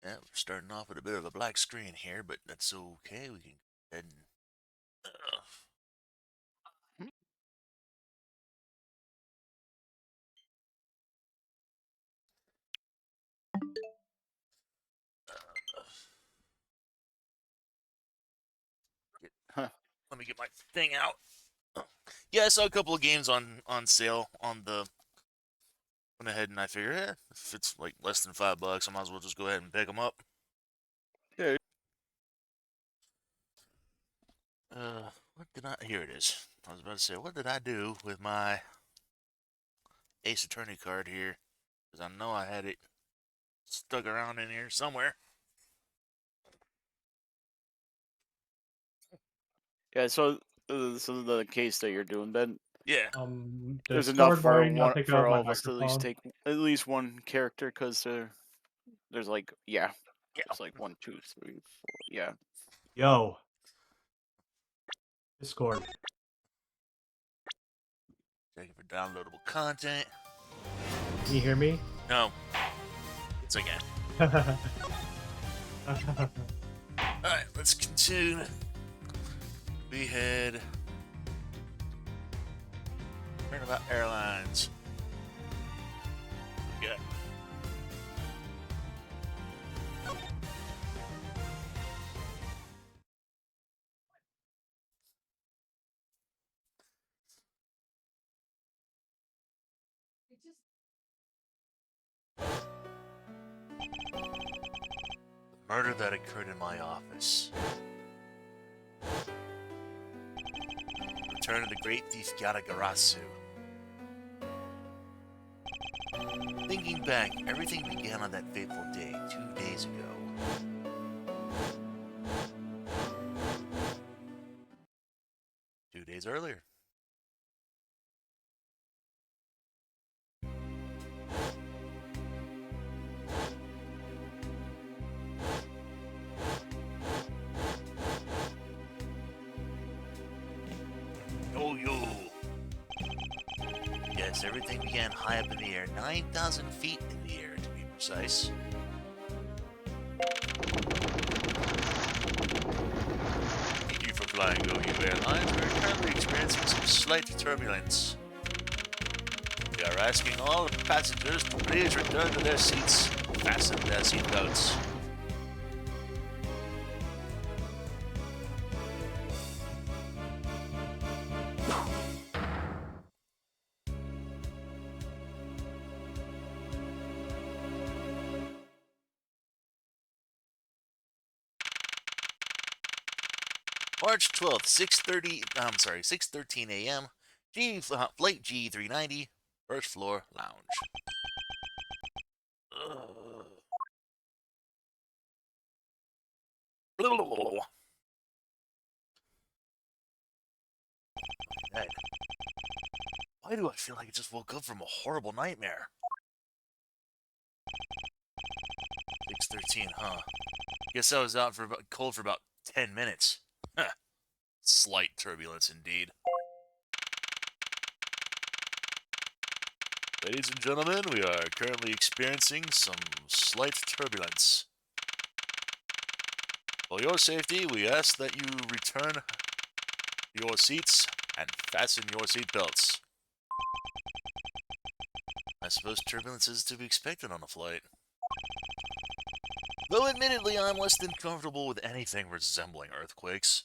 Yeah, we're starting off with a bit of a black screen here, but that's okay. We can go ahead and. Uh, get, Huh. let me get my thing out. Yeah, I saw a couple of games on sale on the. Went ahead and I figured, if it's like less than $5, I might as well just go ahead and pick them up. Yeah. What did I? Here it is. I was about to say, what did I do with my Ace Attorney card here? Because I know I had it stuck around in here somewhere. Yeah. So the case that you're doing, Ben, Yeah. there's enough Discord, why for are you not one taking for off my all of us to at least microphone? take at least one character, because there's like Yeah. there's like 1, 2, 3, 4. Yeah. Yo, Discord. Checking for downloadable content. Can you hear me? No. It's okay. Alright, let's continue. We head. Turnabout Airlines. We got. The murder that occurred in my office. Return of the great thief Yadagarasu. Thinking back, everything began on that fateful day, 2 days ago. 2 days earlier. Yo. Yes, everything began high up in the air, 9,000 feet in the air to be precise. Thank you for flying OU Airlines. We're currently experiencing some slight turbulence. We are asking all passengers to please return to their seats. Fasten their seatbelts. March 12th, 6:13 a.m. Flight G390, first floor lounge. Head. Why do I feel like I just woke up from a horrible nightmare? 6:13, huh? Guess I was out for cold for about 10 minutes. Slight turbulence indeed. Ladies and gentlemen, we are currently experiencing some slight turbulence. For your safety, we ask that you return your seats and fasten your seatbelts. I suppose turbulence is to be expected on a flight. Though admittedly, I'm less than comfortable with anything resembling earthquakes.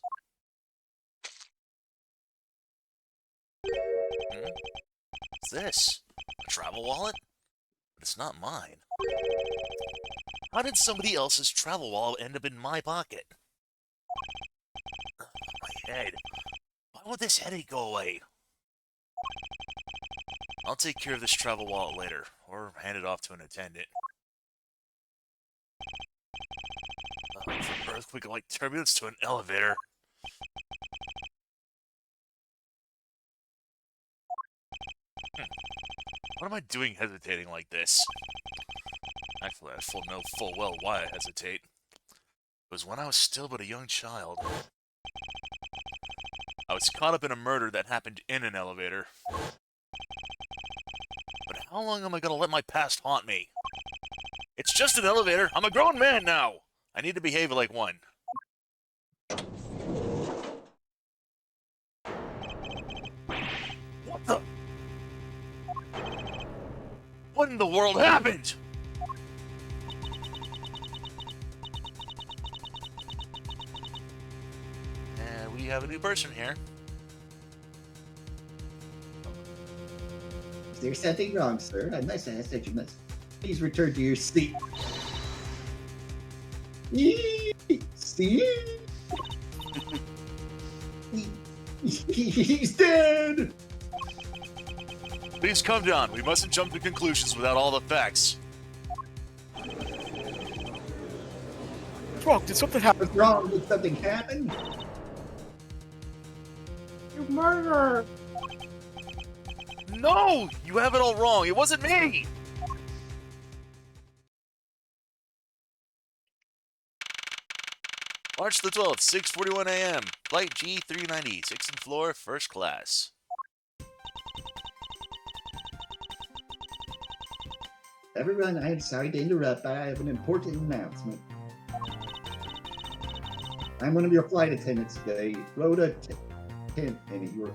What's this? A travel wallet? But it's not mine. How did somebody else's travel wallet end up in my pocket? My head. Why won't this headache go away? I'll take care of this travel wallet later, or hand it off to an attendant. From earthquake-like turbulence to an elevator. What am I doing hesitating like this? Actually, I know full well why I hesitate. It was when I was still but a young child. I was caught up in a murder that happened in an elevator. But how long am I gonna let my past haunt me? It's just an elevator. I'm a grown man now. I need to behave like one. What the? What in the world happened? And we have a new person here. Is there something wrong, sir? I must ask that you must please return to your seat. See? He's dead! Please calm down. We mustn't jump to conclusions without all the facts. What's wrong? Did something happen? What's wrong? Did something happen? You murderer! No! You have it all wrong. It wasn't me! March the 12th, 6:41 a.m. Flight G390, 6th floor, first class. Everyone, I am sorry to interrupt, but I have an important announcement. I'm one of your flight attendants today, Rhoda Tenero.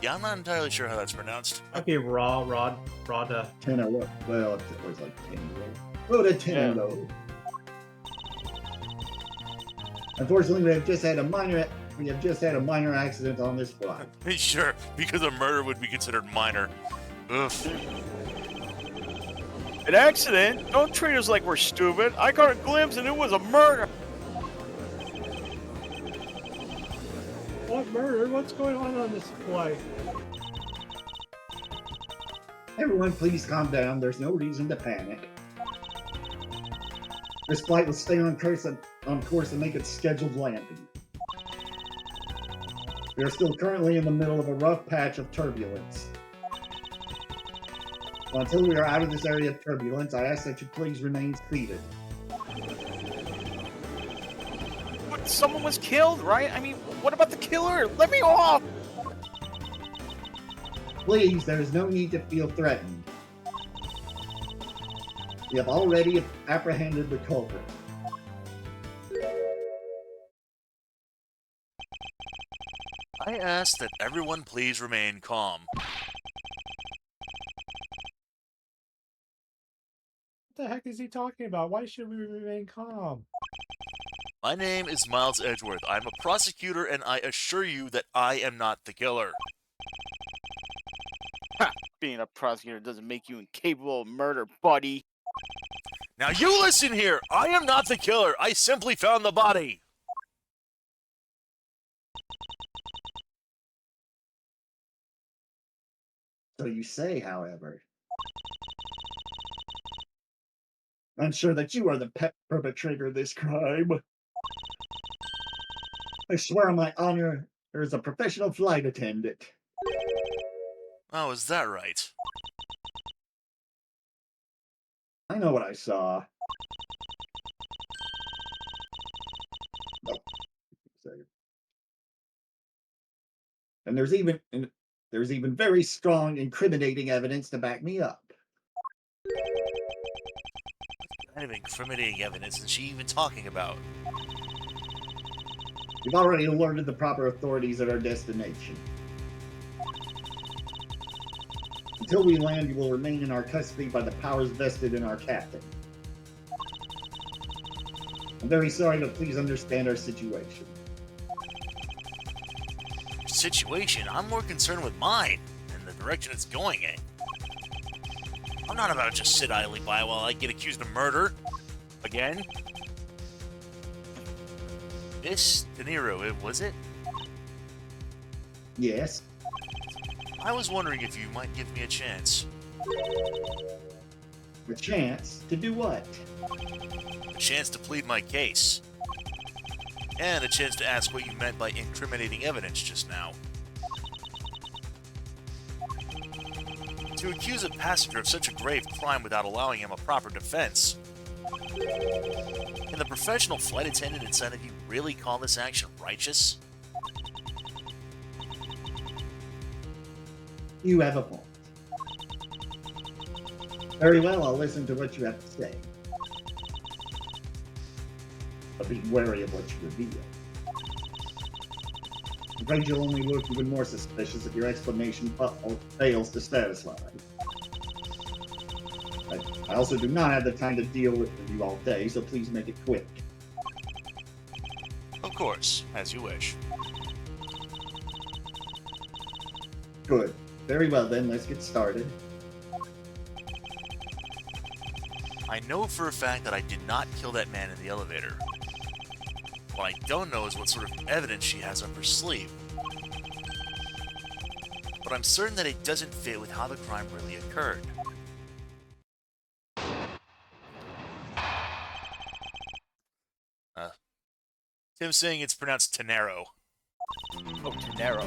Yeah, I'm not entirely sure how that's pronounced. Might be Rada. Tenero. Well, it was like Tenero. Rhoda Tenero. Unfortunately, we have just had a minor accident on this flight. Sure, because a murder would be considered minor. Ugh. An accident? Don't treat us like we're stupid. I caught a glimpse and it was a murder. What murder? What's going on this flight? Everyone, please calm down. There's no reason to panic. This flight will stay on course and make its scheduled landing. We are still currently in the middle of a rough patch of turbulence. Until we are out of this area of turbulence, I ask that you please remain seated. But someone was killed, right? I mean, what about the killer? Let me off! Please, there is no need to feel threatened. We have already apprehended the culprit. I ask that everyone please remain calm. What the heck is he talking about? Why should we remain calm? My name is Miles Edgeworth. I'm a prosecutor, and I assure you that I am not the killer. Ha! Being a prosecutor doesn't make you incapable of murder, buddy. Now you listen here! I am not the killer! I simply found the body! So you say, however. I'm sure that you are the perpetrator of this crime. I swear on my honor, there is a professional flight attendant. Oh, is that right? I know what I saw. Oh, and there's even very strong incriminating evidence to back me up. What kind of incriminating evidence is she even talking about? We've already alerted the proper authorities at our destination. Until we land, you will remain in our custody by the powers vested in our captain. I'm very sorry, but please understand our situation. Situation? I'm more concerned with mine and the direction it's going in. I'm not about to just sit idly by while I get accused of murder. Again? Miss De Niro, was it? Yes? I was wondering if you might give me a chance. A chance to do what? A chance to plead my case. And a chance to ask what you meant by incriminating evidence just now. To accuse a passenger of such a grave crime without allowing him a proper defense. Can the professional flight attendant inside of you really call this action righteous? You have a point. Very well, I'll listen to what you have to say. But be wary of what you reveal. I'm afraid you'll only look even more suspicious if your explanation fails to satisfy. I also do not have the time to deal with you all day, so please make it quick. Of course, as you wish. Good. Very well then, let's get started. I know for a fact that I did not kill that man in the elevator. What I don't know is what sort of evidence she has up her sleeve. But I'm certain that it doesn't fit with how the crime really occurred. Tim's saying it's pronounced Tenero. Oh, Tenero.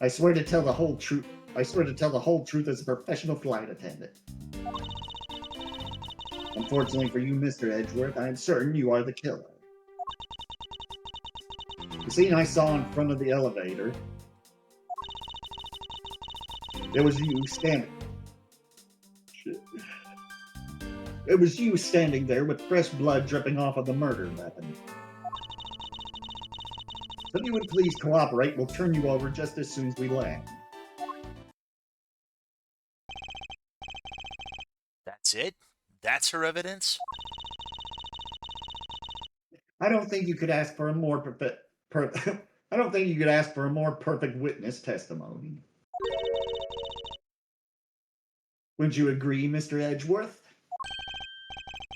I swear to tell the whole truth. I swear to tell the whole truth as a professional flight attendant. Unfortunately for you, Mr. Edgeworth, I am certain you are the killer. The scene I saw in front of the elevator, it was you standing. Shit. It was you standing there with fresh blood dripping off of the murder weapon. If you would please cooperate, we'll turn you over just as soon as we land. That's it? That's her evidence? I don't think you could ask for a more I don't think you could ask for a more perfect witness testimony. Would you agree, Mr. Edgeworth?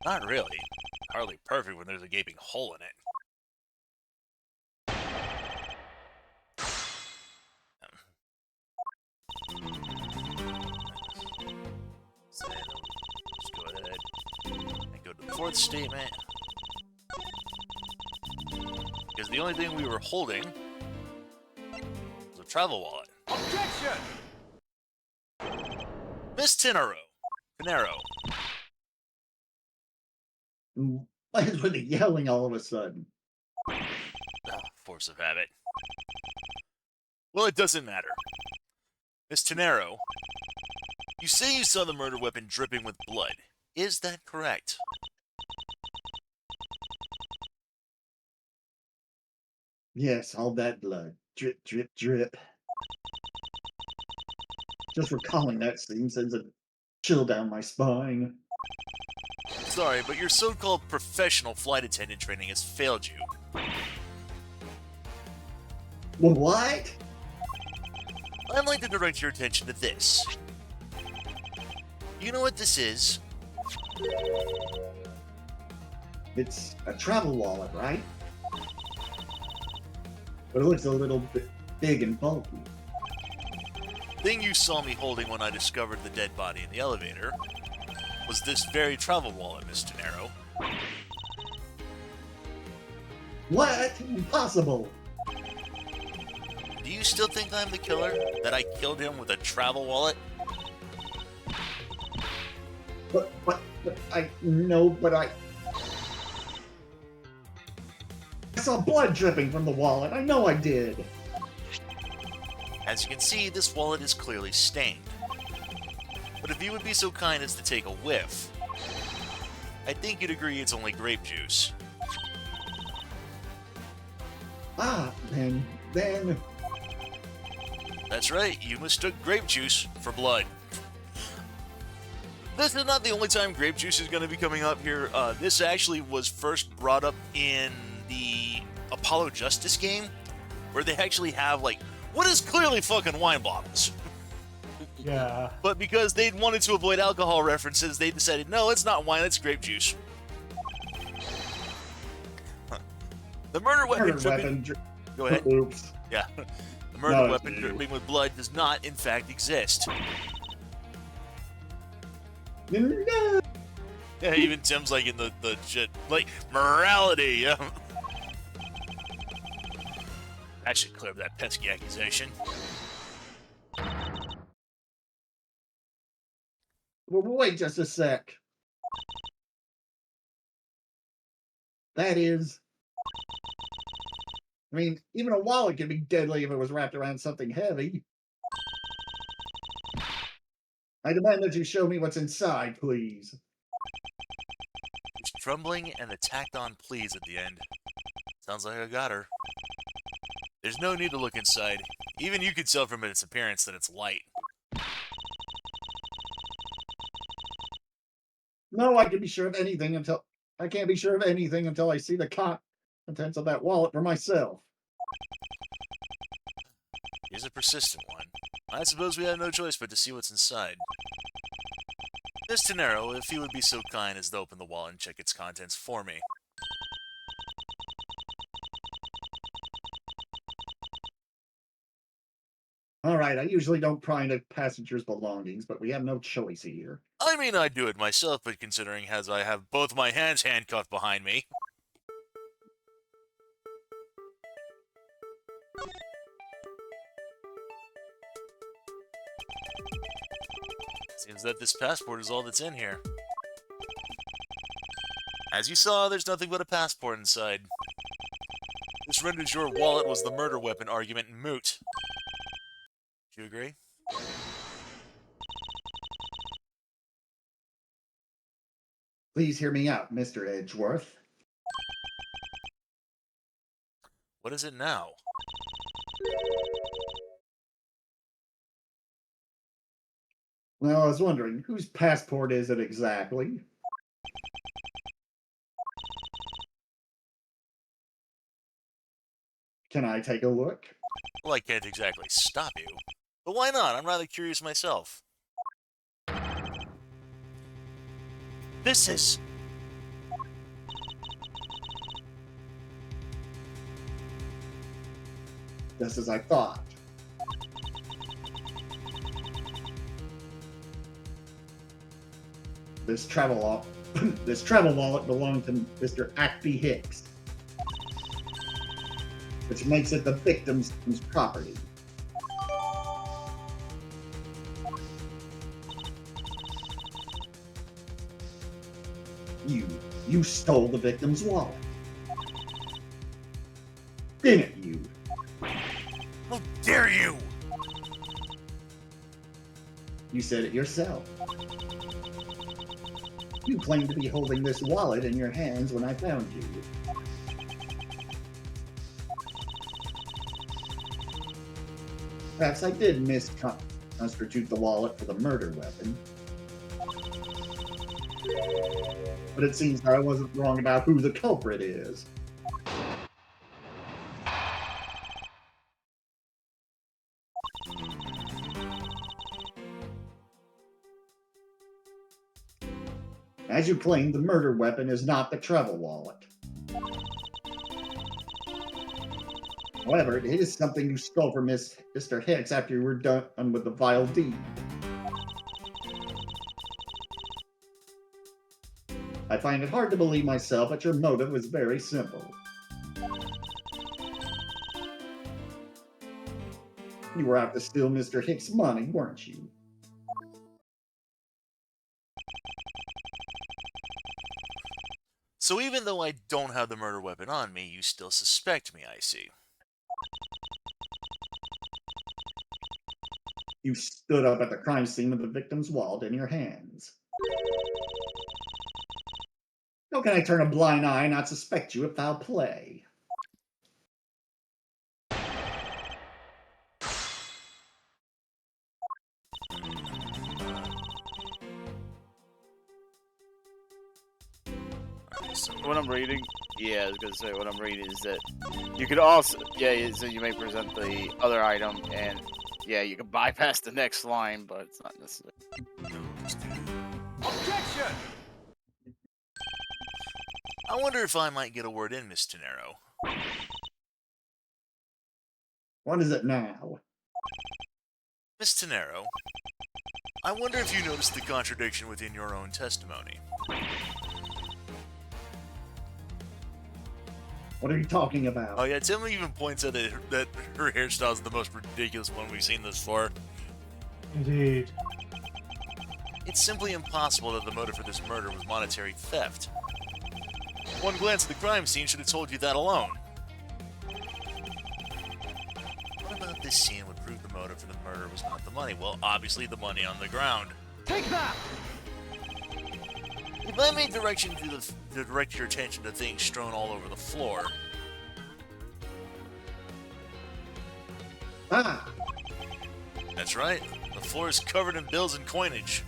Not really. Hardly perfect when there's a gaping hole in it. So, let's go ahead and go to the fourth statement. Because the only thing we were holding was a travel wallet. Objection! Miss Tenero. Why is with the yelling all of a sudden? Oh, force of habit. Well, it doesn't matter. Miss Tenero, you say you saw the murder weapon dripping with blood. Is that correct? Yes, all that blood. Drip, drip, drip. Just recalling that scene sends a chill down my spine. Sorry, but your so-called professional flight attendant training has failed you. What? I'd like to direct your attention to this. You know what this is? It's a travel wallet, right? But it looks a little bit big and bulky. Thing you saw me holding when I discovered the dead body in the elevator was this very travel wallet, Miss Tenero. What? Impossible! Do you still think I'm the killer? That I killed him with a travel wallet? But I saw blood dripping from the wallet. I know I did. As you can see, this wallet is clearly stained. But if you would be so kind as to take a whiff, I think you'd agree it's only grape juice. Ah, then... That's right, you mistook grape juice for blood. This is not the only time grape juice is going to be coming up here. This actually was first brought up in the Apollo Justice game, where they actually have, like, what is clearly fucking wine bottles. Yeah. But because they wanted to avoid alcohol references, they decided, no, it's not wine, it's grape juice. The murder weapon dripping... Go ahead. Oops. Yeah. The murder weapon dripping with blood does not, in fact, exist. No. Yeah, even Tim's like in the shit, like, morality, yeah. That should clear up that pesky accusation. Well, wait just a sec. That is... I mean, even a wallet could be deadly if it was wrapped around something heavy. I demand that you show me what's inside, please. There's trembling and the tacked on please at the end. Sounds like I got her. There's no need to look inside. Even you could tell from its appearance that it's light. No, I can be sure of anything until I can't be sure of anything until I see the contents of that wallet for myself. He's a persistent one. I suppose we have no choice but to see what's inside. Miss Tenero, if you would be so kind as to open the wallet and check its contents for me. All right, I usually don't pry into passengers' belongings, but we have no choice here. I mean, I'd do it myself, but considering as I have both my hands handcuffed behind me. Seems that this passport is all that's in here. As you saw, there's nothing but a passport inside. This renders your wallet was the murder weapon argument moot. Do you agree? Please hear me out, Mr. Edgeworth. What is it now? Well, I was wondering, whose passport is it exactly? Can I take a look? Well, I can't exactly stop you. But why not? I'm rather curious myself. This is... Just as I thought. This travel wallet belonged to Mr. Acby Hicks, which makes it the victim's property. You stole the victim's wallet. Didn't you? How dare you! You said it yourself. You claimed to be holding this wallet in your hands when I found you. Perhaps I did misconstitute the wallet for the murder weapon. But it seems that I wasn't wrong about who the culprit is. As you claimed, the murder weapon is not the travel wallet. However, it is something you stole from Mr. Hicks after you were done with the vile deed. I find it hard to believe myself, but your motive was very simple. You were out to steal Mr. Hicks' money, weren't you? So even though I don't have the murder weapon on me, you still suspect me, I see. You stood up at the crime scene with the victim's wallet in your hands. How can I turn a blind eye and not suspect you of foul play? What I'm reading, yeah, I was gonna say what I'm reading is that you could also, yeah, so you may present the other item, and yeah, you can bypass the next line, but it's not necessary. Objection! I wonder if I might get a word in, Miss Tenero. What is it now? Miss Tenero, I wonder if you noticed the contradiction within your own testimony. What are you talking about? Oh yeah, Tim even points out that her hairstyle is the most ridiculous one we've seen thus far. Indeed. It's simply impossible that the motive for this murder was monetary theft. One glance at the crime scene should have told you that alone. What about this scene would prove the motive for the murder was not the money? Well, obviously the money on the ground. Take that! If I may direct your attention to things strewn all over the floor. Ah, That's right. The floor is covered in bills and coinage.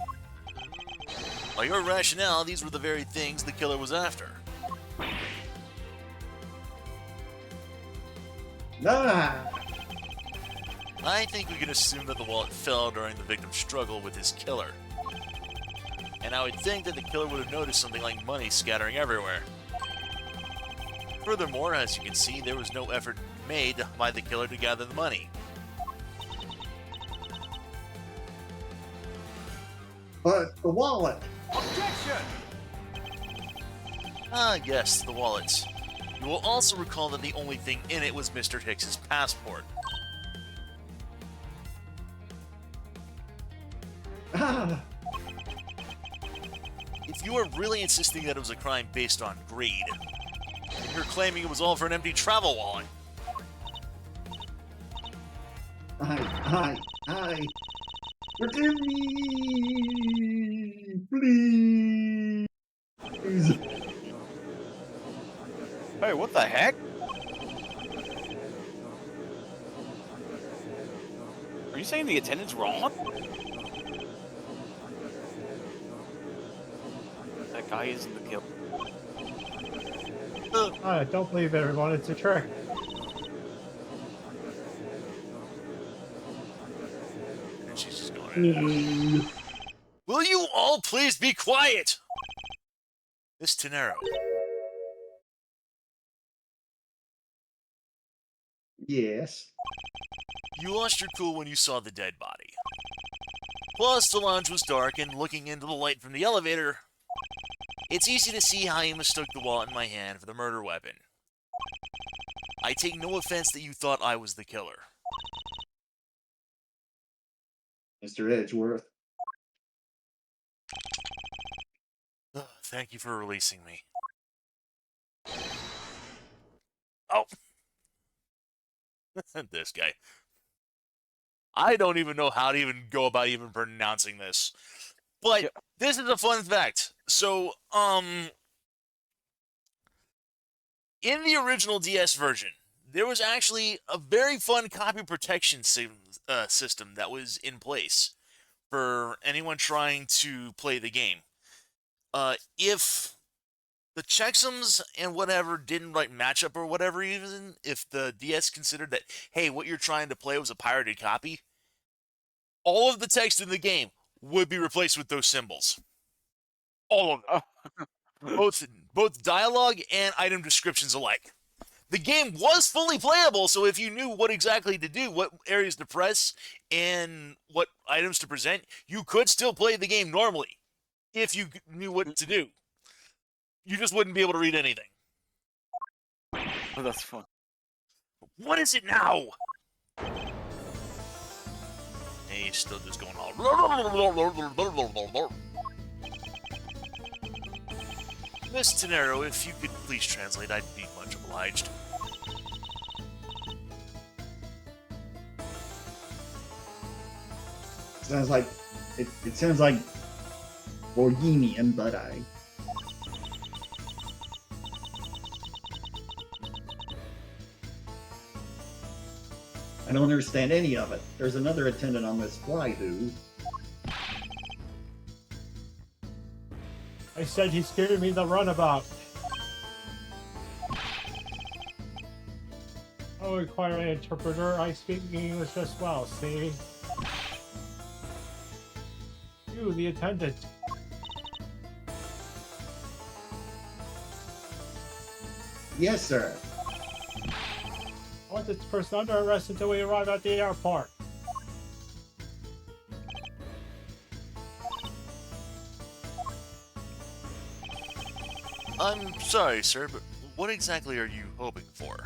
By your rationale, these were the very things the killer was after. ah. I think we can assume that the wallet fell during the victim's struggle with his killer. And I would think that the killer would have noticed something like money scattering everywhere. Furthermore, as you can see, there was no effort made by the killer to gather the money. But the wallet. Objection! Ah, yes, the wallet. You will also recall that the only thing in it was Mr. Hicks's passport. Ah, If you are really insisting that it was a crime based on greed, then you're claiming it was all for an empty travel wallet. I. Forgive me, please. Hey, what the heck? Are you saying the attendant's wrong? That guy isn't the killer. Don't believe everyone. It's a trick. And she's just going, will you all please be quiet? Miss Tenero, Yes. you lost your cool when you saw the dead body. Plus, the lounge was dark, and looking into the light from the elevator, it's easy to see how you mistook the wallet in my hand for the murder weapon. I take no offense that you thought I was the killer. Mr. Edgeworth. Ugh, thank you for releasing me. Oh! This guy. I don't even know how to even go about even pronouncing this. But Yeah. this is a fun fact. So, in the original DS version, there was actually a very fun copy protection system that was in place for anyone trying to play the game. If the checksums and whatever didn't match up or whatever, even if the DS considered that, hey, what you're trying to play was a pirated copy, all of the text in the game would be replaced with those symbols. All of them. Both dialogue and item descriptions alike. The game was fully playable, so if you knew what exactly to do, what areas to press, and what items to present, you could still play the game normally if you knew what to do. You just wouldn't be able to read anything. Oh, that's fun. What is it now? And he's still just going all. Miss Tenero, if you could please translate, I'd be much obliged. Sounds like it sounds like Bohemian, but I don't understand any of it. There's another attendant on this flight who. I said he's giving me the runabout. I require an interpreter. I speak English as well, see? You, the attendant. Yes, sir. I want this person under arrest until we arrive at the airport. I'm sorry, sir, but what exactly are you hoping for?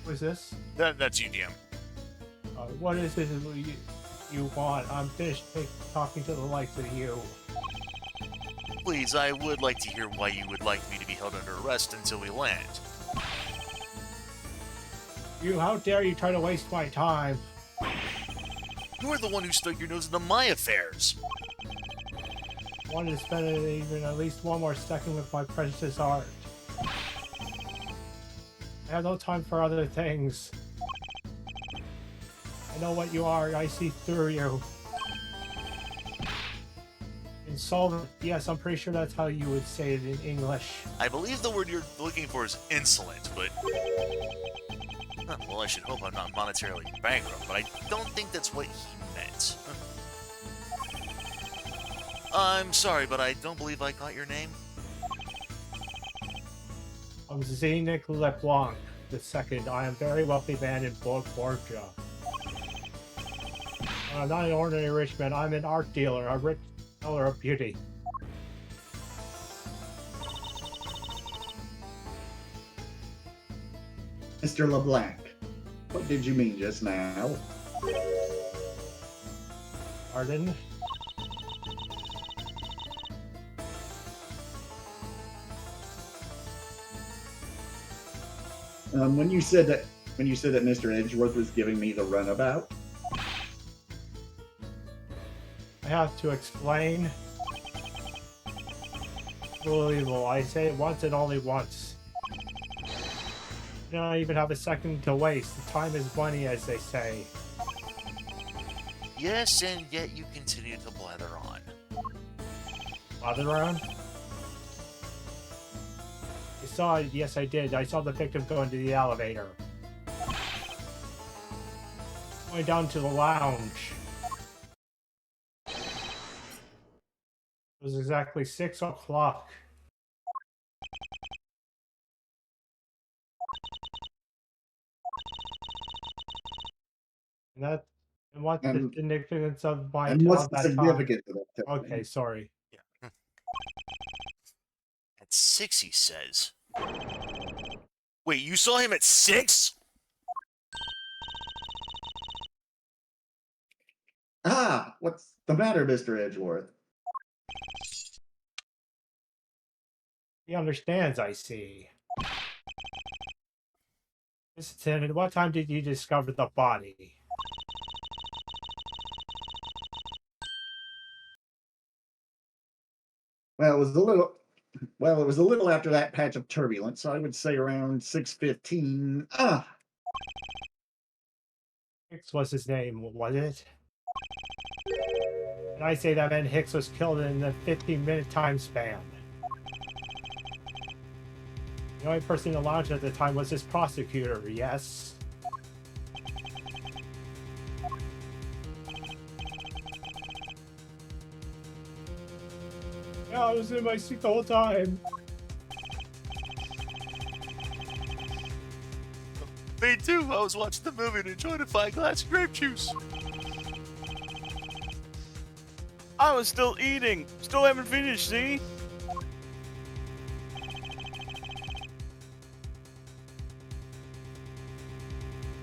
Who is this? That's you, DM. What is it you want? I'm finished talking to the likes of you. Please, I would like to hear why you would like me to be held under arrest until we land. How dare you try to waste my time? You're the one who stuck your nose into my affairs. Wanted to spend even at least one more second with my precious art. I have no time for other things. I know what you are. I see through you. Insolvent. Yes, I'm pretty sure that's how you would say it in English. I believe the word you're looking for is insolent, but... Huh, well, I should hope I'm not monetarily bankrupt, but I don't think that's what he meant. I'm sorry, but I don't believe I caught your name. I'm Zenic LeBlanc II. I am a very wealthy man in Borgia. I'm not an ordinary rich man. I'm an art dealer, a rich seller of beauty. Mr. LeBlanc, what did you mean just now? Pardon? When you said that Mr. Edgeworth was giving me the runabout, I have to explain. Unbelievable. I say it once and only once. You don't even have a second to waste. Time is money, as they say. Yes, and yet you continue to blather on. Bother around? I saw it. Yes, I did. I saw the victim go into the elevator. Going down to the lounge. It was exactly 6 o'clock. And what's the And- significance of my and what's of the that time? significance of that? Okay, sorry. Yeah. At 6, he says. Wait, you saw him at 6? Ah, what's the matter, Mr. Edgeworth? He understands, I see. Mr. Tennant, what time did you discover the body? Well, it was a little after that patch of turbulence. So I would say around 6:15. Ah, 6 was his name, was it? And I say that man Hicks was killed in the 15-minute time span. The only person in the lounge at the time was his prosecutor, yes? Yeah, I was in my seat the whole time. Me too. I was watching the movie and enjoying a fine glass of grape juice. I was still eating. Still haven't finished, see?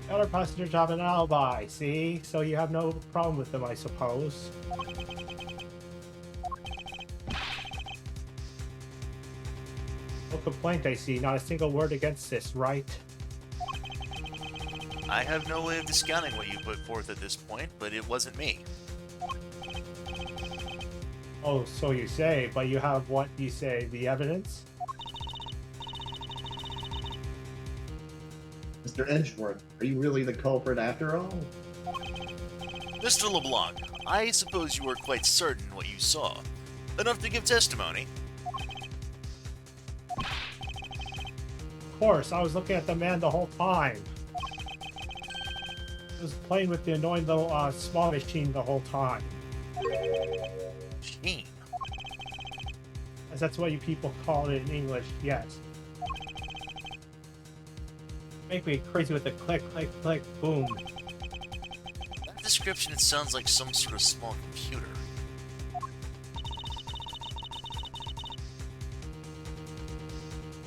The other passengers have an alibi, see? So you have no problem with them, I suppose. No complaint, I see. Not a single word against this, right? I have no way of discounting what you put forth at this point, but it wasn't me. Oh, so you say, but you have what you say, the evidence? Mr. Edgeworth, are you really the culprit after all? Mr. LeBlanc, I suppose you were quite certain what you saw. Enough to give testimony. Of course, I was looking at the man the whole time. I was playing with the annoying little small machine the whole time. Machine. As that's what you people call it in English, yes. Make me crazy with the click, click, click, boom. That description, it sounds like some sort of small computer.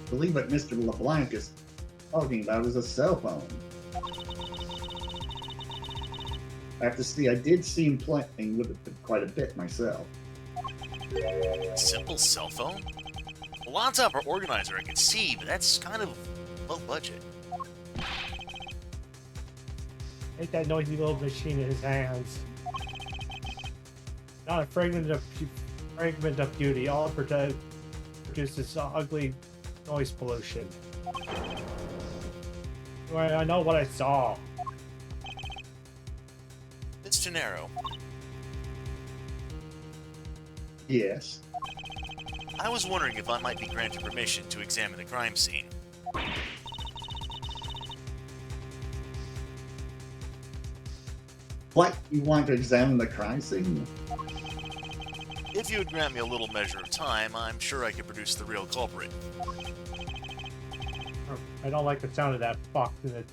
I believe what Mr. LeBlanc is talking about is a cell phone. I have to see, I did see him playing with it quite a bit myself. A simple cell phone? A laptop or organizer I could see, but that's kind of low budget. Take that noisy little machine in his hands. Not a fragment of beauty. All it produces ugly noise pollution. Well, I know what I saw. It's Gennaro. Yes. I was wondering if I might be granted permission to examine the crime scene. What? You want to examine the crime scene? If you would grant me a little measure of time, I'm sure I could produce the real culprit. I don't like the sound of that fox in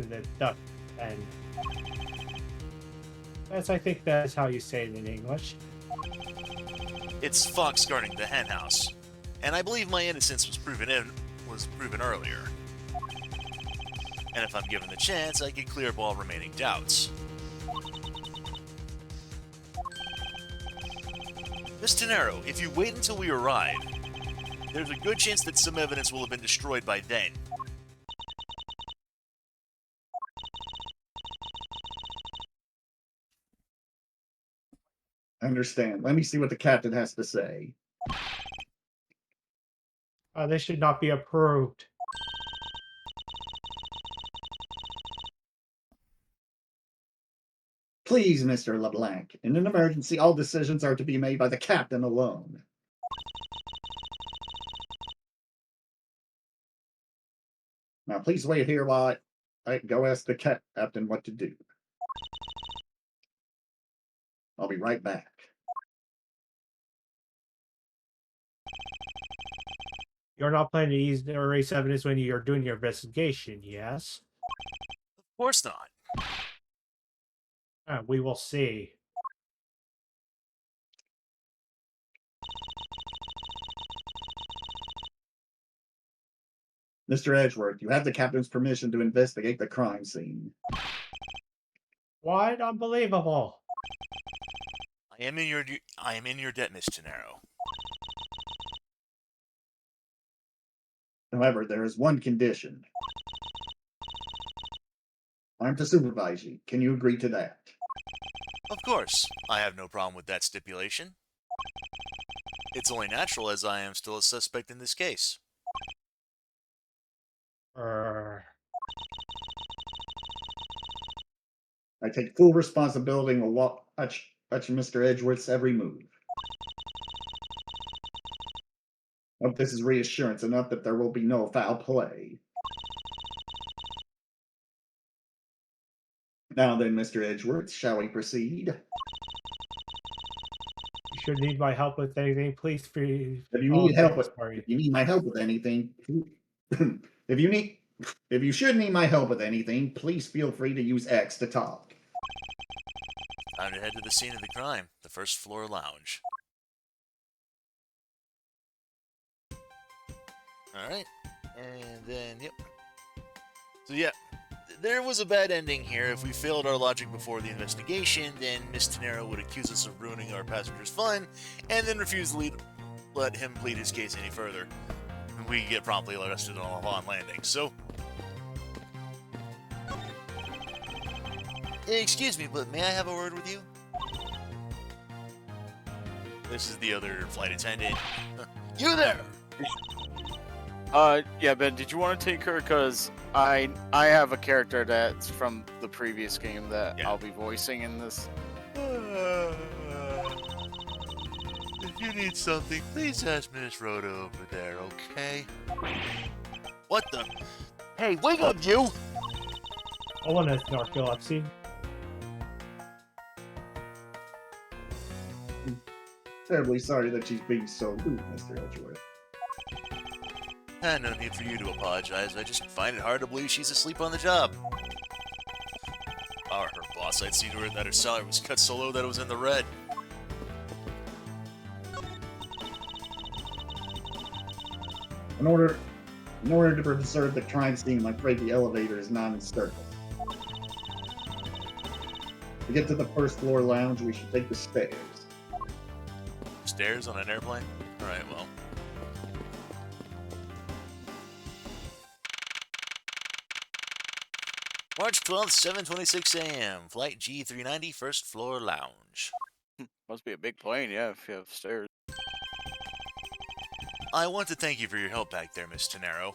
the duck pen. Yes, I think that's how you say it in English. It's Fox guarding the henhouse, and I believe my innocence was proven earlier. And if I'm given the chance, I could clear up all remaining doubts. Miss Gennaro, if you wait until we arrive, there's a good chance that some evidence will have been destroyed by then. I understand. Let me see what the captain has to say. This should not be approved. Please, Mr. LeBlanc. In an emergency, all decisions are to be made by the captain alone. Now, please wait here while I go ask the captain what to do. I'll be right back. You're not planning to erase evidence when you're doing your investigation, yes? Of course not. We will see. Mr. Edgeworth, you have the captain's permission to investigate the crime scene. What? Unbelievable. I am in your debt, Miss Gennaro. However, there is one condition. I'm to supervise you. Can you agree to that? Of course, I have no problem with that stipulation. It's only natural as I am still a suspect in this case. Uh, I take full responsibility and will watch Mr. Edgeworth's every move. Hope this is reassurance enough that there will be no foul play. Now then, Mr. Edgeworth, shall we proceed? You should need my help with anything, please free. If you need help with, if you need my help with anything, if you should need my help with anything, please feel free to use X to talk. Time to head to the scene of the crime, the first floor lounge. Alright, and then, yep. So yeah, there was a bad ending here. If we failed our logic before the investigation, then Miss Gennaro would accuse us of ruining our passengers' fun, and then refuse to let him plead his case any further. And we get promptly arrested on landing. So, excuse me, but may I have a word with you? This is the other flight attendant. You there! Yeah, Ben, did you want to take her? Because I have a character that's from the previous game that Yeah. I'll be voicing in this. If you need something, please ask Miss Rhoda over there, okay? What the? Hey, wake up, you! I want to narcolepsy. Terribly sorry that she's being so rude, Mr. Edgeworth. No need for you to apologize. I just find it hard to believe she's asleep on the job. Or her boss, I'd see to her that her salary was cut so low that it was in the red. In order to preserve the crime scene, I'm afraid the elevator is not in service. To get to the first floor lounge, we should take the stairs. Stairs on an airplane? Alright, well. March 12th, 7:26 a.m. Flight G390, first floor lounge. Must be a big plane, yeah, if you have stairs. I want to thank you for your help back there, Miss Tenero.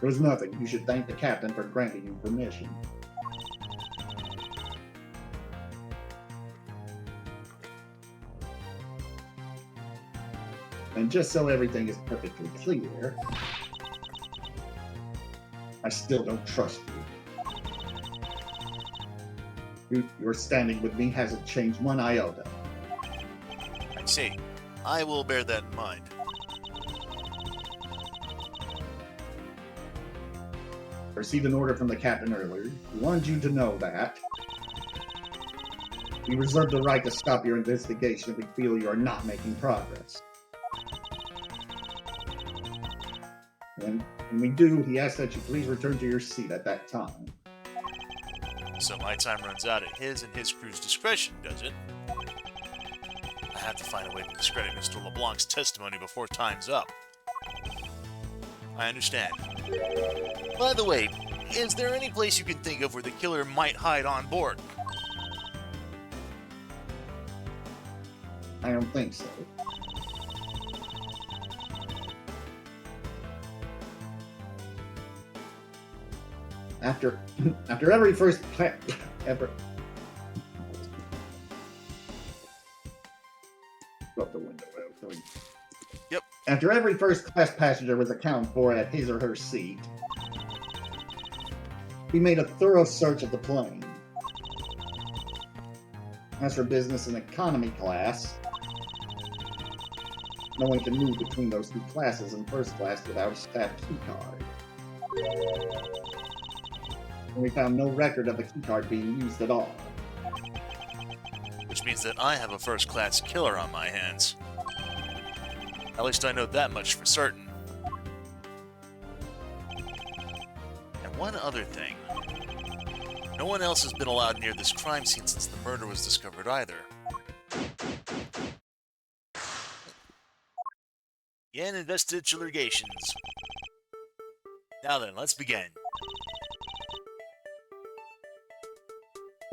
There's nothing. You should thank the captain for granting you permission. And just so everything is perfectly clear, I still don't trust you. Your standing with me hasn't changed one iota. I see. I will bear that in mind. I received an order from the captain earlier. He wanted you to know that we reserve the right to stop your investigation if we feel you are not making progress. And when we do, he asks that you please return to your seat at that time. So my time runs out at his and his crew's discretion, does it? I have to find a way to discredit Mr. LeBlanc's testimony before time's up. I understand. By the way, is there any place you can think of where the killer might hide on board? I don't think so. After every first ever. Go up the window. Yep. After every first class passenger was accounted for at his or her seat, we made a thorough search of the plane. As for business and economy class, no one can move between those two classes in first class without a staff key card. And we found no record of the key card being used at all. Which means that I have a first-class killer on my hands. At least I know that much for certain. And one other thing. No one else has been allowed near this crime scene since the murder was discovered either. Yen investigations. Now then, let's begin.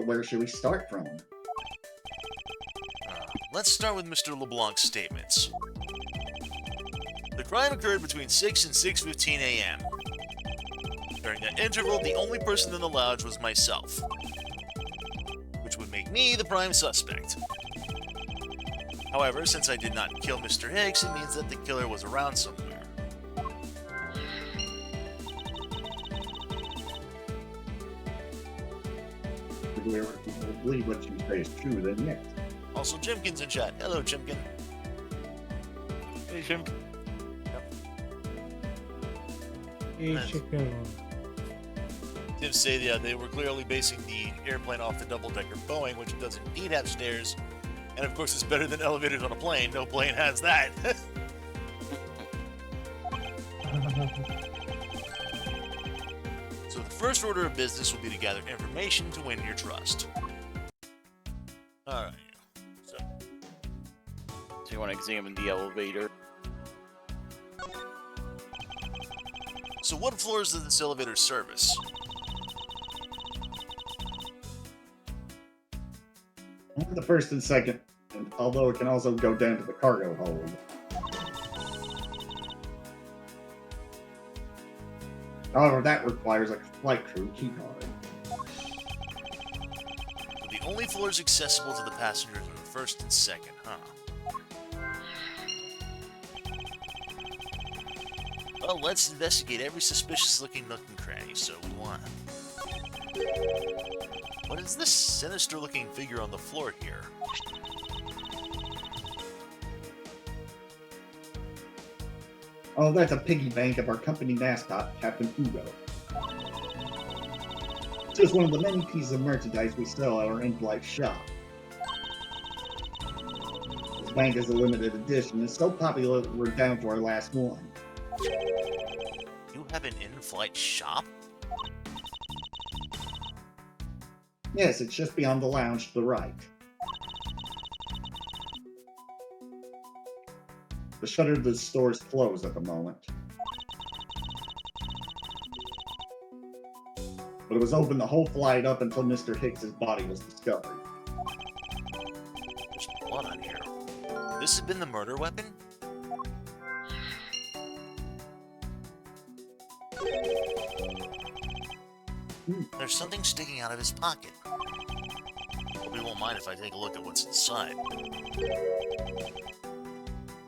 Where should we start from? Let's start with Mr. LeBlanc's statements. The crime occurred between 6 and 6:15 a.m. During that interval, the only person in the lounge was myself, which would make me the prime suspect. However, since I did not kill Mr. Hicks, it means that the killer was around somewhere. If we believe what you say is true, then yes. Also, Jimkin's in chat. Hello, Jimkin. Hey, Jim. Hey, chicken. Tips say they were clearly basing the airplane off the double-decker Boeing, which does indeed have stairs. And of course, it's better than elevators on a plane. No plane has that. So the first order of business will be to gather information to win your trust. Alright. So you want to examine the elevator? So what floors does this elevator service? The first and second, and although it can also go down to the cargo hold. However, that requires a flight crew key card. The only floors accessible to the passengers are the first and second, huh? Well, let's investigate every suspicious-looking nook and cranny, so we want. What is this sinister-looking figure on the floor here? Oh, that's a piggy bank of our company mascot, Captain Ugo. Just one of the many pieces of merchandise we sell at our in-flight shop. This bank is a limited edition. It's so popular we're down to our last one. You have an in-flight shop? Yes, it's just beyond the lounge to the right. The shutter of the store is closed at the moment. but it was open the whole flight up until Mr. Hicks's body was discovered. There's blood on here. This has been the murder weapon? There's something sticking out of his pocket. Hope he won't mind if I take a look at what's inside.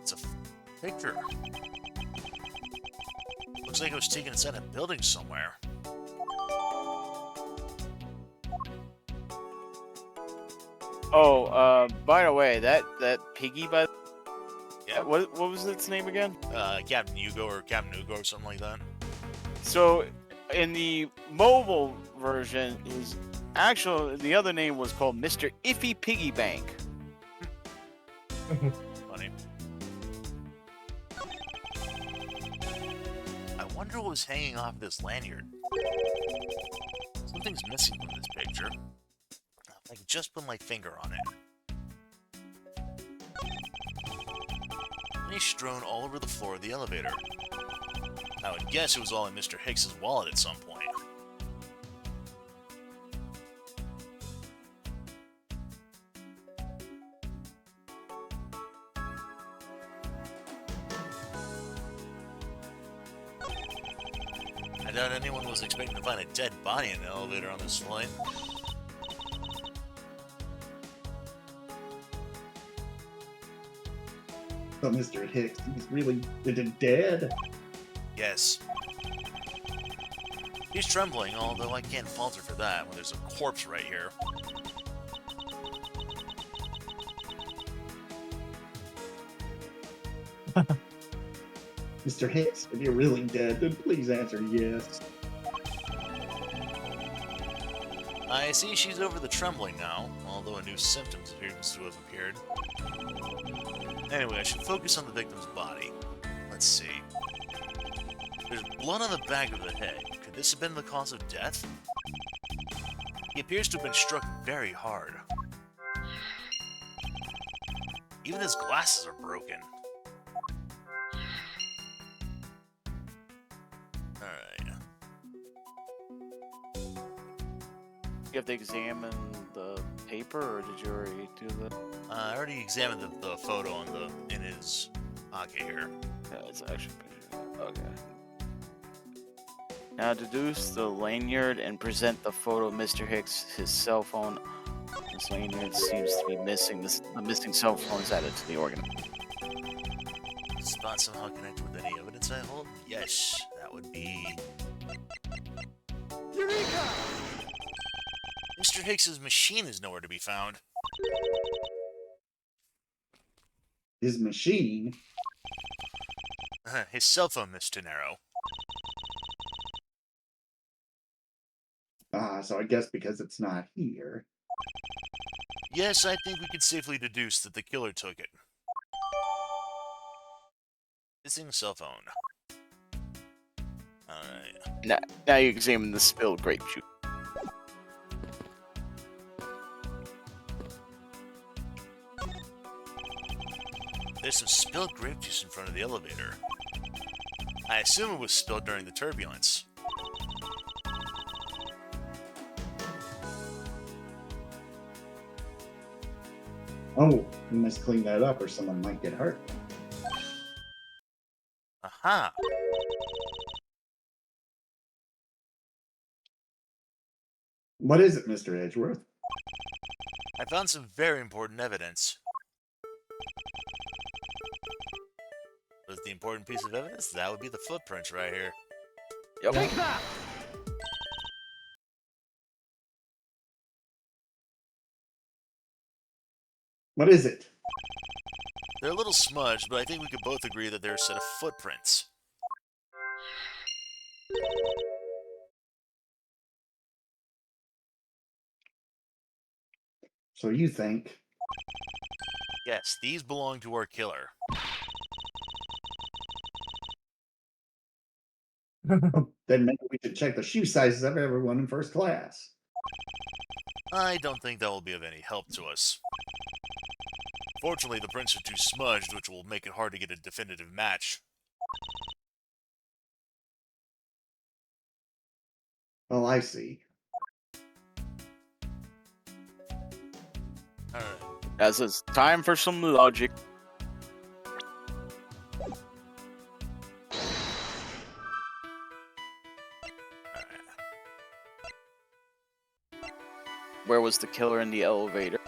It's a picture. Looks like it was taken inside a building somewhere. Oh, by the way, that piggy, Yeah. what was its name again? Captain Hugo or Captain Hugo or something like that. So, in the mobile version, the other name was called Mr. Iffy Piggy Bank. Funny. I wonder what was hanging off this lanyard. Something's missing from this picture. If I could just put my finger on it. Money strewn all over the floor of the elevator. I would guess it was all in Mr. Hicks's wallet at some point. I doubt anyone was expecting to find a dead body in the elevator on this flight. So Mr. Hicks, he's really dead? Yes. He's trembling, although I can't falter for that when there's a corpse right here. Mr. Hicks, if you're really dead, then please answer yes. I see she's over the trembling now, although a new symptom appears to have appeared. Anyway, I should focus on the victim's body. Let's see. There's blood on the back of the head. Could this have been the cause of death? He appears to have been struck very hard. Even his glasses are broken. Alright. You have to examine the paper, or did you already do that? I already examined the photo in his pocket here. Yeah, it's actually okay. Now deduce the lanyard and present the photo of Mr. Hicks, his cell phone. This lanyard seems to be missing. The missing cell phone is added to the organ. Spot somehow connected with any evidence I hold? Yes, that would be... Eureka! Mr. Hicks's machine is nowhere to be found. His machine? His cell phone, Miss Tenero. So I guess because it's not here. Yes, I think we can safely deduce that the killer took it. Missing cell phone. Alright. Now you examine the spilled grape juice. There's some spilled grape juice in front of the elevator. I assume it was spilled during the turbulence. Oh, we must clean that up or someone might get hurt. Aha! What is it, Mr. Edgeworth? I found some very important evidence. What's the important piece of evidence? That would be the footprints right here. Yep. Take that! What is it? They're a little smudged, but I think we could both agree that they're a set of footprints. So you think? Yes, these belong to our killer. Then maybe we should check the shoe sizes of everyone in first class. I don't think that will be of any help to us. Fortunately, the prints are too smudged, which will make it hard to get a definitive match. Oh, I see. As it's time for some logic. Where was the killer in the elevator?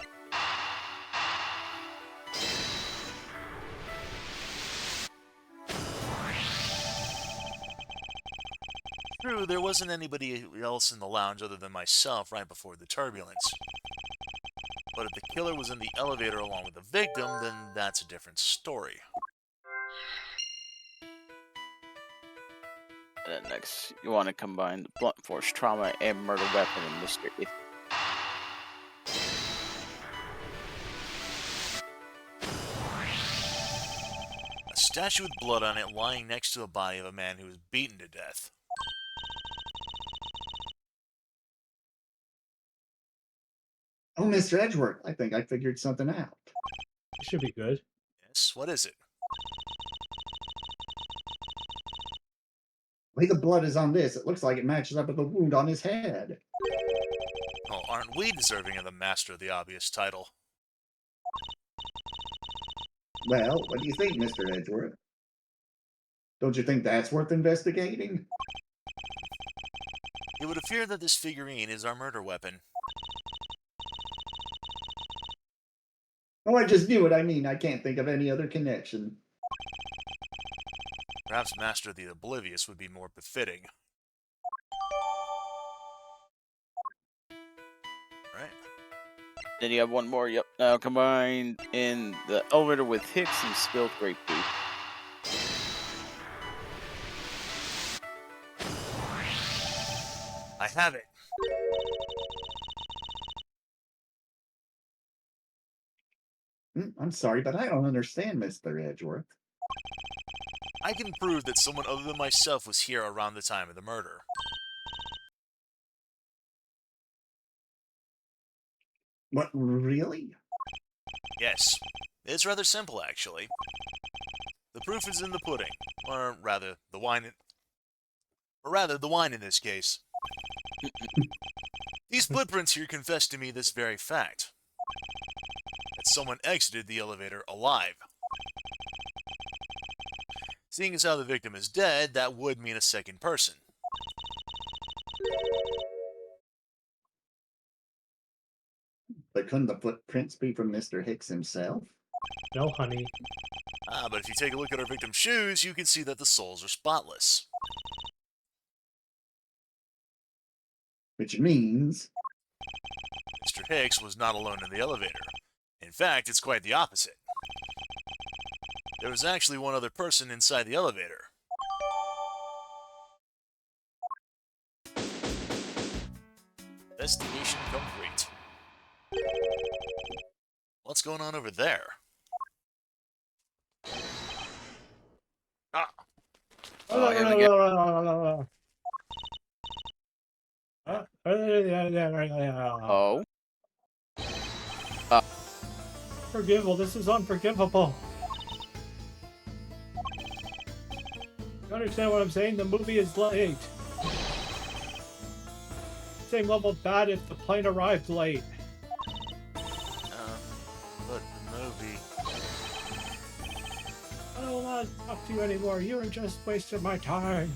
True, there wasn't anybody else in the lounge other than myself right before the turbulence. But if the killer was in the elevator along with the victim, then that's a different story. And then next, you want to combine the blunt force trauma and murder weapon in Mr. A statue with blood on it lying next to the body of a man who was beaten to death. Oh, Mr. Edgeworth, I think I figured something out. It should be good. Yes, what is it? The way the blood is on this, it looks like it matches up with the wound on his head. Oh, aren't we deserving of the Master of the Obvious title? Well, what do you think, Mr. Edgeworth? Don't you think that's worth investigating? It would appear that this figurine is our murder weapon. Oh, I just knew it. I mean, I can't think of any other connection. Perhaps Master of the Oblivious would be more befitting. Right. Then you have one more. Yep. Now combined in the elevator with Hicks and spilled grape juice. I have it. I'm sorry, but I don't understand, Mr. Edgeworth. I can prove that someone other than myself was here around the time of the murder. What, really? Yes. It's rather simple, actually. The proof is in the pudding. Or rather, the wine in this case. These footprints here confess to me this very fact. That someone exited the elevator alive. Seeing as how the victim is dead, that would mean a second person. But couldn't the footprints be from Mr. Hicks himself? No, honey. But if you take a look at our victim's shoes, you can see that the soles are spotless. Which means... Mr. Hicks was not alone in the elevator. In fact, it's quite the opposite. There was actually one other person inside the elevator. Investigation complete. What's going on over there? Ah! Oh, here we go. Oh. Forgivable. This is unforgivable. You understand what I'm saying? The movie is late. Same level bad if the plane arrived late. But the movie... I don't want to talk to you anymore. You were just wasting my time.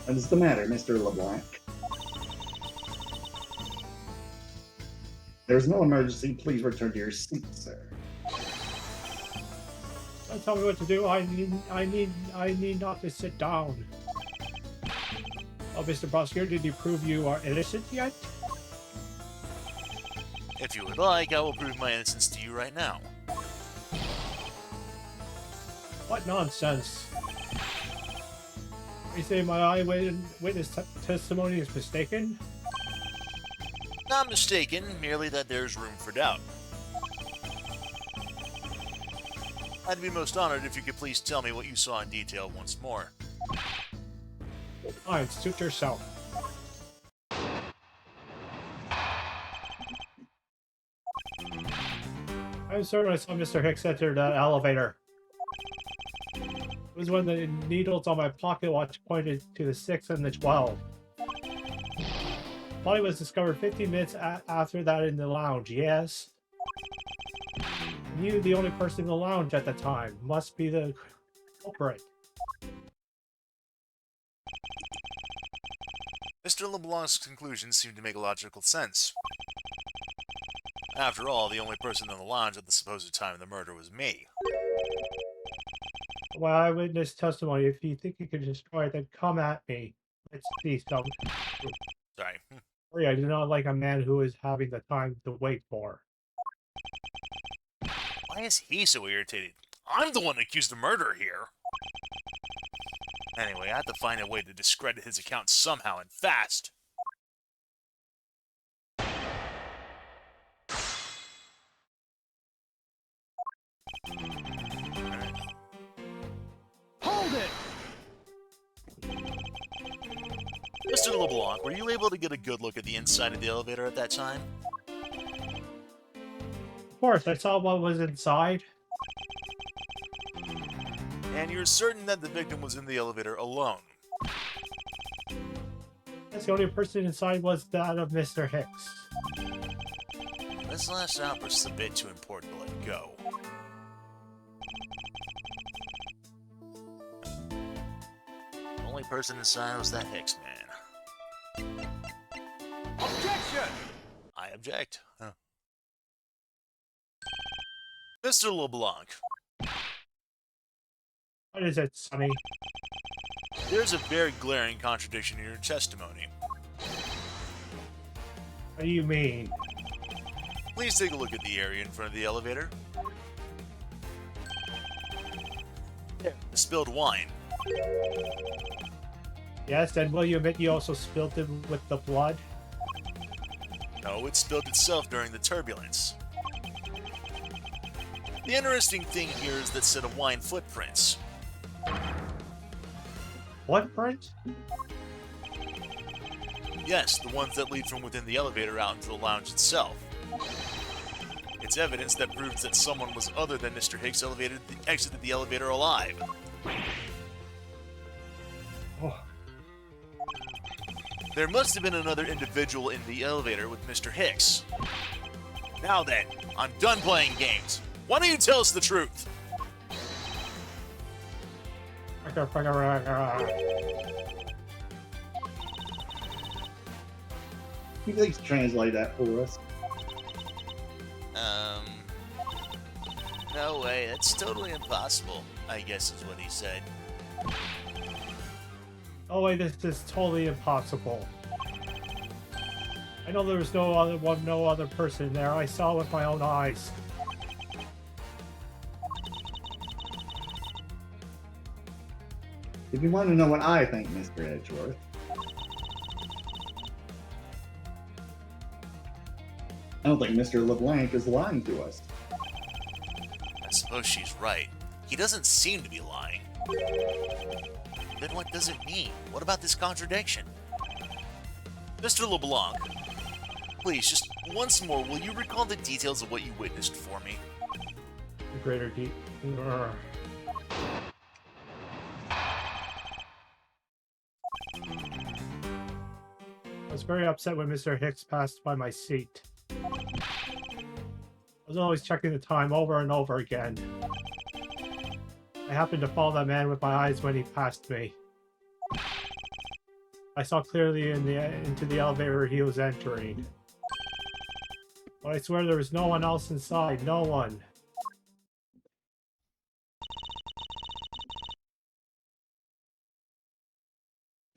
What is the matter, Mr. LeBlanc? There's no emergency. Please return to your seat, sir. Don't tell me what to do. I need not to sit down. Oh, Mr. Prosecutor, did you prove you are innocent yet? If you would like, I will prove my innocence to you right now. What nonsense. You say my eyewitness testimony is mistaken? Not mistaken, merely that there's room for doubt. I'd be most honored if you could please tell me what you saw in detail once more. Fine, suit yourself. I'm certain I saw Mr. Hicks enter that elevator. It was when the needles on my pocket watch pointed to the 6 and the 12. Body was discovered 15 minutes after that in the lounge. Yes. You, the only person in the lounge at the time, must be the culprit. Mr. LeBlanc's conclusions seem to make logical sense. After all, the only person in the lounge at the supposed time of the murder was me. Well, eyewitness testimony. If you think you can destroy it, then come at me. Let's see some. Sorry. Sorry, I do not like a man who is having the time to wait for. Why is he so irritated? I'm the one accused of murder here. Anyway, I have to find a way to discredit his account somehow and fast. Hold it! Mr. LeBlanc, were you able to get a good look at the inside of the elevator at that time? Of course, I saw what was inside. And you're certain that the victim was in the elevator alone? Yes, the only person inside was that of Mr. Hicks. This last outburst is a bit too important to let go. The only person inside was that Hicks man. Objection! I object. Huh. Mr. LeBlanc, What is it, Sonny? there's a very glaring contradiction in your testimony. What do you mean? Please take a look at the area in front of the elevator. The spilled wine. Yes, and will you admit you also spilled it with the blood? No, it spilled itself during the turbulence. The interesting thing here is that set of wine footprints. Footprint? Yes, the ones that lead from within the elevator out into the lounge itself. It's evidence that proves that someone was other than Mr. Hicks exited the elevator alive. Oh, There must have been another individual in the elevator with Mr. Hicks. Now then, I'm done playing games. Why don't you tell us the truth? Can you please translate that for us? No way, that's totally impossible, I guess is what he said. oh wait, this is totally impossible. I know there was no other person there. I saw it with my own eyes. If you want to know what I think, Mr. Edgeworth, I don't think Mr. LeBlanc is lying to us. I suppose she's right. He doesn't seem to be lying. Then what does it mean? What about this contradiction? Mr. LeBlanc, please, just once more, will you recall the details of what you witnessed for me? Greater deep. I was very upset when Mr. Hicks passed by my seat. I was always checking the time over and over again. I happened to follow that man with my eyes when he passed me. I saw clearly into the elevator he was entering. But I swear there was no one else inside. No one.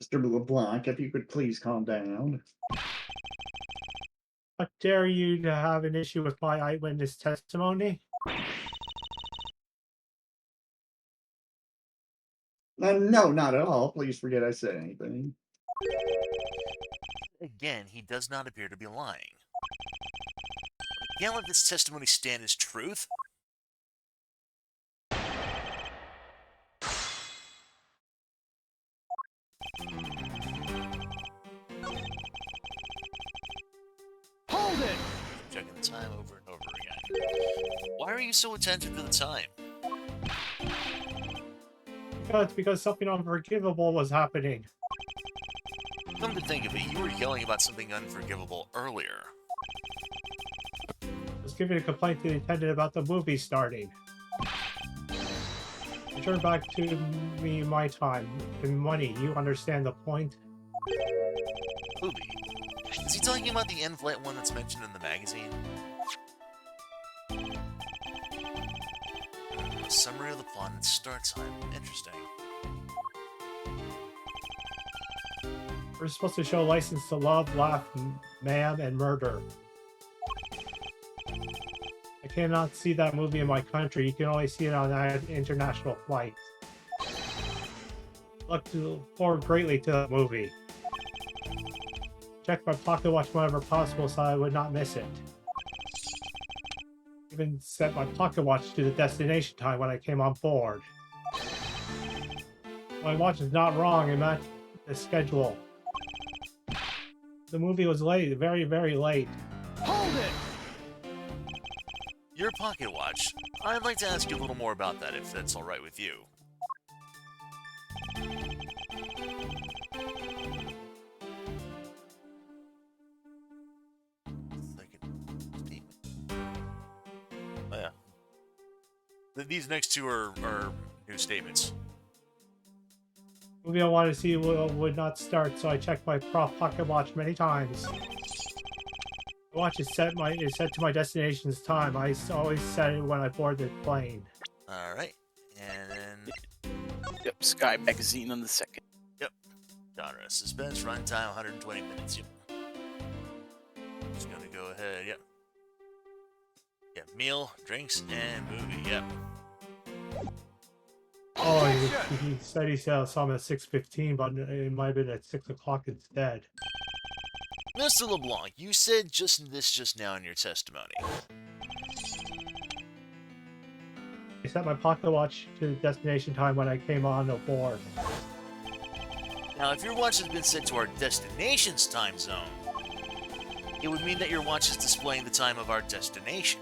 Mr. LeBlanc, if you could please calm down. How dare you to have an issue with my eyewitness testimony? No, not at all. Please forget I said anything. Again, he does not appear to be lying. You can't let this testimony stand as truth. Hold it! Checking the time over and over again. Why are you so attentive to the time? Because something unforgivable was happening. Come to think of it, you were yelling about something unforgivable earlier. I was giving a complaint to the attendant about the movie starting. Return back to me my time and money. You understand the point? Movie. Is he talking about the in-flight one that's mentioned in the magazine? A summary of the plot and start time. Interesting. We're supposed to show license to love, laugh, mayhem, and murder. I cannot see that movie in my country. You can only see it on international flights. Look forward greatly to the movie. Check my pocket watch whenever possible so I would not miss it. Even set my pocket watch to the destination time when I came on board. My watch is not wrong and matched the schedule. The movie was late, very, very late. Hold it! Your pocket watch. I'd like to ask you a little more about that, if that's alright with you. Oh yeah. These next two are new statements. The movie I wanted to see would not start, so I checked my pocket watch many times. The watch is set to my destination's time. I always set it when I board the plane. Alright. And then Yep, Sky Magazine on the second. genre. Suspense, runtime, 120 minutes. Yep. Just gonna go ahead, yep. Yeah, meal, drinks, and movie, yep. Oh, he said he saw him at 6:15, but it might have been at 6 o'clock instead. Mr. LeBlanc, you said just now in your testimony. I set my pocket watch to the destination time when I came on board. Now, if your watch has been set to our destination's time zone, it would mean that your watch is displaying the time of our destination.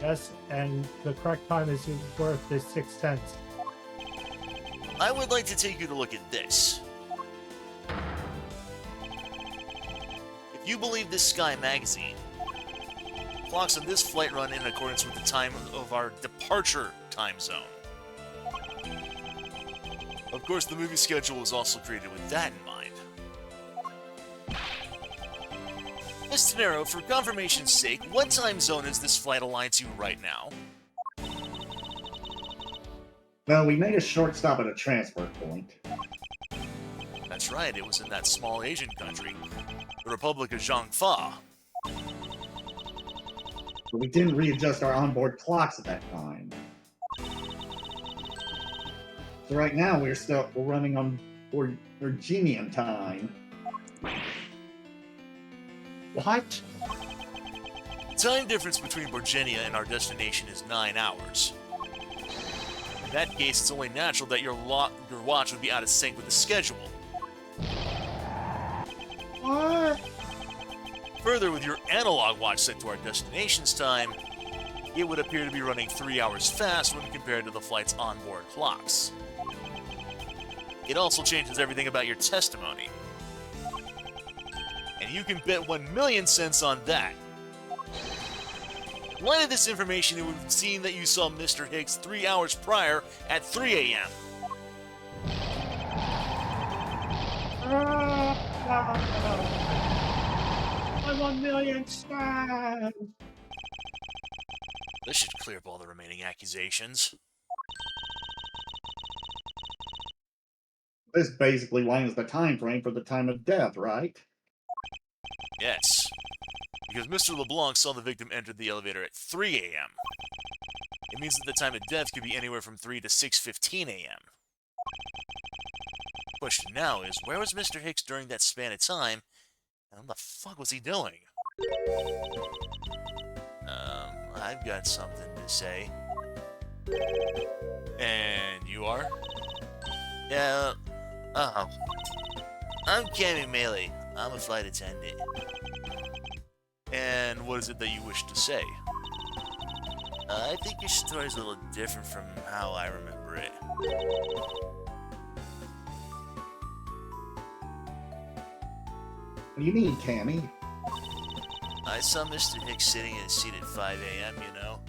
Yes, and the correct time is worth the 6 cents. I would like to take you to look at this. If you believe this Sky magazine, clocks on this flight run in accordance with the time of our departure time zone. Of course, the movie schedule was also created with that in mind. Miss Tenero, for confirmation's sake, what time zone is this flight aligned to right now? Well, we made a short stop at a transfer point. That's right, it was in that small Asian country, the Republic of Zhangfa. But we didn't readjust our onboard clocks at that time. So right now we're running on Virginian time. What? The time difference between Virginia and our destination is 9 hours. In that case, it's only natural that your watch would be out of sync with the schedule. What? Further, with your analog watch set to our destination's time, it would appear to be running 3 hours fast when compared to the flight's onboard clocks. It also changes everything about your testimony. And you can bet 1,000,000 cents on that. In light of this information, it would seem that you saw Mr. Hicks 3 hours prior at 3 a.m. I 1,000,000 stars. This should clear up all the remaining accusations. This basically lines the time frame for the time of death, right? Yes. Because Mr. LeBlanc saw the victim enter the elevator at 3 a.m. It means that the time of death could be anywhere from 3 to 6:15 a.m. Question now is, where was Mr. Hicks during that span of time, and what the fuck was he doing? I've got something to say. And you are? Yeah, I'm Cammy Melee. I'm a flight attendant. And what is it that you wish to say? I think your story's a little different from how I remember it. do you mean, Cammy? I saw Mr. Hicks sitting in his seat at 5 a.m., you know.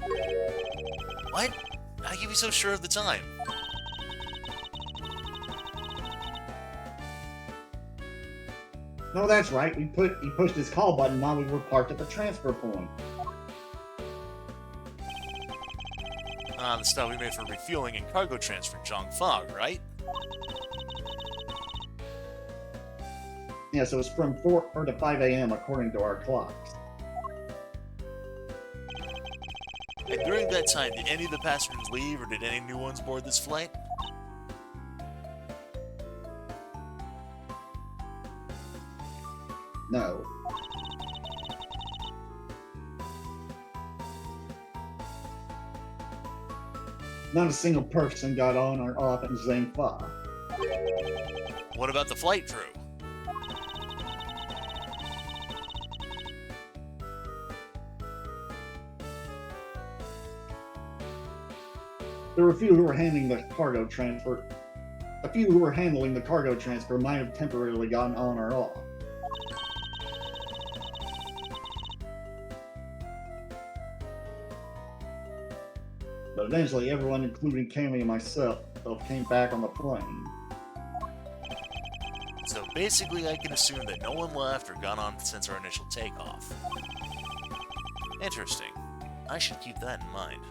What? How can you be so sure of the time? No, that's right. He pushed his call button while we were parked at the transfer point. Ah, the stuff we made for refueling and cargo transfer in Zhongfa, right? Yeah, so it's from 4 to 5 a.m. according to our clocks. And during that time, did any of the passengers leave, or did any new ones board this flight? No. Not a single person got on or off in Zhangfa. What about the flight crew? There were a few who were handling the cargo transfer. A few who were handling the cargo transfer might have temporarily gotten on or off. But eventually, everyone, including Cammy and myself, came back on the plane. So basically, I can assume that no one left or gone on since our initial takeoff. Interesting. I should keep that in mind.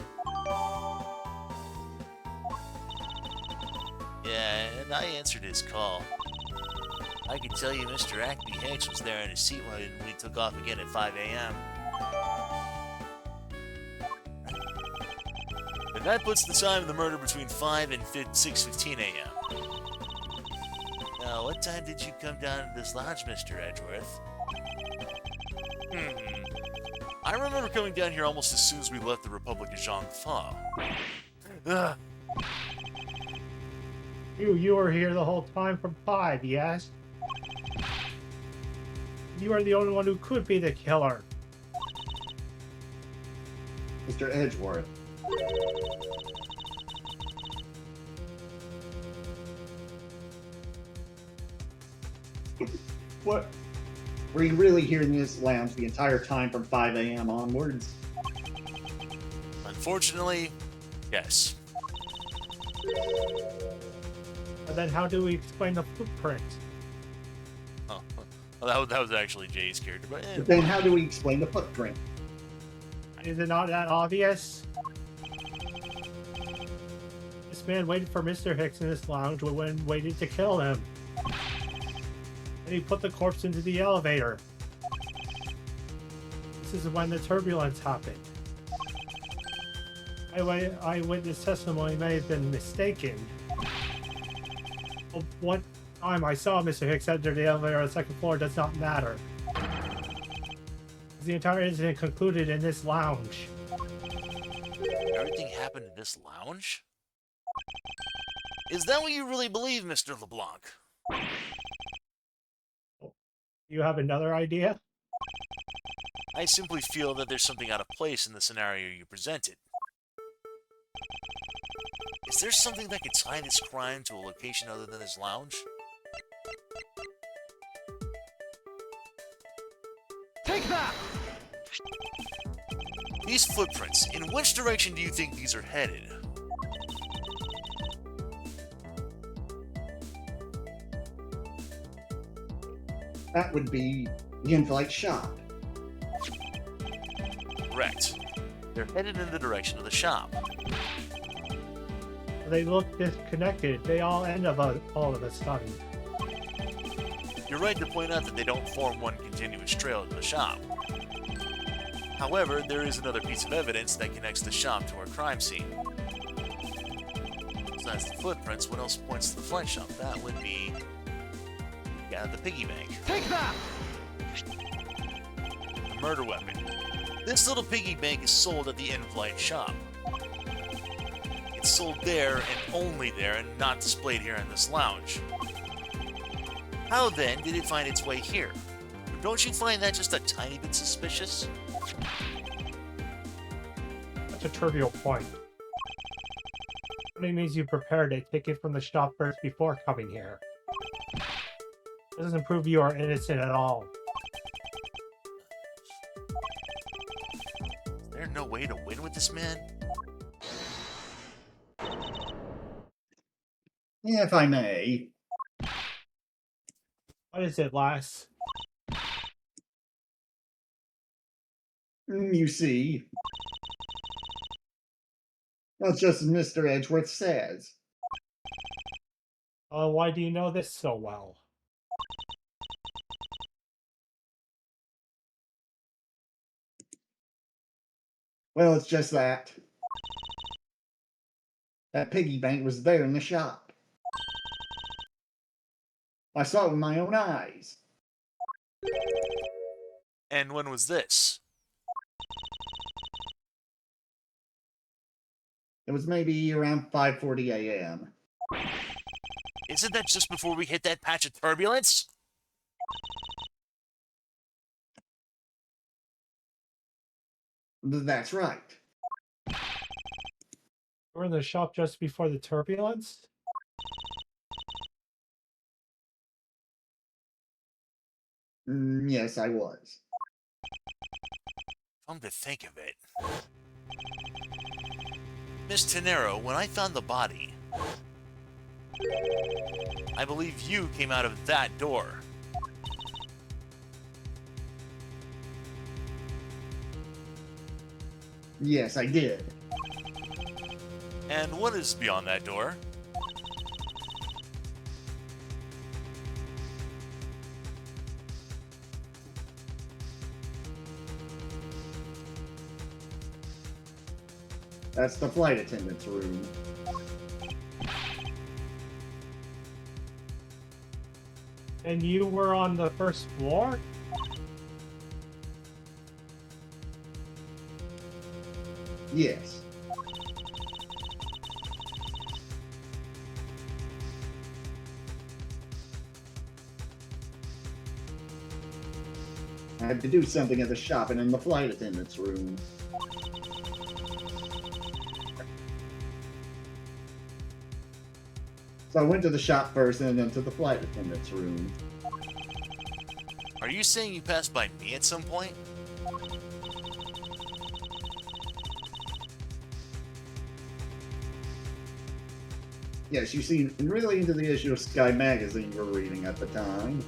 Yeah, and I answered his call. I can tell you Mr. Acme Hicks was there in his seat when we took off again at 5 a.m. And that puts the time of the murder between 5 and 6:15 a.m. Now, what time did you come down to this lodge, Mr. Edgeworth? I remember coming down here almost as soon as we left the Republic of Zhongfa. Ugh. You were here the whole time from 5, yes? You are the only one who could be the killer. Mr. Edgeworth. What? Were you really here in this lounge the entire time from 5 a.m. onwards? Unfortunately, yes. And then how do we explain the footprint? Oh, well, that was actually Jay's character, but But then how do we explain the footprint? Is it not that obvious? This man waited for Mr. Hicks in this lounge when waited to kill him. And he put the corpse into the elevator. This is when the turbulence happened. Eyewitness testimony may have been mistaken. What time I saw Mr. Hicks enter the elevator on the second floor does not matter. The entire incident concluded in this lounge. everything happened in this lounge? Is that what you really believe, Mr. LeBlanc? You have another idea? I simply feel that there's something out of place in the scenario you presented. Is there something that could tie this crime to a location other than this lounge? Take that! These footprints, in which direction do you think these are headed? That would be the in-flight shop. Correct. They're headed in the direction of the shop. They look disconnected. They all end of all of a sudden. You're right to point out that they don't form one continuous trail to the shop. However, there is another piece of evidence that connects the shop to our crime scene. Besides the footprints, what else points to the flight shop? That would be... yeah, the piggy bank. Take that! The murder weapon. This little piggy bank is sold at the in-flight shop. It's sold there and only there and not displayed here in this lounge. How then did it find its way here? Don't you find that just a tiny bit suspicious? That's a trivial point. It means you prepared a ticket from the shop first before coming here. Doesn't prove you are innocent at all. there no way to win with this man? If I may. What is it, lass? You see. Well, it's just as Mr. Edgeworth says. Why do you know this so well? Well, it's just that. That piggy bank was there in the shop. I saw it with my own eyes. And when was this? It was maybe around 5:40 a.m. Isn't that just before we hit that patch of turbulence? That's right. We're in the shop just before the turbulence? Yes, I was. Come to think of it. Miss Tenero, when I found the body, I believe you came out of that door. Yes, I did. And what is beyond that door? That's the flight attendant's room. And you were on the first floor? Yes. I had to do something at the shop and in the flight attendant's room. So I went to the shop first and then to the flight attendant's room. Are you saying you passed by me at some point? Yes, you seemed really into the issue of Sky magazine you were reading at the time.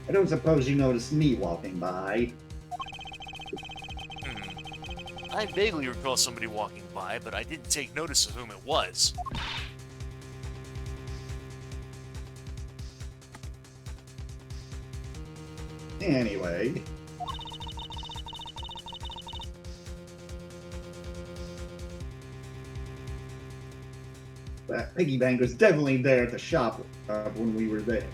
I don't suppose you noticed me walking by. I vaguely recall somebody walking by, but I didn't take notice of whom it was. Anyway. That piggy bank was definitely there at the shop when we were there.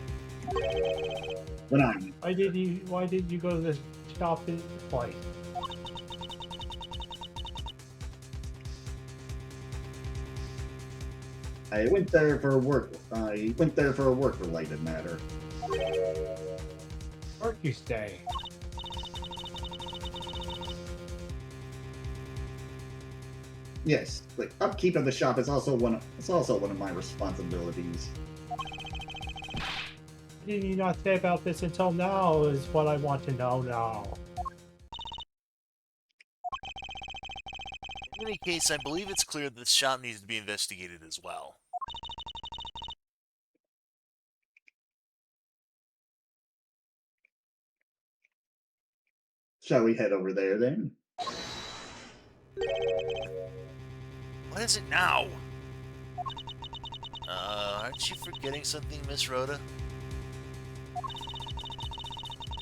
When I Why did you go to the shop in the place? I went there for work. I went there for a work-related matter. Where'd you stay? Yes, the upkeep of the shop is also one of my responsibilities. Why did you not say about this until now is what I want to know now. In any case, I believe it's clear that the shop needs to be investigated as well. Shall we head over there then? What is it now? Aren't you forgetting something, Miss Rhoda?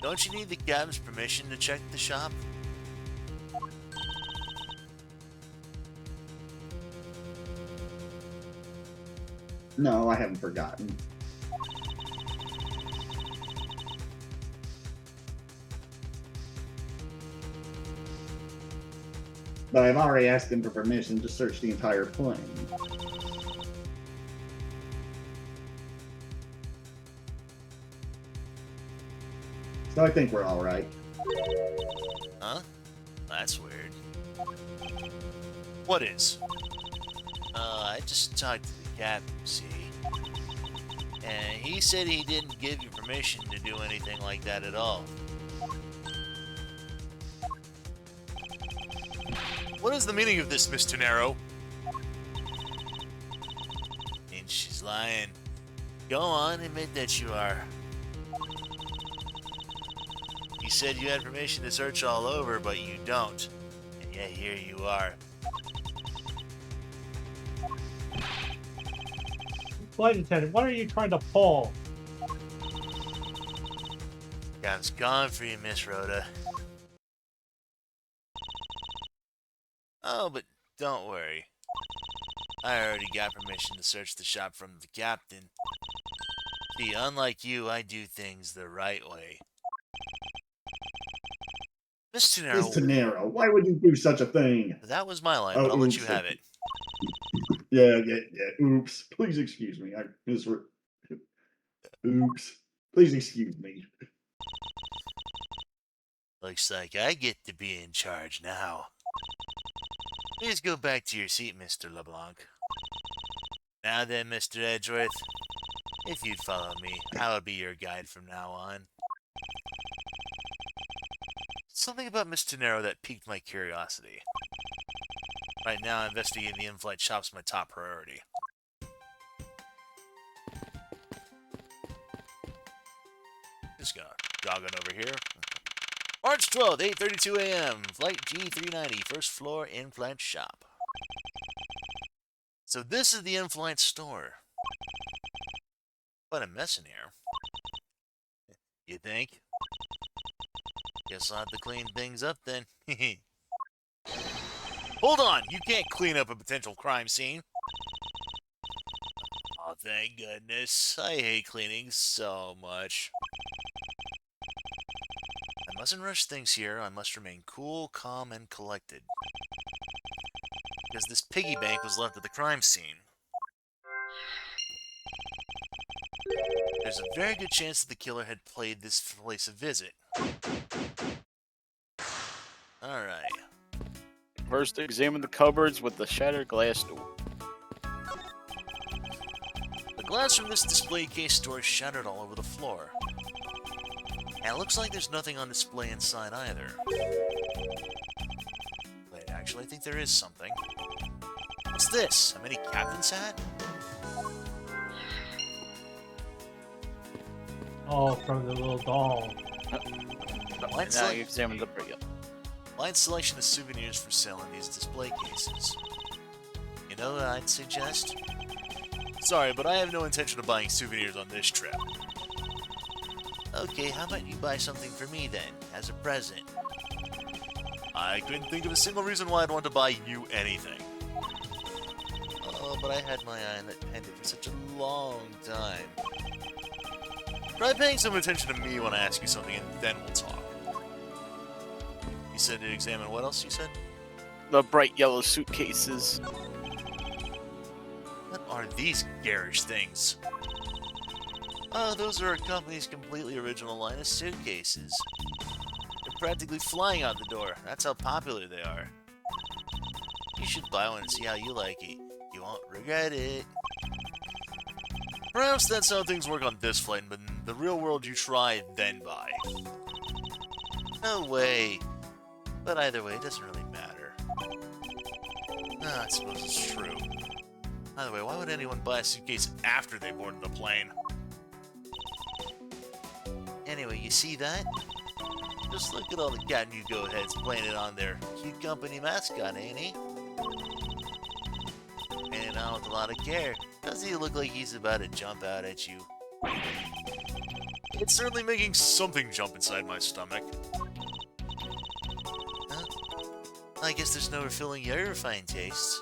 Don't you need the captain's permission to check the shop? No, I haven't forgotten. But I've already asked him for permission to search the entire plane. So I think we're alright. Huh? That's weird. What is? I just talked to the captain, see? And he said he didn't give you permission to do anything like that at all. What is the meaning of this, Miss Tenero? And she's lying. Go on, admit that you are. You said you had permission to search all over, but you don't. And yet here you are. Flight attendant, what are you trying to pull? Time's gone for you, Miss Rhoda. Oh, but don't worry. I already got permission to search the shop from the captain. See, unlike you, I do things the right way. Miss Miss Tenero, Tenero, why would you do such a thing? that was my line, Oh, but I'll let you oops. have it. Yeah. Oops. Please excuse me. Oops. Please excuse me. Looks like I get to be in charge now. Please go back to your seat, Mr. LeBlanc. Now then, Mr. Edgeworth, if you'd follow me, I will be your guide from now on. Something about Miss Tenero that piqued my curiosity. Right now, investigating the in-flight shop's my top priority. Just gonna jog on over here. March 12th, 8:32 a.m. Flight G390, first floor in-flight shop. So this is the in-flight store. Quite a mess in here. You think? Guess I'll have to clean things up then. Hold on! You can't clean up a potential crime scene. Oh, thank goodness. I hate cleaning so much. I mustn't rush things here. I must remain cool, calm, and collected. Because this piggy bank was left at the crime scene. There's a very good chance that the killer had paid this place a visit. Alright. First, examine the cupboards with the shattered glass door. The glass from this display case door is shattered all over the floor. And it looks like there's nothing on display inside either. Wait, actually, I think there is something. What's this? A mini captain's hat? Oh, from the little doll. Now you examine the brig. Wide selection of souvenirs for sale in these display cases. You know what I'd suggest? Sorry, but I have no intention of buying souvenirs on this trip. Okay, how about you buy something for me then, as a present? I couldn't think of a single reason why I'd want to buy you anything. Oh, but I had my eye on that pendant for such a long time. Try paying some attention to me when I ask you something, and then we'll talk. You said to examine what else you said? The bright yellow suitcases. What are these garish things? Oh, those are our company's completely original line of suitcases. They're practically flying out the door. That's how popular they are. You should buy one and see how you like it. You won't regret it. Perhaps that's how things work on this flight, but in the real world you try, then buy. No way. But either way, it doesn't really matter. I suppose it's true. By the way, why would anyone buy a suitcase after they boarded the plane? Anyway, you see that? Just look at all the cat new go-aheads playing it on their cute company mascot, ain't he? And out with a lot of care. Does he look like he's about to jump out at you? It's certainly making something jump inside my stomach. Huh? I guess there's no refilling your refined tastes.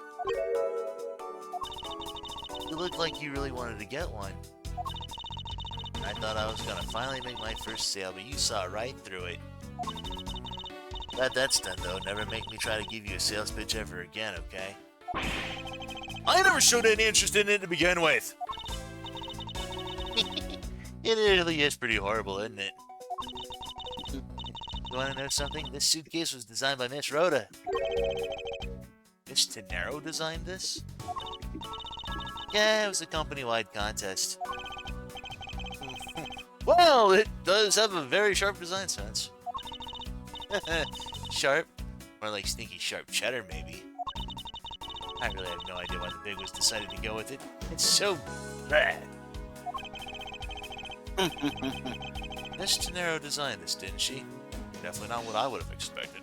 You look like you really wanted to get one. I thought I was gonna finally make my first sale, but you saw right through it. Glad that's done, though. Never make me try to give you a sales pitch ever again, okay? I never showed any interest in it to begin with! It really is pretty horrible, isn't it? You wanna know something? This suitcase was designed by Miss Rhoda. Miss Tenero designed this? Yeah, it was a company-wide contest. Well, it does have a very sharp design sense. Sharp? More like sneaky sharp cheddar, maybe. I really have no idea why the Big was decided to go with it. It's so bad. Miss Tenero designed this, didn't she? Definitely not what I would have expected.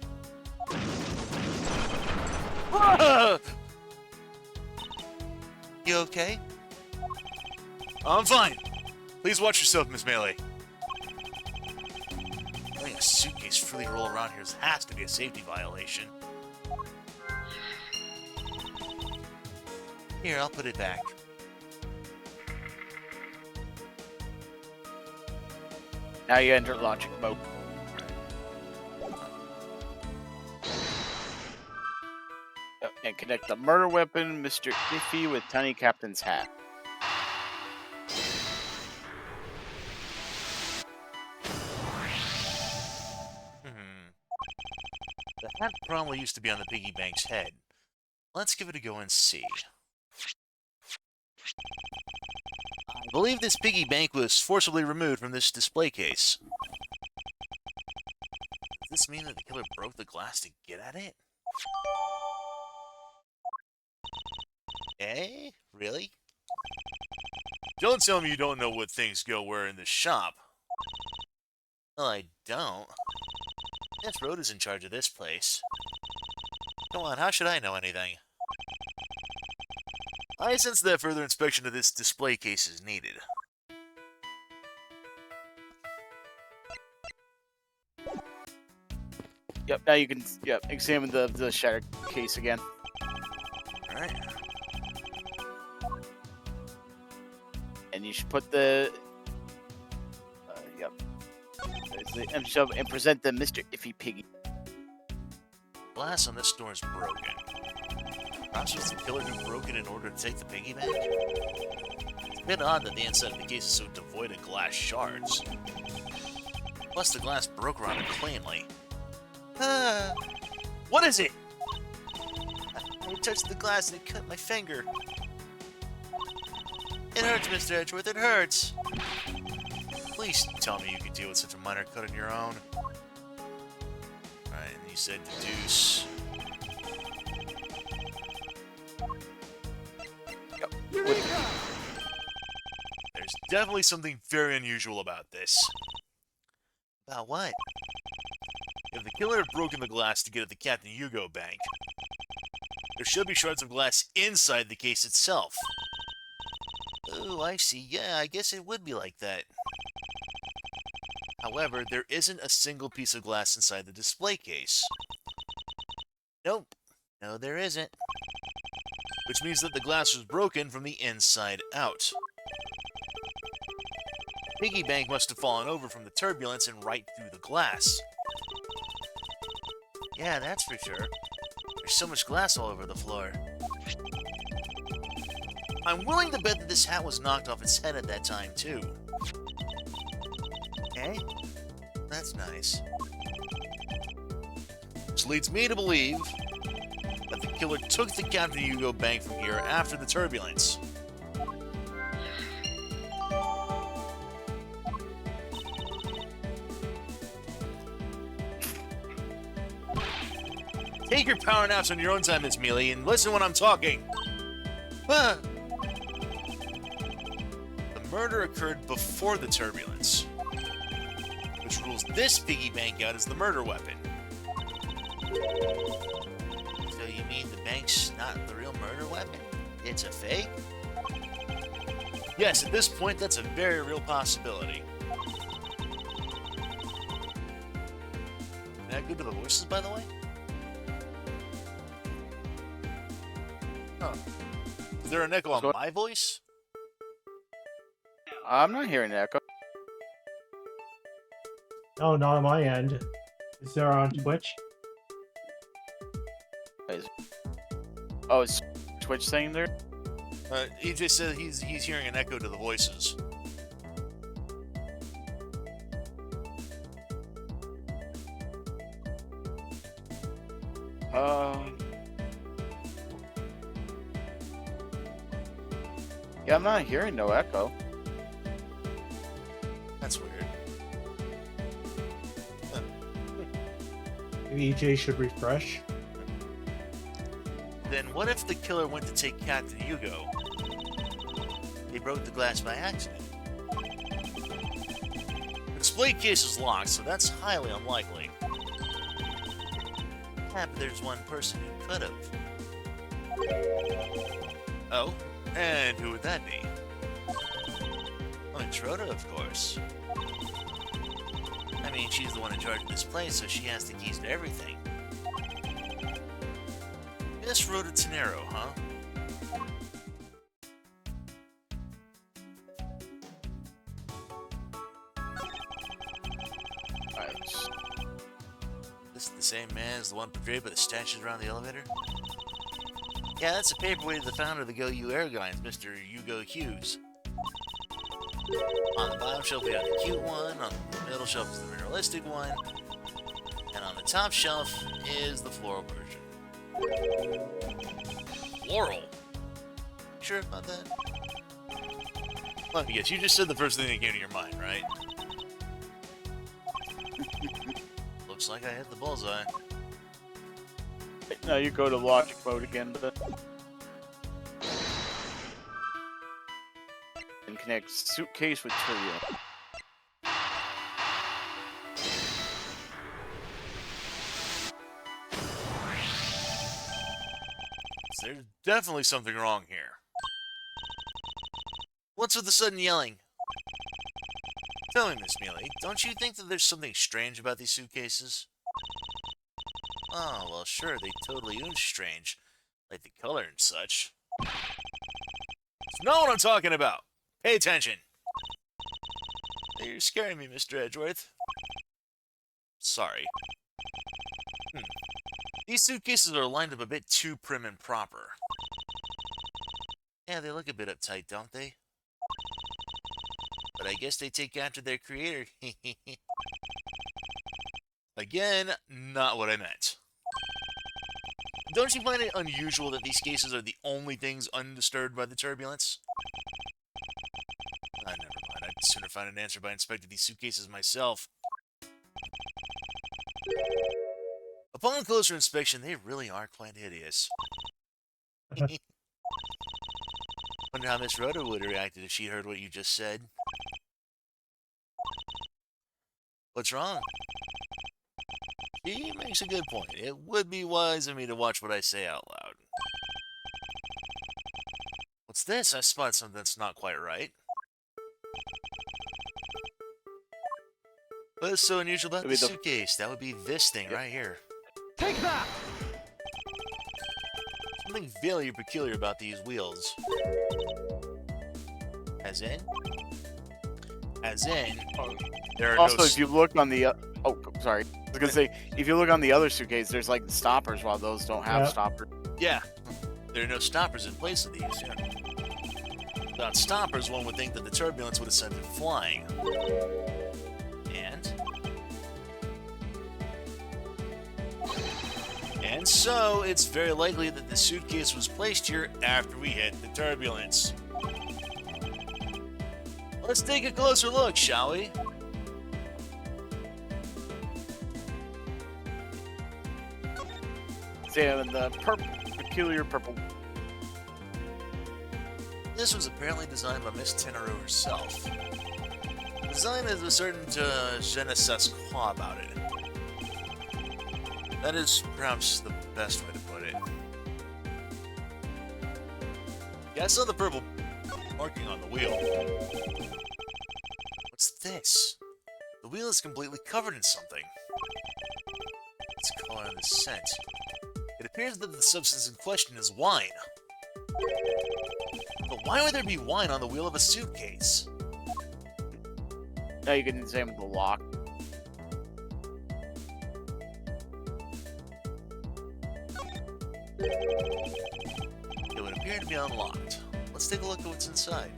You okay? I'm fine. Please watch yourself, Miss Melee. Letting a suitcase freely roll around here has to be a safety violation. Here, I'll put it back. Now you enter launching mode. And connect the murder weapon, Mr. Iffy, with Tiny Captain's hat. The hat probably used to be on the piggy bank's head. Let's give it a go and see. I believe this piggy bank was forcibly removed from this display case. Does this mean that the killer broke the glass to get at it? Eh? Really? Don't tell me you don't know what things go where in the shop. Well, I don't. Miss Rhoda is in charge of this place. Come on, how should I know anything? I sense that further inspection of this display case is needed. Yep, now you can examine the shattered case again. Alright. And you should put the... and present the Mr. Iffy Piggy. Glass on this door is broken. Perhaps it was the killer who broke it in order to take the piggy bank? It's a bit odd that the inside of the case is so devoid of glass shards. Plus, the glass broke around it cleanly. What is it? I touched the glass and it cut my finger. It hurts, Mr. Edgeworth, it hurts. Please tell me you can deal with such a minor cut on your own. Alright, and you said deduce. Yep. There's definitely something very unusual about this. About what? If the killer had broken the glass to get at the Captain Hugo bank, there should be shards of glass inside the case itself. Oh, I see. Yeah, I guess it would be like that. However, there isn't a single piece of glass inside the display case. Nope. No, there isn't. Which means that the glass was broken from the inside out. Piggy bank must have fallen over from the turbulence and right through the glass. Yeah, that's for sure. There's so much glass all over the floor. I'm willing to bet that this hat was knocked off its head at that time, too. Okay? That's nice. Which leads me to believe that the killer took the Captain Hugo bank from here after the turbulence. Take your power naps on your own time, Miss Mealy, and listen when I'm talking. The murder occurred before the turbulence, which rules this piggy bank out as the murder weapon. So you mean the bank's not the real murder weapon? It's a fake? Yes, at this point, that's a very real possibility. That good to the voices, by the way? Huh. Is there an echo on my voice? I'm not hearing an echo. No, not on my end. Is there on Twitch? Oh, is Twitch saying there? He just said he's hearing an echo to the voices. Yeah, I'm not hearing no echo. That's weird. Maybe EJ should refresh. Then what if the killer went to take Captain Hugo? They broke the glass by accident. The display case is locked, so that's highly unlikely. Yeah, but there's one person who could have. Oh, and who would that be? Well, Troda, of course. I mean, she's the one in charge of this place, so she has the keys to everything. Miss Rhoda Tenero, huh? This is the same man as the one portrayed by the statues around the elevator? Yeah, that's a paperweight of the founder of the Go You Airguines, Mr. Hugo Hughes. On the bottom shelf we have the cute one, on the middle shelf is the realistic one, and on the top shelf is the floral version. Floral? Sure about that? Let me guess, you just said the first thing that came to your mind, right? Looks like I hit the bullseye. Now you go to logic mode again, but and connect suitcase with turbulence. There's definitely something wrong here. What's with the sudden yelling? Tell me, Miss Mealy, don't you think that there's something strange about these suitcases? Oh, well, sure, they totally are strange. Like the color and such. It's not what I'm talking about! Pay attention! You're scaring me, Mr. Edgeworth. Sorry. These suitcases are lined up a bit too prim and proper. Yeah, they look a bit uptight, don't they? But I guess they take after their creator. Again, not what I meant. Don't you find it unusual that these cases are the only things undisturbed by the turbulence? Never mind. I'd sooner find an answer by inspecting these suitcases myself. Upon closer inspection, they really are quite hideous. Wonder how Miss Rhoda would have reacted if she heard what you just said. What's wrong? She makes a good point. It would be wise of me to watch what I say out loud. What's this? I spot something that's not quite right. What's so unusual about the suitcase? That would be this thing right here. Take that! Something very peculiar about these wheels. As in? There are Also, no if you look on the oh, sorry, I was gonna say if you look on the other suitcase, there's like stoppers, while those don't have stoppers. Yeah, there are no stoppers in place of these. Yeah. Without stoppers, one would think that the turbulence would have sent it flying. And so, it's very likely that the suitcase was placed here after we hit the turbulence. Let's take a closer look, shall we? Yeah, and the peculiar purple. This was apparently designed by Miss Tenero herself. The design has a certain je ne sais quoi about it. That is perhaps the best way to put it. Yeah, I saw the purple marking on the wheel. What's this? The wheel is completely covered in something. Let's call it the scent. It appears that the substance in question is wine. But why would there be wine on the wheel of a suitcase? Now you can examine the lock. It would appear to be unlocked. Let's take a look at what's inside.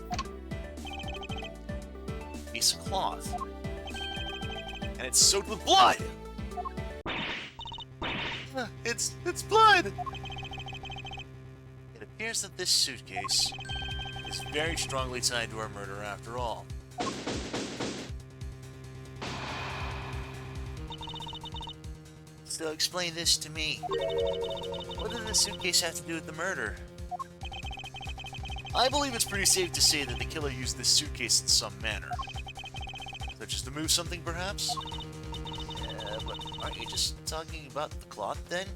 Piece of cloth. And it's soaked with blood! It's blood! It appears that this suitcase is very strongly tied to our murder after all. So explain this to me. What did the suitcase have to do with the murder? I believe it's pretty safe to say that the killer used this suitcase in some manner. Such as to move something, perhaps? But aren't you just talking about the cloth, then?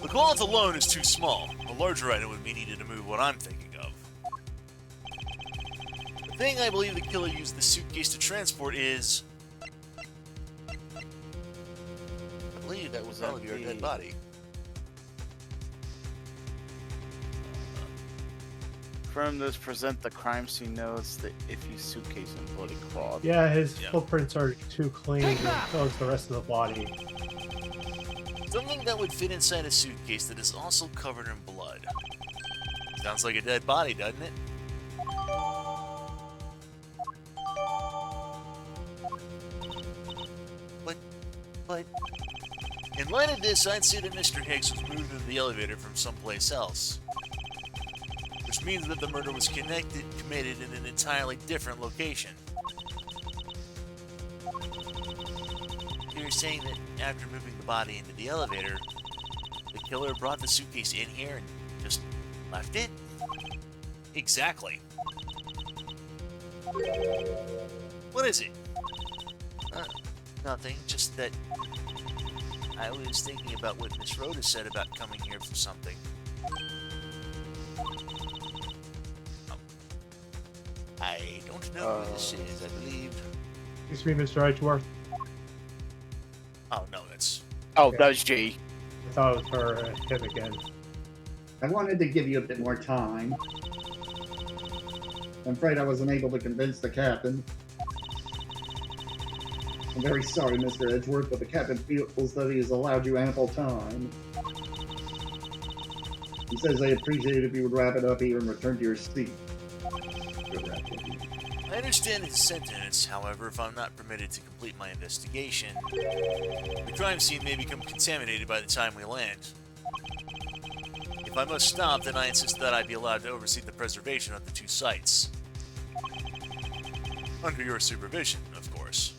The cloth alone is too small. A larger item would be needed to move what I'm thinking of. The thing I believe the killer used the suitcase to transport is... I believe that was probably our dead body. From this, present the crime scene notes, the iffy suitcase and bloody cloth. Yeah, his Yeah. footprints are too clean, and so is the rest of the body. Something that would fit inside a suitcase that is also covered in blood. Sounds like a dead body, doesn't it? But... In light of this, I'd say that Mr. Higgs was moved into the elevator from someplace else. Which means that the murder was committed in an entirely different location. You're saying that after moving the body into the elevator, the killer brought the suitcase in here and just left it? Exactly. What is it? Nothing, just that I was thinking about what Miss Rhoda said about coming here for something. I don't know who this is, I believe. Excuse me, Mr. Edgeworth. Oh, no, that's... Oh, Yeah. that was G. I thought it was her, him again. I wanted to give you a bit more time. I'm afraid I wasn't able to convince the captain. I'm very sorry, Mr. Edgeworth, but the captain feels that he has allowed you ample time. He says they appreciate if you would wrap it up here and return to your seat. I understand his sentence, however, if I'm not permitted to complete my investigation, the crime scene may become contaminated by the time we land. If I must stop, then I insist that I be allowed to oversee the preservation of the two sites. Under your supervision, of course.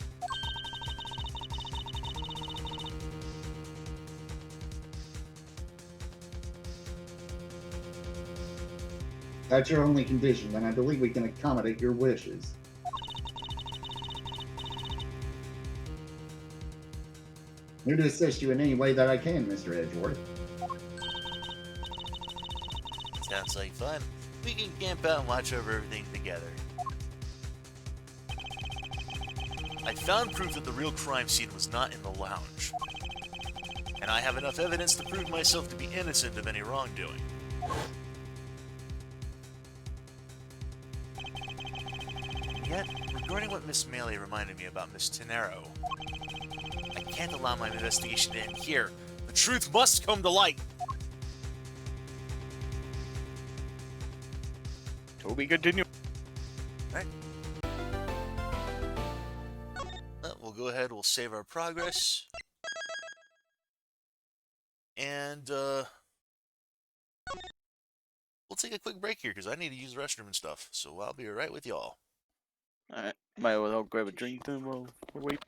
That's your only condition, and I believe we can accommodate your wishes. I'm here to assist you in any way that I can, Mr. Edgeworth. Sounds like fun. We can camp out and watch over everything together. I found proof that the real crime scene was not in the lounge. And I have enough evidence to prove myself to be innocent of any wrongdoing. Yet, regarding what Miss Maley reminded me about Miss Tenero, I can't allow my investigation to end here. The truth must come to light! To be continued. Alright. We'll go ahead, we'll save our progress. And, we'll take a quick break here, because I need to use the restroom and stuff. So I'll be right with y'all. Alright, might as well grab a drink then while we're waiting.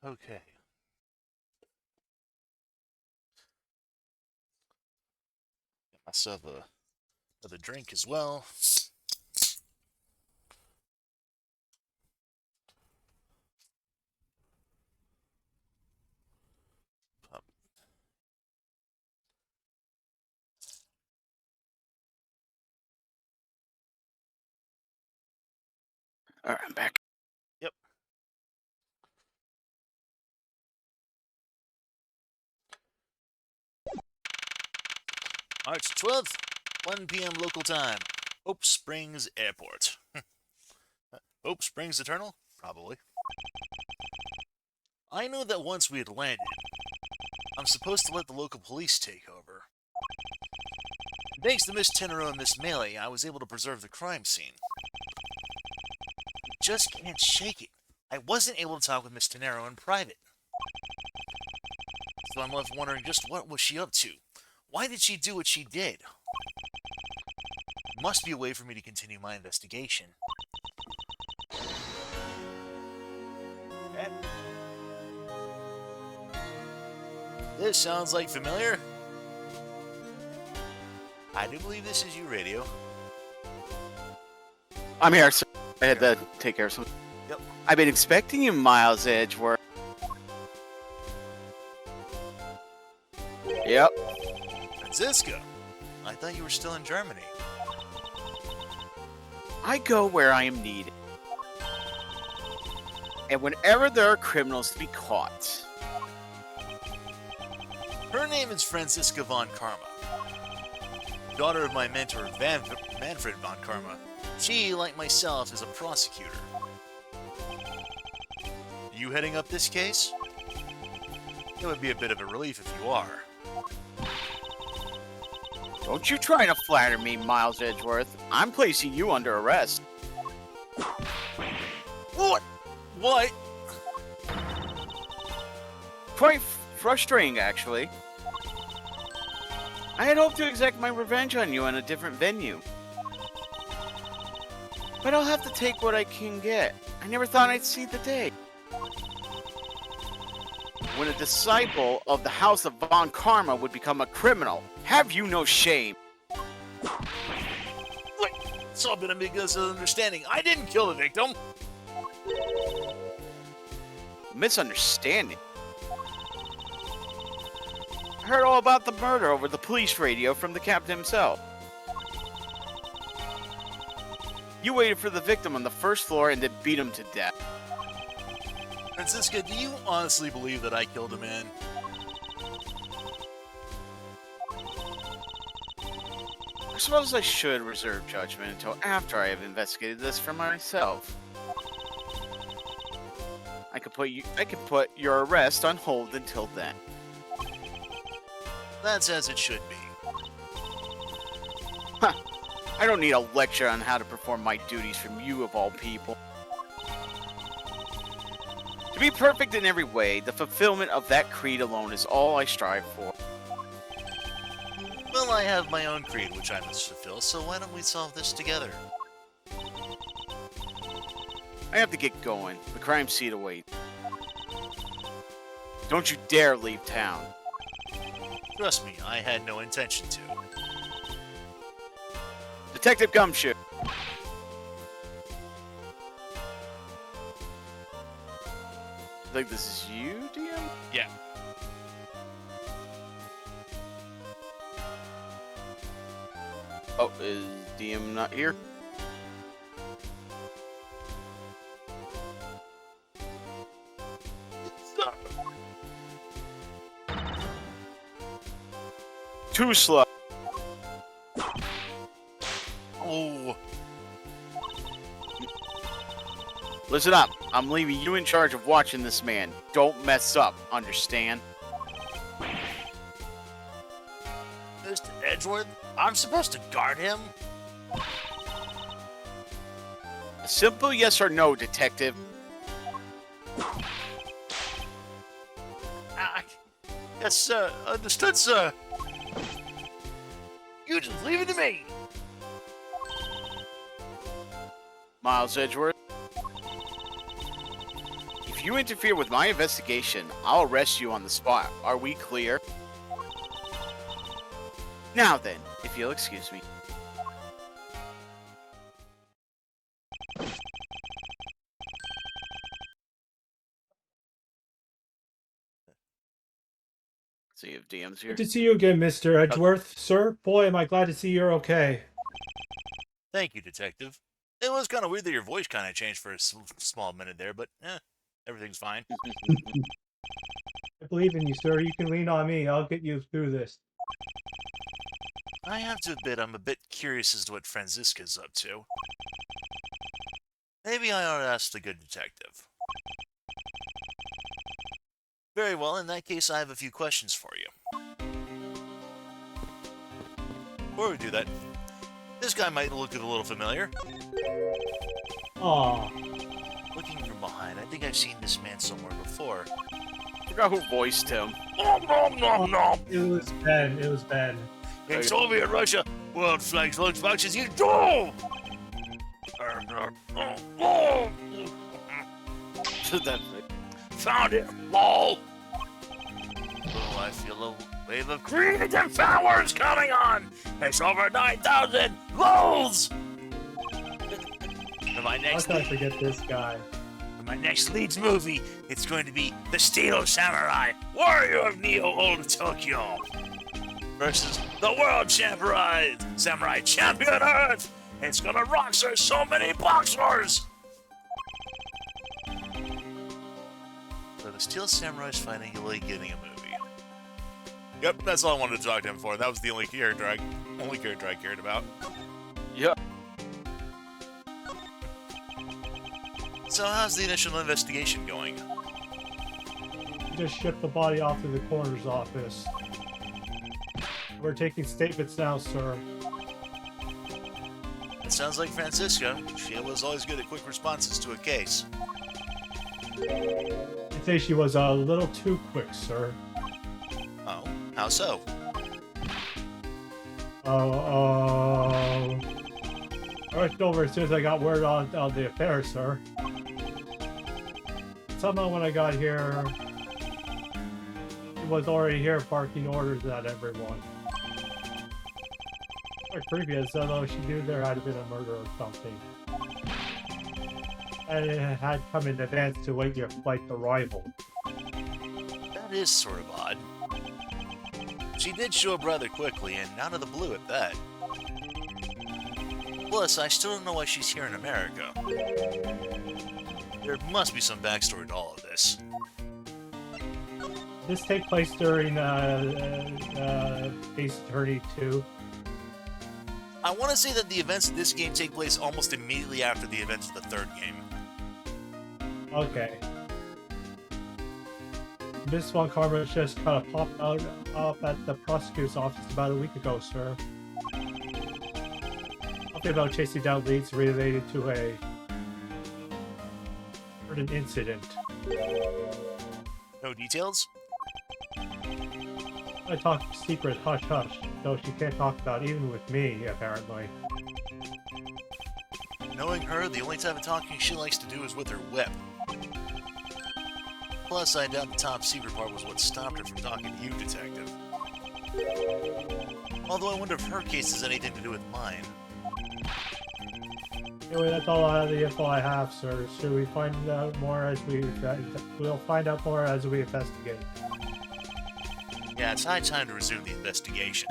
Okay. Got myself another drink as well. All right, I'm back. Yep. March 12th, 1 p.m. local time. Hope Springs Airport. Hope Springs Eternal? Probably. I knew that once we had landed, I'm supposed to let the local police take over. Thanks to Miss Tenero and Miss Melee, I was able to preserve the crime scene. Just can't shake it. I wasn't able to talk with Miss Tenero in private. So I'm left wondering just what was she up to? Why did she do what she did? Must be a way for me to continue my investigation. This sounds like familiar. I do believe this is you, radio. I'm here, sir. I had to take care of something. Yep. I've been expecting you, Miles Edgeworth. Yep. Franziska, I thought you were still in Germany. I go where I am needed. And whenever there are criminals to be caught. Her name is Franziska von Karma, daughter of my mentor Manfred von Karma. She, like myself, is a prosecutor. You heading up this case? It would be a bit of a relief if you are. Don't you try to flatter me, Miles Edgeworth. I'm placing you under arrest. What? What? Quite frustrating, actually. I had hoped to exact my revenge on you in a different venue. But I'll have to take what I can get. I never thought I'd see the day when a disciple of the House of Von Karma would become a criminal. Have you no shame? Wait, it's all been a misunderstanding. I didn't kill the victim. Misunderstanding? I heard all about the murder over the police radio from the captain himself. You waited for the victim on the first floor and then beat him to death. Franziska, do you honestly believe that I killed a man? I suppose I should reserve judgment until after I have investigated this for myself. I can put your arrest on hold until then. That's as it should be. Huh. I don't need a lecture on how to perform my duties from you of all people. To be perfect in every way, the fulfillment of that creed alone is all I strive for. Well, I have my own creed which I must fulfill, so why don't we solve this together? I have to get going. The crime scene awaits. Don't you dare leave town. Trust me, I had no intention to. Detective Gumshoe. I think this is you, DM? Yeah. Oh, is DM not here? Too slow. Oh. Listen up. I'm leaving you in charge of watching this man. Don't mess up. Understand? Mr. Edgeworth, I'm supposed to guard him? A simple yes or no, detective. Yes, sir. Understood, sir. You just leave it to me. Miles Edgeworth. If you interfere with my investigation, I'll arrest you on the spot. Are we clear? Now then, if you'll excuse me. See if DM's here. Good to see you again, Mr. Edgeworth. Sir, boy, am I glad to see you're okay. Thank you, Detective. It was kind of weird that your voice kind of changed for a small minute there, but everything's fine. I believe in you, sir. You can lean on me. I'll get you through this. I have to admit I'm a bit curious as to what Franziska's up to. Maybe I ought to ask the good detective. Very well, in that case I have a few questions for you. Before we do that, this guy might look a little familiar. Aw. Looking from behind, I think I've seen this man somewhere before. I forgot who voiced him. It was Ben. It was Ben. In Soviet Russia, world flags lunchbox as you do! Found it, lol! Oh, I feel a wave of creative powers coming on! It's over 9,000 lols! For my How next can I forget this guy? my next Leeds movie, it's going to be The Steel Samurai, Warrior of Neo Old Tokyo, versus the World Samurai Champion Earth. It's gonna rock, sir. So many boxers. So the Steel Samurai's fighting Illy getting a movie. Yep, that's all I wanted to talk to him for. That was the only character I cared about. Yeah. So how's the initial investigation going? We just shipped the body off to the coroner's office. We're taking statements now, sir. It sounds like Franziska. She was always good at quick responses to a case. I'd say she was a little too quick, sir. Oh, how so? I rushed over as soon as I got word on the affair, sir. Somehow when I got here, he was already here barking orders at everyone. Quite creepy, as though she knew there had been a murder or something. And it had come in advance to wait your flight's arrival. That is sort of odd. She did show up rather quickly, and out of the blue at that. Plus, I still don't know why she's here in America. There must be some backstory to all of this. This take place during Ace Attorney 2. I want to say that the events of this game take place almost immediately after the events of the third game. Okay. This one, Karma, just kind of popped out up at the prosecutor's office about a week ago, sir. Something about chasing down leads related to an incident. No details? I talk secret hush-hush, though she can't talk about even with me, apparently. Knowing her, the only type of talking she likes to do is with her whip. Plus, I doubt the top secret part was what stopped her from talking to you, Detective. Although I wonder if her case has anything to do with mine. Anyway, that's all the info I have, sir. Should we find out more as we'll find out more as we investigate. Yeah, it's high time to resume the investigation.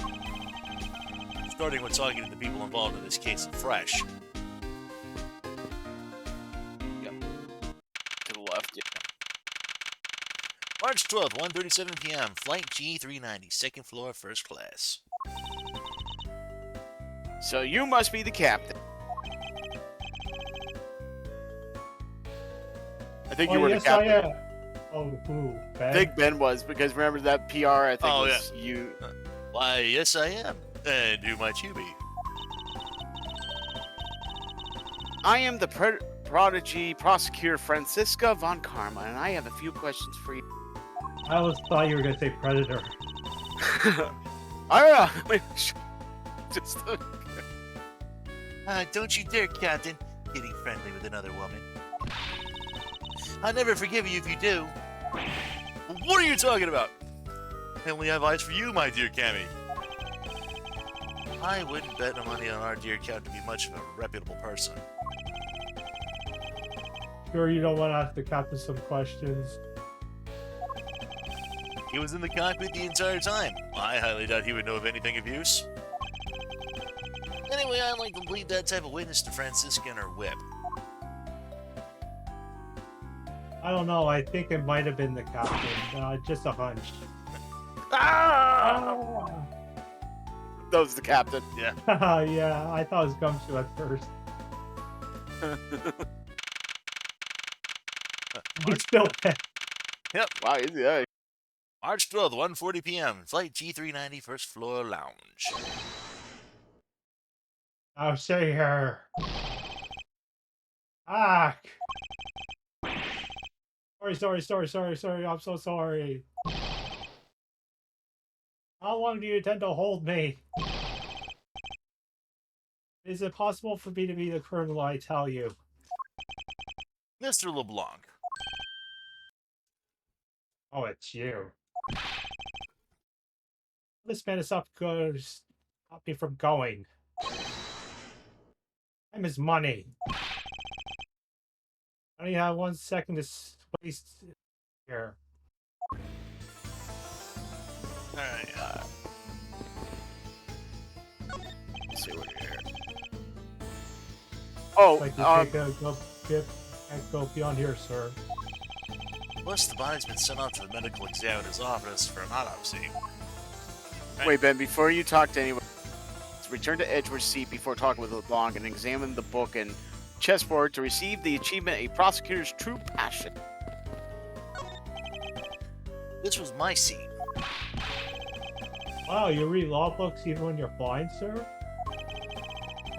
Starting with talking to the people involved in this case afresh. Yep. To the left, yeah. March 12th, 1:37 p.m. Flight G390, second floor, first class. So you must be the captain. I think you were yes, the captain. I am. Oh, who? Ben? I think Ben was, because remember that PR, I think, Oh, was you. Why, yes I am. And who might you be? I am the prodigy prosecutor Franziska von Karma, and I have a few questions for you. I always thought you were going to say Predator. I just Don't you dare, Captain. getting friendly with another woman. I'll never forgive you if you do. What are you talking about? I only have eyes for you, my dear Cammy. I wouldn't bet no money on our dear Count to be much of a reputable person. Sure, you don't want to ask the captain some questions. He was in the cockpit the entire time. I highly doubt he would know of anything of use. Anyway, I'd like to lead that type of witness to Franciscan or Whip. I don't know. I think it might have been the captain. Just a hunch. Ah! That was the captain. Yeah. Yeah, I thought it was Gumshoe at first. He's still dead. Wow, yeah. March 12th, 1:40 p.m. Flight G390, first floor lounge. I'll say her. Ah! Sorry. I'm so sorry. How long do you intend to hold me? Is it possible for me to be the colonel I tell you? Mr. LeBlanc. Oh, it's you. This man is up to stop me from going. Time is money. I only have 1 second to waste here. Alright, Let's see what you're here. Oh, Like you can't go beyond here, sir. plus the body's been sent off to the medical examiner's office for an autopsy. wait, Ben, before you talk to anyone, return to Edgeworth's seat before talking with LeBlanc and examine the book and chessboard to receive the achievement A Prosecutor's True Passion. This was my scene. Wow, you read law books even when you're blind, sir?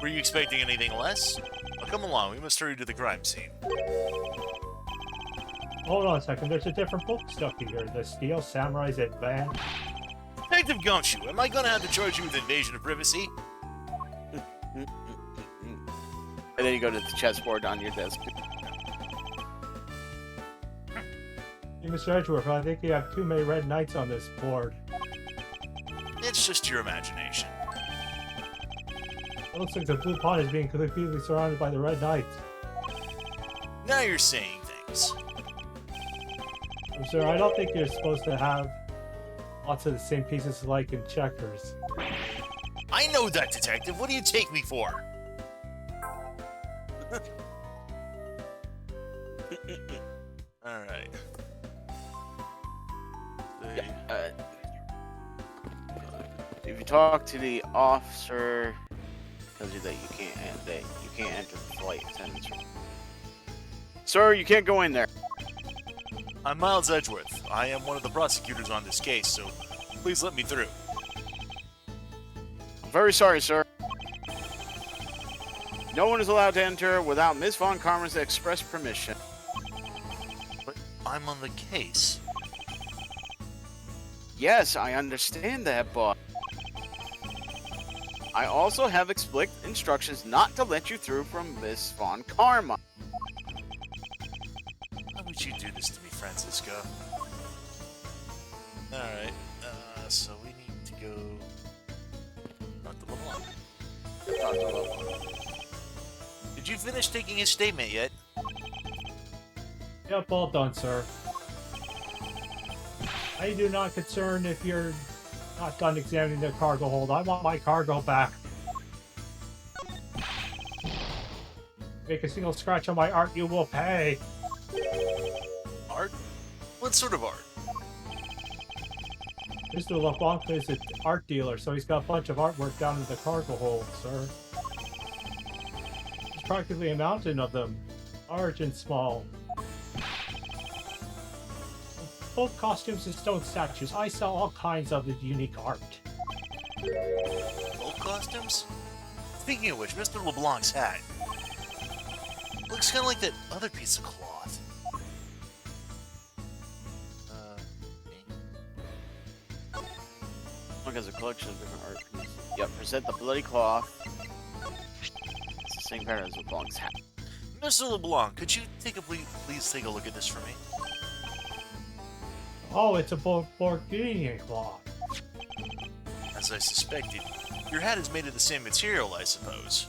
Were you expecting anything less? Well, come along, we must hurry to the crime scene. Hold on a second, there's a different book stuck here. The Steel Samurai's Advance. Detective Gumshoe, am I gonna have to charge you with invasion of privacy? And then you go to the chessboard on your desk. Hey, Mr. Edgeworth, I think you have too many red knights on this board. It's just your imagination. It looks like the blue pond is being completely surrounded by the red knights. Now you're saying things. Sir, I don't think you're supposed to have lots of the same pieces like in checkers. I know that, detective. What do you take me for? Alright. If you talk to the officer, tells you that you can't enter the flight attendant's room. Sir, you can't go in there. I'm Miles Edgeworth. I am one of the prosecutors on this case, so please let me through. I'm very sorry, sir. No one is allowed to enter without Miss Von Karman's express permission. But I'm on the case. Yes, I understand that, but I also have explicit instructions not to let you through from Miss Von Karman. Why would you do this to me, Francisco? Alright, so we need to go... Not the LeBlanc. Did you finish taking his statement yet? Yep, all done, sir. I do not concern if you're not done examining the cargo hold. I want my cargo back. Make a single scratch on my art, you will pay. Art? What sort of art? Mr. LeBlanc is an art dealer, so he's got a bunch of artwork down in the cargo hold, sir. There's practically a mountain of them, large and small. Both costumes and stone statues. I sell all kinds of unique art. Old costumes? Speaking of which, Mr. LeBlanc's hat. Looks kind of like that other piece of cloth. Look, has a collection of different art pieces. Yep, present the bloody cloth. It's the same pattern as LeBlanc's hat. Mr. LeBlanc, could you please take a look at this for me? Oh, it's a Borghini cloth. As I suspected, your hat is made of the same material, I suppose.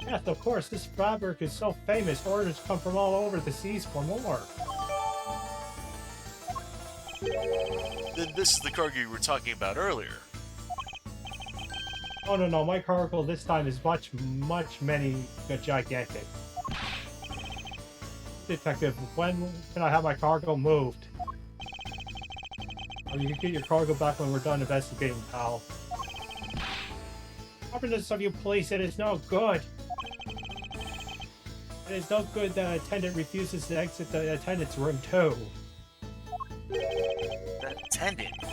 Yes, of course. This fabric is so famous. Orders come from all over the seas for more. Then this is the cargo you were talking about earlier. Oh, no. My cargo this time is much gigantic. Detective, when can I have my cargo moved? Or you can get your cargo back when we're done investigating, pal. Stubbornness of you police, it is no good. It is no good that attendant refuses to exit the attendant's room too. That attendant? I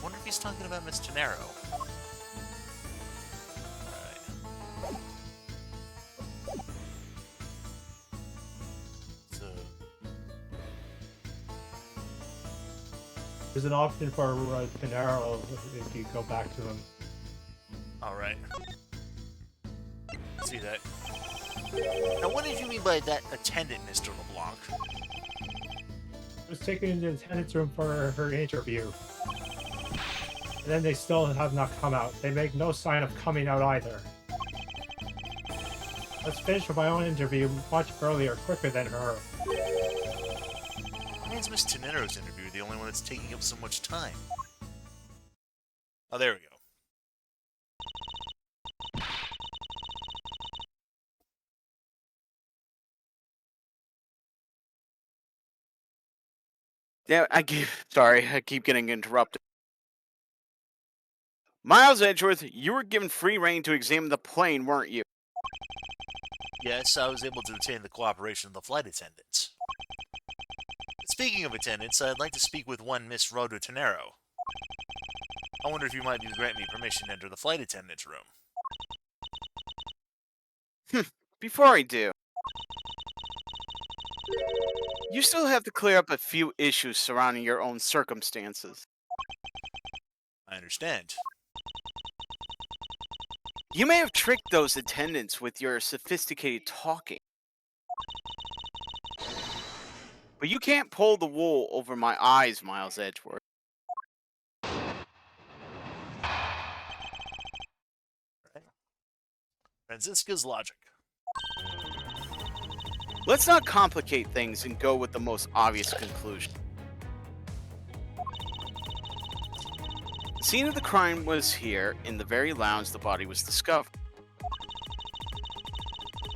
wonder if he's talking about Miss Gennaro. Alright. So... There's an option for Gennaro if you go back to him. Alright. See that. Now, what did you mean by that attendant, Mr. LeBlanc? I was taken into the attendant's room for her interview. And then they still have not come out. They make no sign of coming out either. Let's finish with my own interview much earlier, quicker than her. Why is Miss Tenero's interview the only one that's taking up so much time? Oh, there we go. Yeah, sorry, I keep getting interrupted. Miles Edgeworth, you were given free reign to examine the plane, weren't you? Yes, I was able to obtain the cooperation of the flight attendants. Speaking of attendants, I'd like to speak with one Miss Rhoda Tenero. I wonder if you might be able to grant me permission to enter the flight attendant's room. Before I do, you still have to clear up a few issues surrounding your own circumstances. I understand. You may have tricked those attendants with your sophisticated talking. But you can't pull the wool over my eyes, Miles Edgeworth. Franziska's logic. Let's not complicate things and go with the most obvious conclusion. The scene of the crime was here, in the very lounge the body was discovered.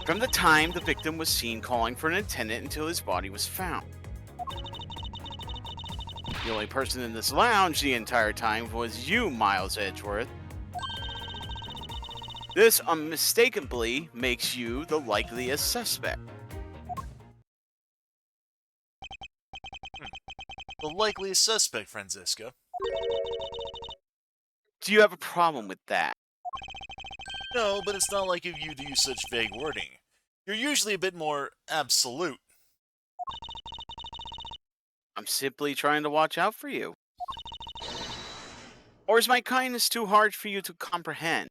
From the time the victim was seen calling for an attendant until his body was found. The only person in this lounge the entire time was you, Miles Edgeworth. This unmistakably makes you the likeliest suspect. The likeliest suspect, Franziska. Do you have a problem with that? No, but it's not like you to use such vague wording. You're usually a bit more absolute. I'm simply trying to watch out for you. Or is my kindness too hard for you to comprehend?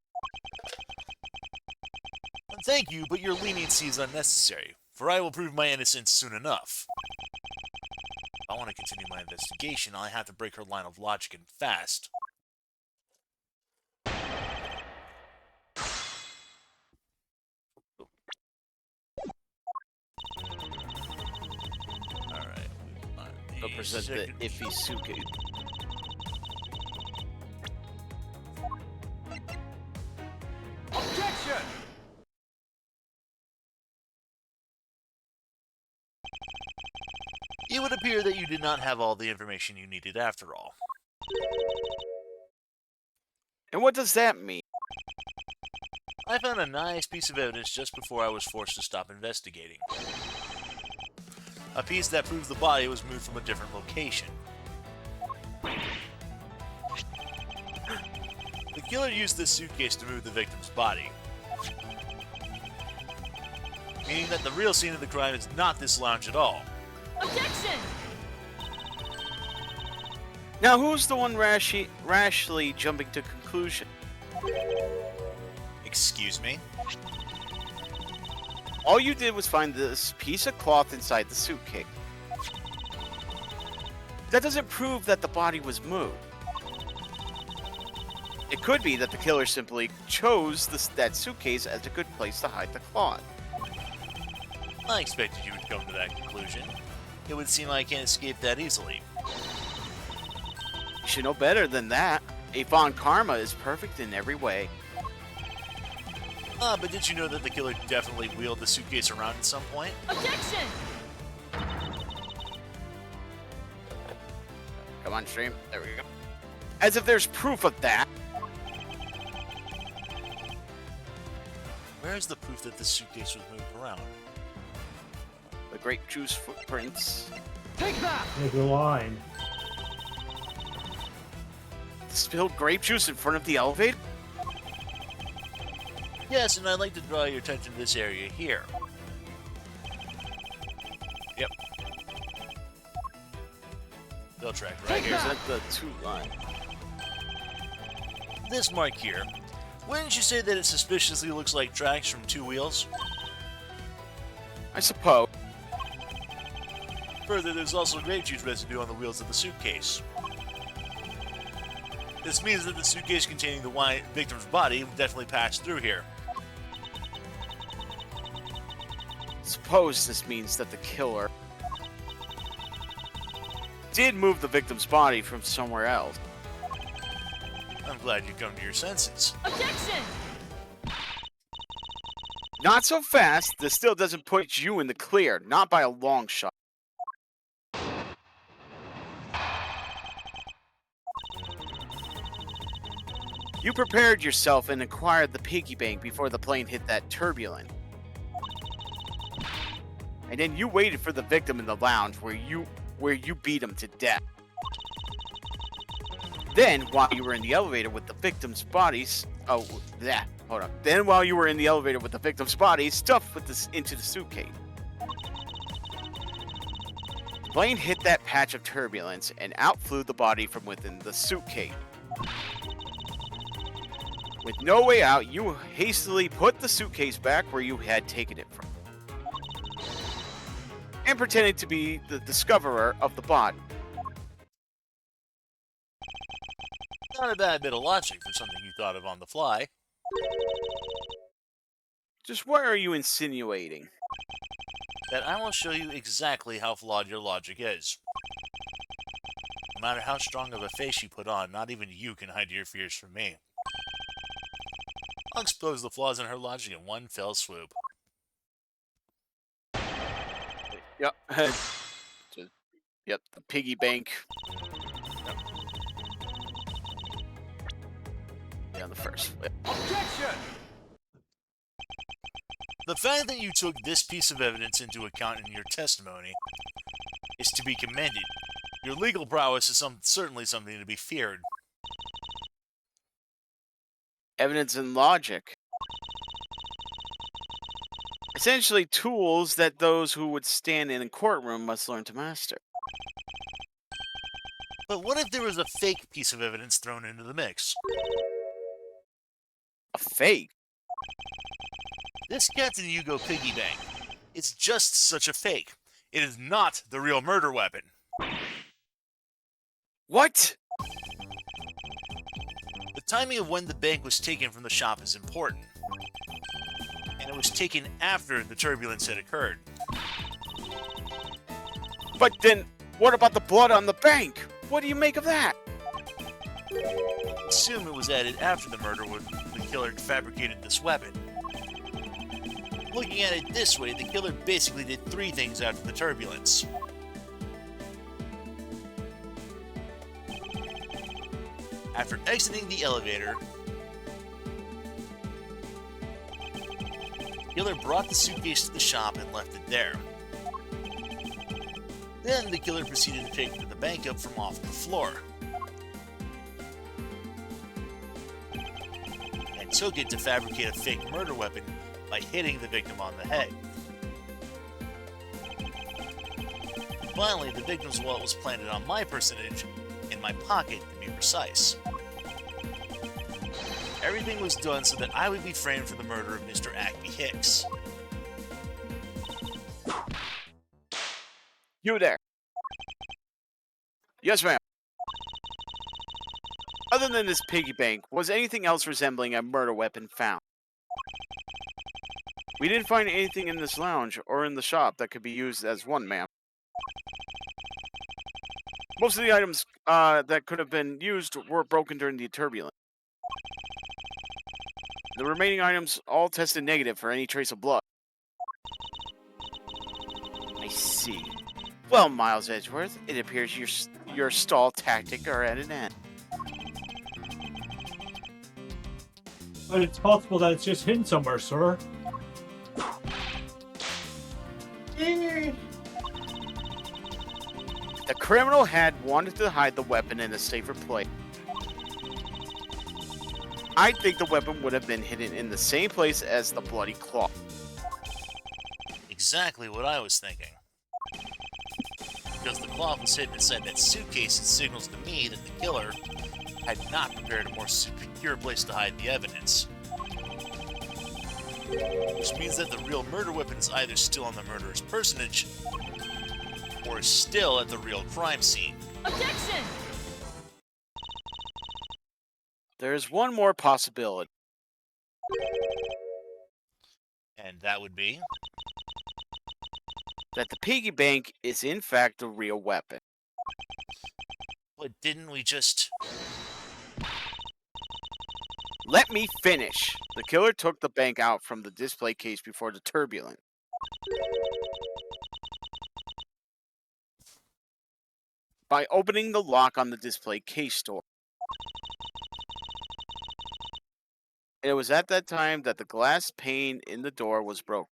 Thank you, but your leniency is unnecessary, for I will prove my innocence soon enough. If I want to continue my investigation, I'll have to break her line of logic and fast. Alright. I'll present the Ifisuke. Objection! It would appear that you did not have all the information you needed after all. And what does that mean? I found a nice piece of evidence just before I was forced to stop investigating. A piece that proves the body was moved from a different location. The killer used this suitcase to move the victim's body. Meaning that the real scene of the crime is not this lounge at all. Objection! Now, who's the one rashly jumping to conclusion? Excuse me? All you did was find this piece of cloth inside the suitcase. That doesn't prove that the body was moved. It could be that the killer simply chose that suitcase as a good place to hide the cloth. I expected you would come to that conclusion. It would seem I can't escape that easily. You should know better than that. Avon Karma is perfect in every way. But did you know that the killer definitely wheeled the suitcase around at some point? Objection! Come on, stream. There we go. As if there's proof of that. Where is the proof that the suitcase was moved around? The grape juice footprints. Take that! There's a line. Spilled grape juice in front of the elevator? Yes, and I'd like to draw your attention to this area here. Yep. They'll track right here. Is that the two line? This mark here. Wouldn't you say that it suspiciously looks like tracks from two wheels? I suppose. Further, there's also grape juice residue on the wheels of the suitcase. This means that the suitcase containing the victim's body definitely passed through here. Suppose this means that the killer did move the victim's body from somewhere else. I'm glad you come to your senses. Objection! Not so fast. This still doesn't put you in the clear. Not by a long shot. You prepared yourself and acquired the piggy bank before the plane hit that turbulence. And then you waited for the victim in the lounge where you beat him to death. Then, while you were in the elevator with the victim's bodies, Then, while you were in the elevator with the victim's body stuffed into the suitcase, the plane hit that patch of turbulence and outflew the body from within the suitcase. With no way out, you hastily put the suitcase back where you had taken it from, and pretended to be the discoverer of the body. Not a bad bit of logic for something you thought of on the fly. Just what are you insinuating? That I will show you exactly how flawed your logic is. No matter how strong of a face you put on, not even you can hide your fears from me. I'll expose the flaws in her logic in one fell swoop. Yep. Yep, the piggy bank. Yep. Yeah, the first flip. Objection! The fact that you took this piece of evidence into account in your testimony is to be commended. Your legal prowess is certainly something to be feared. Evidence and logic. Essentially tools that those who would stand in a courtroom must learn to master. But what if there was a fake piece of evidence thrown into the mix? A fake? This Captain Hugo piggy bank. It's just such a fake. It is not the real murder weapon. What? The timing of when the bank was taken from the shop is important. And it was taken after the turbulence had occurred. But then, what about the blood on the bank? What do you make of that? Assume it was added after the murder when the killer fabricated this weapon. Looking at it this way, the killer basically did three things after the turbulence. After exiting the elevator, the killer brought the suitcase to the shop and left it there. Then the killer proceeded to pick the bank up from off the floor and took it to fabricate a fake murder weapon by hitting the victim on the head. Finally, the victim's wallet was planted on my personage, in my pocket to be precise. Everything was done so that I would be framed for the murder of Mr. Acme Hicks. You there. Yes, ma'am. Other than this piggy bank, was anything else resembling a murder weapon found? We didn't find anything in this lounge or in the shop that could be used as one, ma'am. Most of the items that could have been used were broken during the turbulence. The remaining items all tested negative for any trace of blood. I see. Well, Miles Edgeworth, it appears your stall tactic are at an end. But it's possible that it's just hidden somewhere, sir. The criminal had wanted to hide the weapon in a safer place. I think the weapon would have been hidden in the same place as the bloody claw. Exactly what I was thinking. Because the cloth was hidden inside that suitcase, it signals to me that the killer had not prepared a more secure place to hide the evidence. Which means that the real murder weapon is either still on the murderer's personage, or is still at the real crime scene. Objection! There's one more possibility. And that would be? That the piggy bank is in fact the real weapon. But didn't we just... Let me finish. The killer took the bank out from the display case before the turbulence. By opening the lock on the display case door. And it was at that time that the glass pane in the door was broken.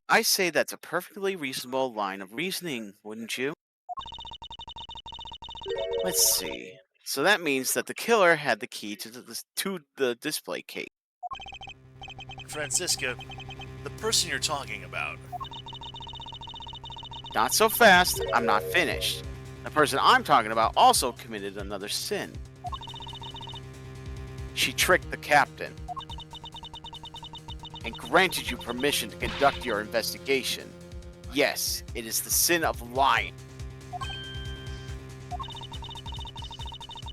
I say that's a perfectly reasonable line of reasoning, wouldn't you? Let's see. So that means that the killer had the key to the display case. Francisca, the person you're talking about. Not so fast, I'm not finished. The person I'm talking about also committed another sin. She tricked the captain and granted you permission to conduct your investigation. Yes, it is the sin of lying.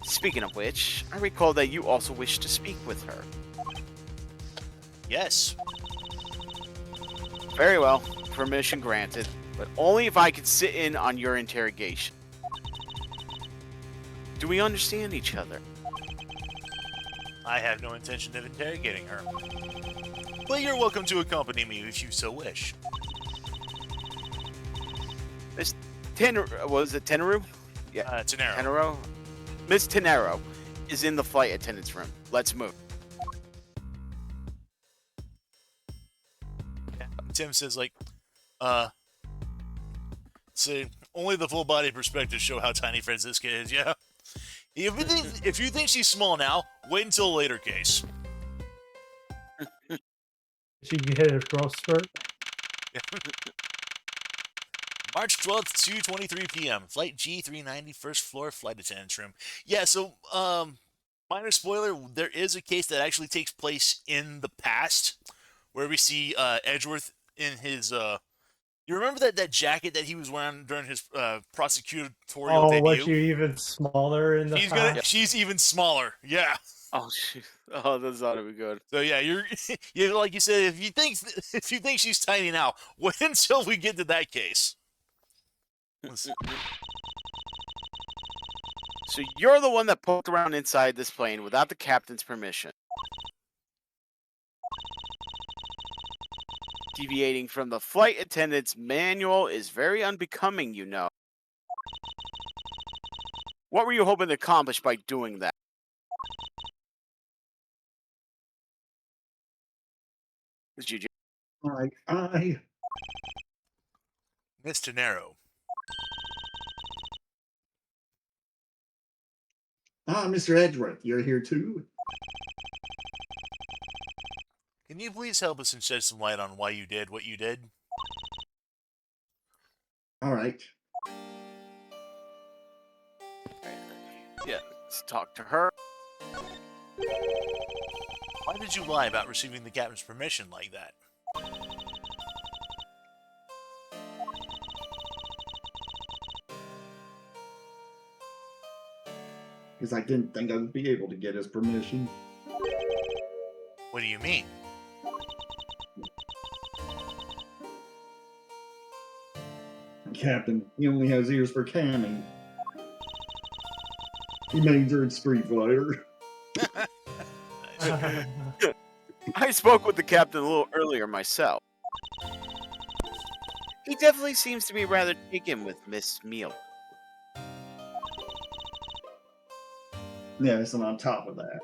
Speaking of which, I recall that you also wish to speak with her. Yes. Very well, permission granted, but only if I can sit in on your interrogation. Do we understand each other? I have no intention of interrogating her. But you're welcome to accompany me if you so wish. Miss was it Teneru? Yeah, Tenero. Tenero. Miss Tenero is in the flight attendant's room. Let's move. Tim says, like, say, only the full body perspective show how tiny Francisca is, yeah? If you think she's small now, wait until a later case. She can hit a growth spurt. March 12th, 2:23 p.m. Flight G390, first floor, flight attendant's room. Yeah, so, minor spoiler, there is a case that actually takes place in the past, where we see Edgeworth in his, you remember that jacket that he was wearing during his prosecutorial debut? Was she even smaller in the past? She's even smaller, yeah. Oh shit! Oh, that's ought to be good. So yeah, you're like you said, if you think she's tiny now, wait until we get to that case. So you're the one that poked around inside this plane without the captain's permission. Deviating from the flight attendant's manual is very unbecoming, you know. What were you hoping to accomplish by doing that? GG. Miss Tenero. Mr. Edgeworth, you're here too? Can you please help us and shed some light on why you did what you did? All right. Yeah, let's talk to her. Why did you lie about receiving the captain's permission like that? because I didn't think I'd be able to get his permission. What do you mean? Captain, he only has ears for canning. He majored in Street Fighter. Nice. I spoke with the captain a little earlier myself. He definitely seems to be rather taken with Miss Meal. Yes, and on top of that,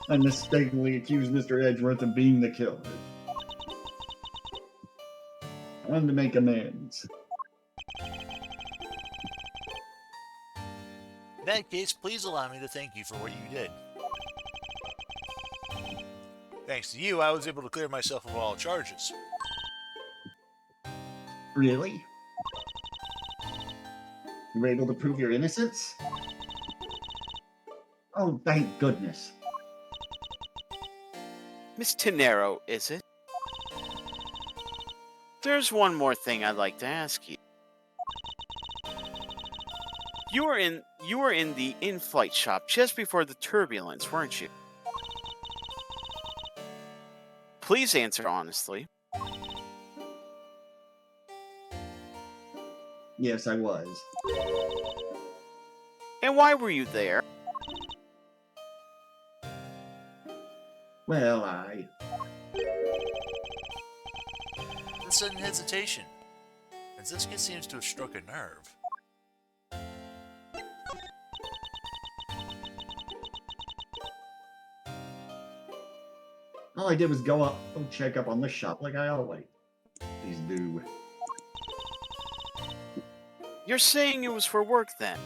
I mistakenly accused Mr. Edgeworth of being the killer. I wanted to make amends. In that case, please allow me to thank you for what you did. Thanks to you, I was able to clear myself of all charges. Really? You were able to prove your innocence? Oh, thank goodness. Miss Tenero, is it? There's one more thing I'd like to ask you. You were in the in-flight shop just before the turbulence, weren't you? Please answer honestly. Yes, I was. And why were you there? Well, I... The sudden hesitation. Franziska seems to have struck a nerve. All I did was go check up on the shop like I always do. You're saying it was for work then?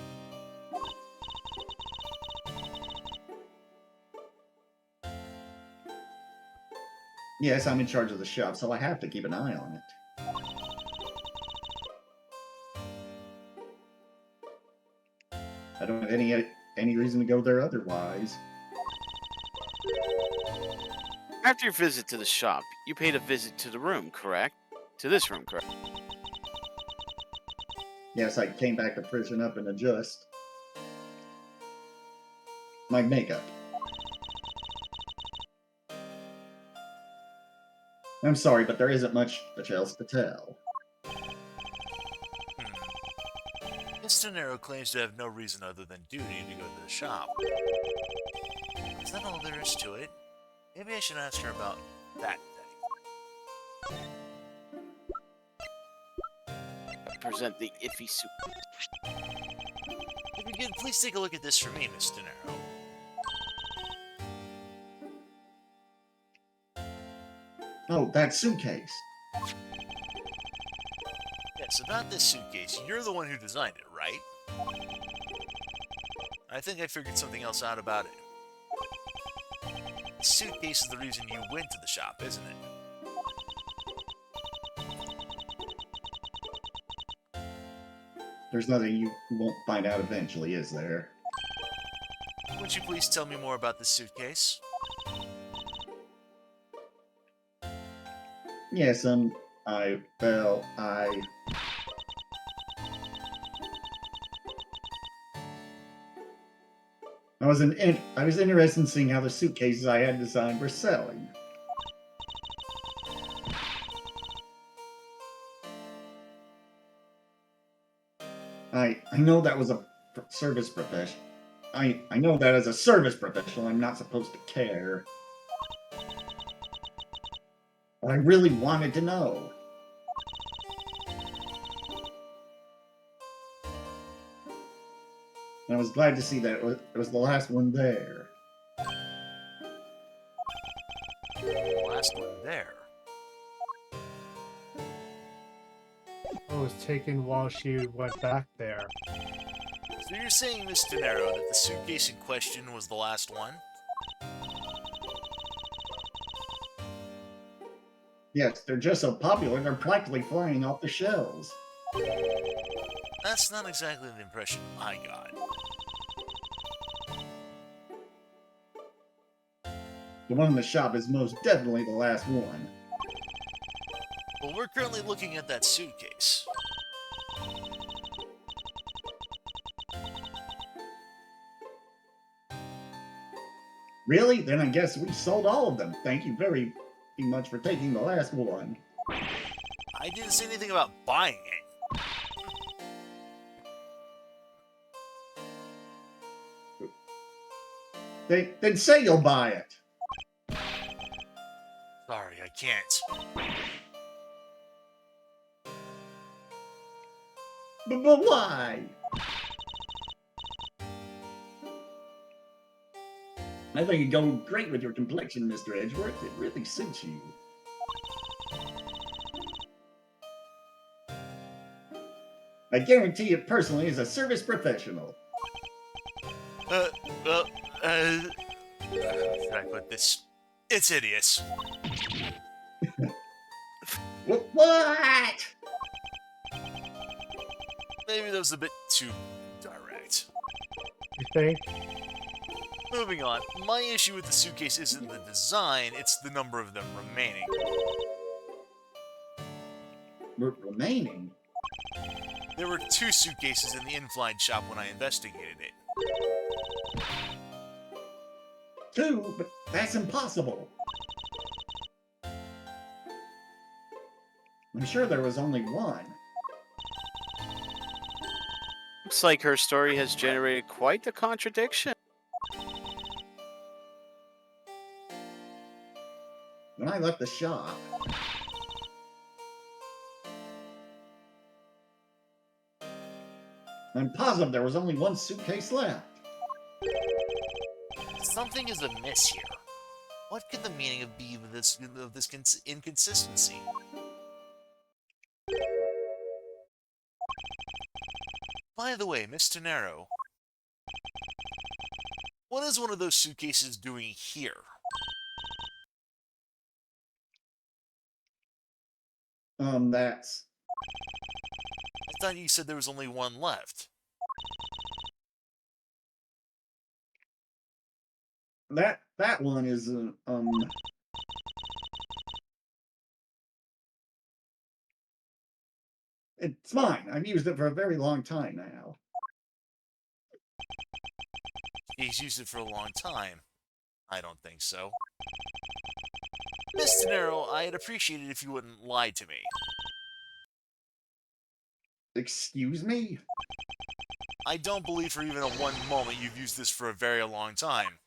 Yes, I'm in charge of the shop, so I have to keep an eye on it. I don't have any reason to go there otherwise. After your visit to the shop, you paid a visit to the room, correct? To this room, correct? Yes, I came back to freshen up and adjust my makeup. I'm sorry, but there isn't much else to tell. Miss Tenero claims to have no reason other than duty to go to the shop. Is that all there is to it? Maybe I should ask her about that thing. Present the iffy soup. If you could, please take a look at this for me, Miss Tenero. Oh, that suitcase. Yes, about this suitcase. You're the one who designed it, right? I think I figured something else out about it. The suitcase is the reason you went to the shop, isn't it? There's nothing you won't find out eventually, is there? Would you please tell me more about this suitcase? Yes, I was interested in seeing how the suitcases I had designed were selling. I know that was a service profession. I know that as a service professional, I'm not supposed to care. But I really wanted to know. And I was glad to see that it was the last one there. Last one there. It was taken while she went back there. So you're saying, Miss Tenero, that the suitcase in question was the last one? Yes, they're just so popular, they're practically flying off the shelves. That's not exactly the impression I got. The one in the shop is most definitely the last one. Well, we're currently looking at that suitcase. Really? Then I guess we sold all of them. Thank you very much for taking the last one. I didn't say anything about buying it. Then say you'll buy it. Sorry, I can't. But why? I think it'd go great with your complexion, Mr. Edgeworth. It really suits you. I guarantee it personally as a service professional. Well, how should I put this? It's hideous. What? Maybe that was a bit too direct. You think? Moving on. My issue with the suitcase isn't the design, it's the number of them remaining. Remaining? There were 2 suitcases in the in-flight shop when I investigated it. 2? But that's impossible. I'm sure there was only 1. Looks like her story has generated quite the contradiction. When I left the shop, I'm positive there was only 1 suitcase left. Something is amiss here. What could the meaning be of this inconsistency? By the way, Miss Tenero, what is one of those suitcases doing here? That's... I thought you said there was only 1 left. That one is, It's mine. I've used it for a very long time now. He's used it for a long time. I don't think so. Miss Tenero, I'd appreciate it if you wouldn't lie to me. Excuse me? I don't believe for even a 1 moment you've used this for a very long time.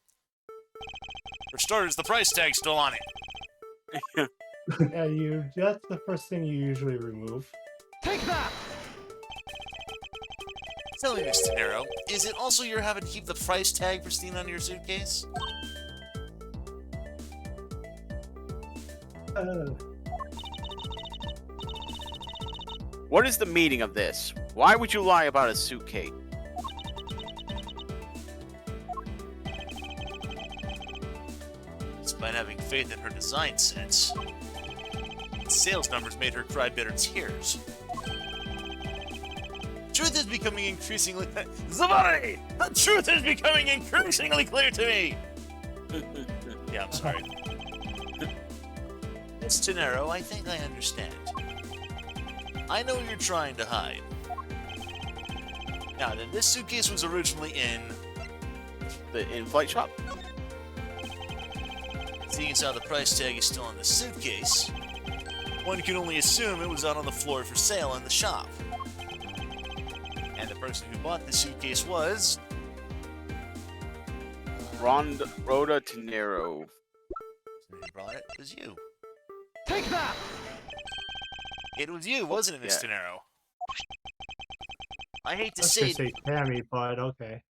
For starters, the price tag's still on it. Yeah, that's the first thing you usually remove. Take that! Tell me, Miss Tenero, is it also your habit to keep the price tag pristine on your suitcase? What is the meaning of this? Why would you lie about a suitcase? Despite having faith in her design sense, sales numbers made her cry bitter tears. Truth is becoming increasingly... Somebody! The truth is becoming increasingly clear to me! Yeah, I'm sorry. Miss Tenero, I think I understand. I know what you're trying to hide. Now then, this suitcase was originally in... The in-flight shop? Seeing as how the price tag is still on the suitcase, one can only assume it was out on the floor for sale in the shop. And the person who bought the suitcase was... Rhoda Tenero. Who brought it was you. Take that! It was you, wasn't it, Miss Yeah. Tenero? I hate to I was say, gonna say Tammy, but okay.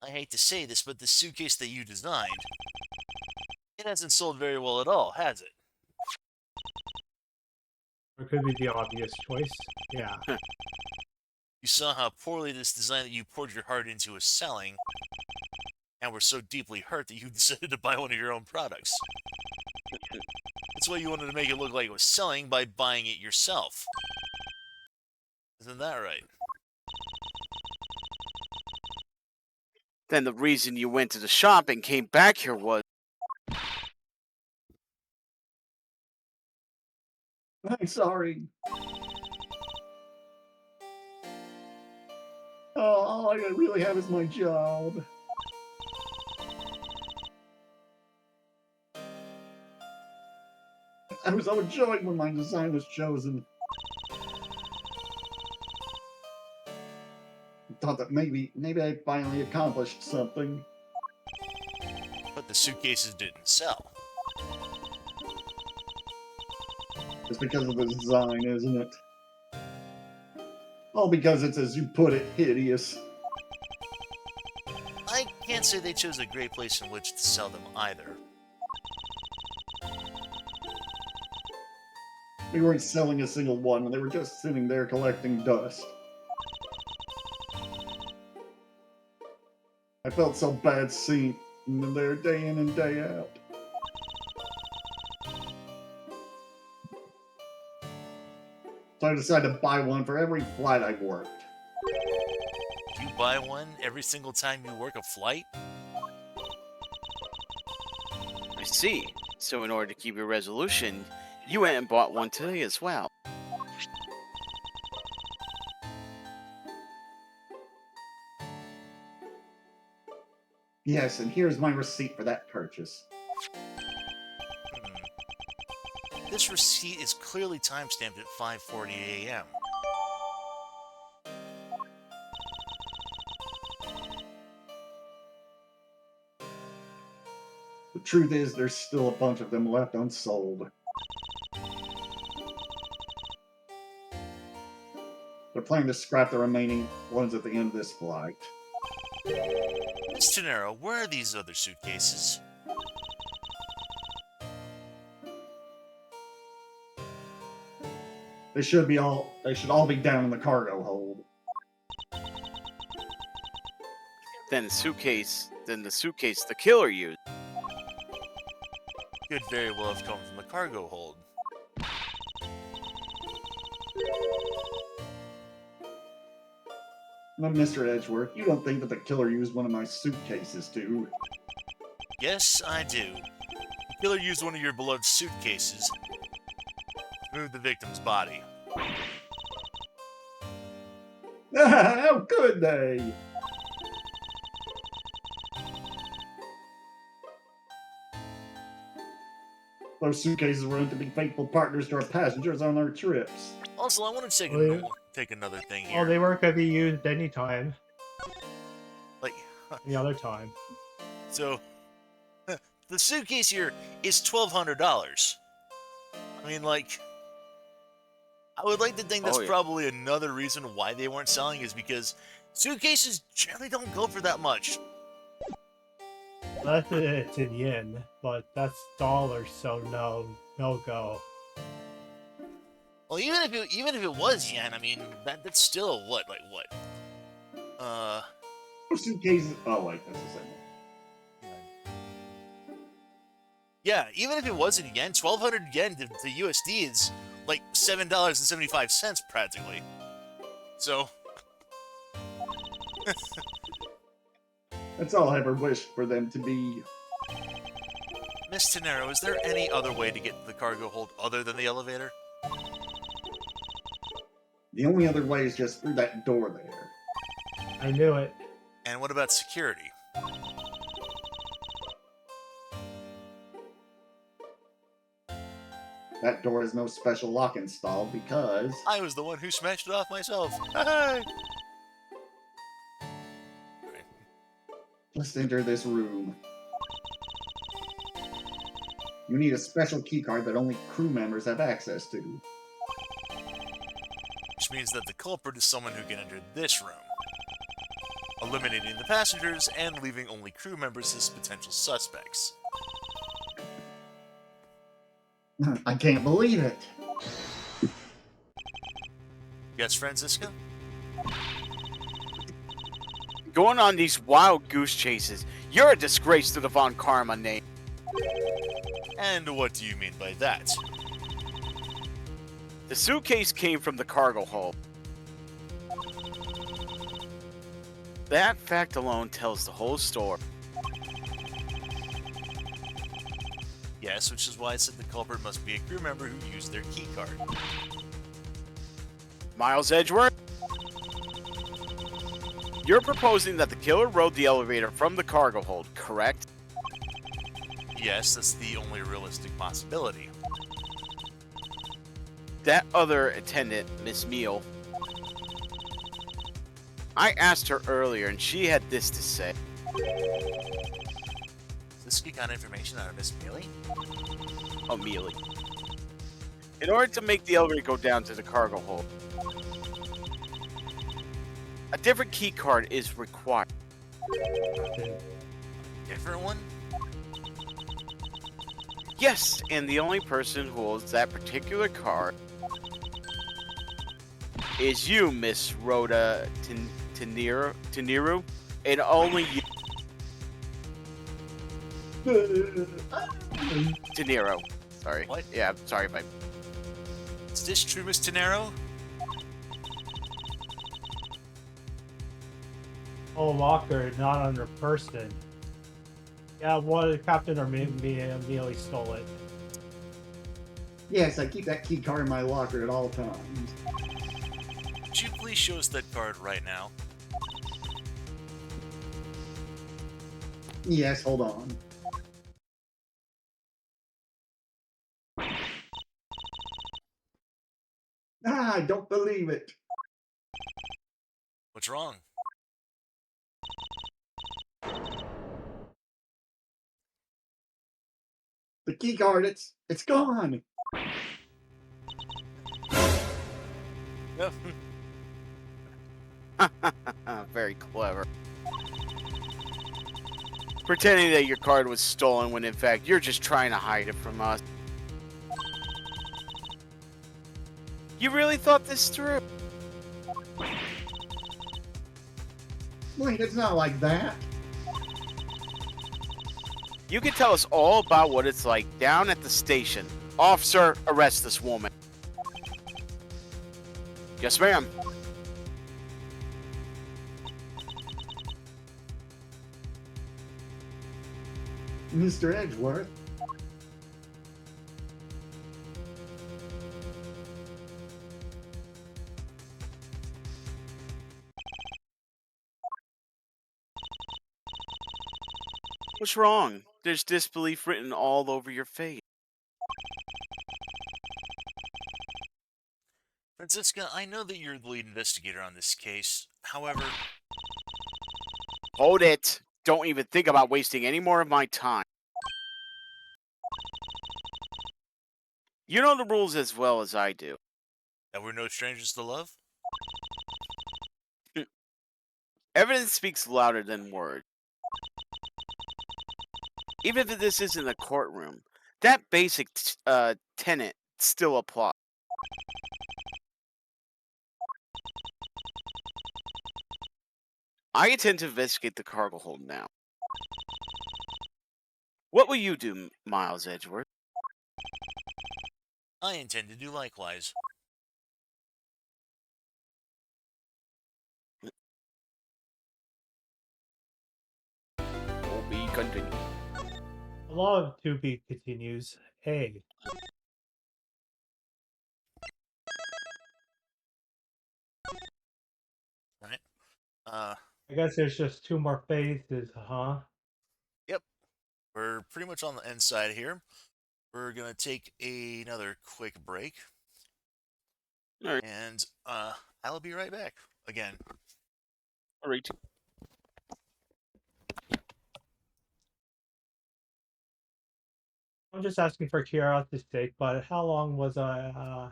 I hate to say this, but the suitcase that you designed, it hasn't sold very well at all, has it? Or it could be the obvious choice. Yeah. You saw how poorly this design that you poured your heart into is selling, and were so deeply hurt that you decided to buy one of your own products. That's why you wanted to make it look like it was selling by buying it yourself. Isn't that right? Then the reason you went to the shop and came back here was... I'm sorry. Oh, all I really have is my job. I was overjoyed when my design was chosen. Thought that maybe I finally accomplished something. But the suitcases didn't sell. It's because of the design, isn't it? All because it's, as you put it, hideous. I can't say they chose a great place in which to sell them either. We weren't selling a single one, they were just sitting there collecting dust. I felt so bad seeing them there day in and day out. So I decided to buy one for every flight I've worked. You buy one every single time you work a flight? I see. So in order to keep your resolution, you went and bought one today as well. Yes, and here's my receipt for that purchase. This receipt is clearly timestamped at 5:40 a.m. The truth is, there's still a bunch of them left unsold. They're planning to scrap the remaining ones at the end of this flight. Miss Tenero, where are these other suitcases? They should all be down in the cargo hold. Then the suitcase the killer used. Could very well have come from the cargo hold. Now, Mr. Edgeworth, you don't think that the killer used one of my suitcases, do you? Yes, I do. The killer used one of your beloved suitcases to move the victim's body. How could they? Those suitcases were meant to be faithful partners to our passengers on our trips. Also, I want to take another thing here. Oh, they weren't going to be used anytime. Like, Any other time. so, the suitcase here is $1,200. I mean, like, I would like to think that's probably another reason why they weren't selling is because suitcases generally don't go for that much. It's in yen, but that's dollars, so no go. Well, even if it was yen, I mean that's still what. Suitcases. Oh wait, that's the same one. Yeah, even if it wasn't yen, 1,200 yen to USD is like $7.75 practically. So. That's all I ever wished for them to be. Miss Tenero, is there any other way to get to the cargo hold other than the elevator? The only other way is just through that door there. I knew it. And what about security? That door has no special lock installed because... I was the one who smashed it off myself. Hey! Let's enter this room. You need a special keycard that only crew members have access to. Which means that the culprit is someone who can enter this room, eliminating the passengers and leaving only crew members as potential suspects. I can't believe it. Yes, Francisco? Going on these wild goose chases, you're a disgrace to the Von Karma name. And what do you mean by that? The suitcase came from the cargo hold. That fact alone tells the whole story. Yes, which is why I said the culprit must be a crew member who used their keycard. Miles Edgeworth? You're proposing that the killer rode the elevator from the cargo hold, correct? Yes, that's the only realistic possibility. that other attendant, Miss Meal, I asked her earlier, and she had this to say. Is this kind of information out of Miss Mealy? Oh, Mealy. In order to make the elevator go down to the cargo hold, a different key card is required. Different one? Yes, and the only person who holds that particular card is you, Miss Rhoda Teniru, and only you, Teniro. Sorry. What? Yeah, I'm sorry if I... Is this true, Miss Tenero? Oh, locker, not under person. Yeah, one captain or Mealy stole it. Yes, I keep that key card in my locker at all times. Could you please show us that card right now? Yes, hold on. Ah, I don't believe it. What's wrong? The key card, it's gone. Yep. Very clever. Pretending that your card was stolen when in fact you're just trying to hide it from us. You really thought this through? Wait, it's not like that. You can tell us all about what it's like down at the station. Officer, arrest this woman. Yes, ma'am. Mr. Edgeworth. What's wrong? There's disbelief written all over your face. Francisca, I know that you're the lead investigator on this case. However, Hold it. Don't even think about wasting any more of my time. You know the rules as well as I do. that we're no strangers to love? Evidence speaks louder than words. Even if this isn't a courtroom, that basic tenet still applies. I intend to investigate the cargo hold now. What will you do, Miles Edgeworth? I intend to do likewise. Will be continued. A lot of to be continues. Hey, Right? I guess there's just 2 more phases, huh? Yep. We're pretty much on the end side here. We're gonna take another quick break. Alright. And I'll be right back. Again. Alright. I'm just asking for curiosity's sake, but how long was I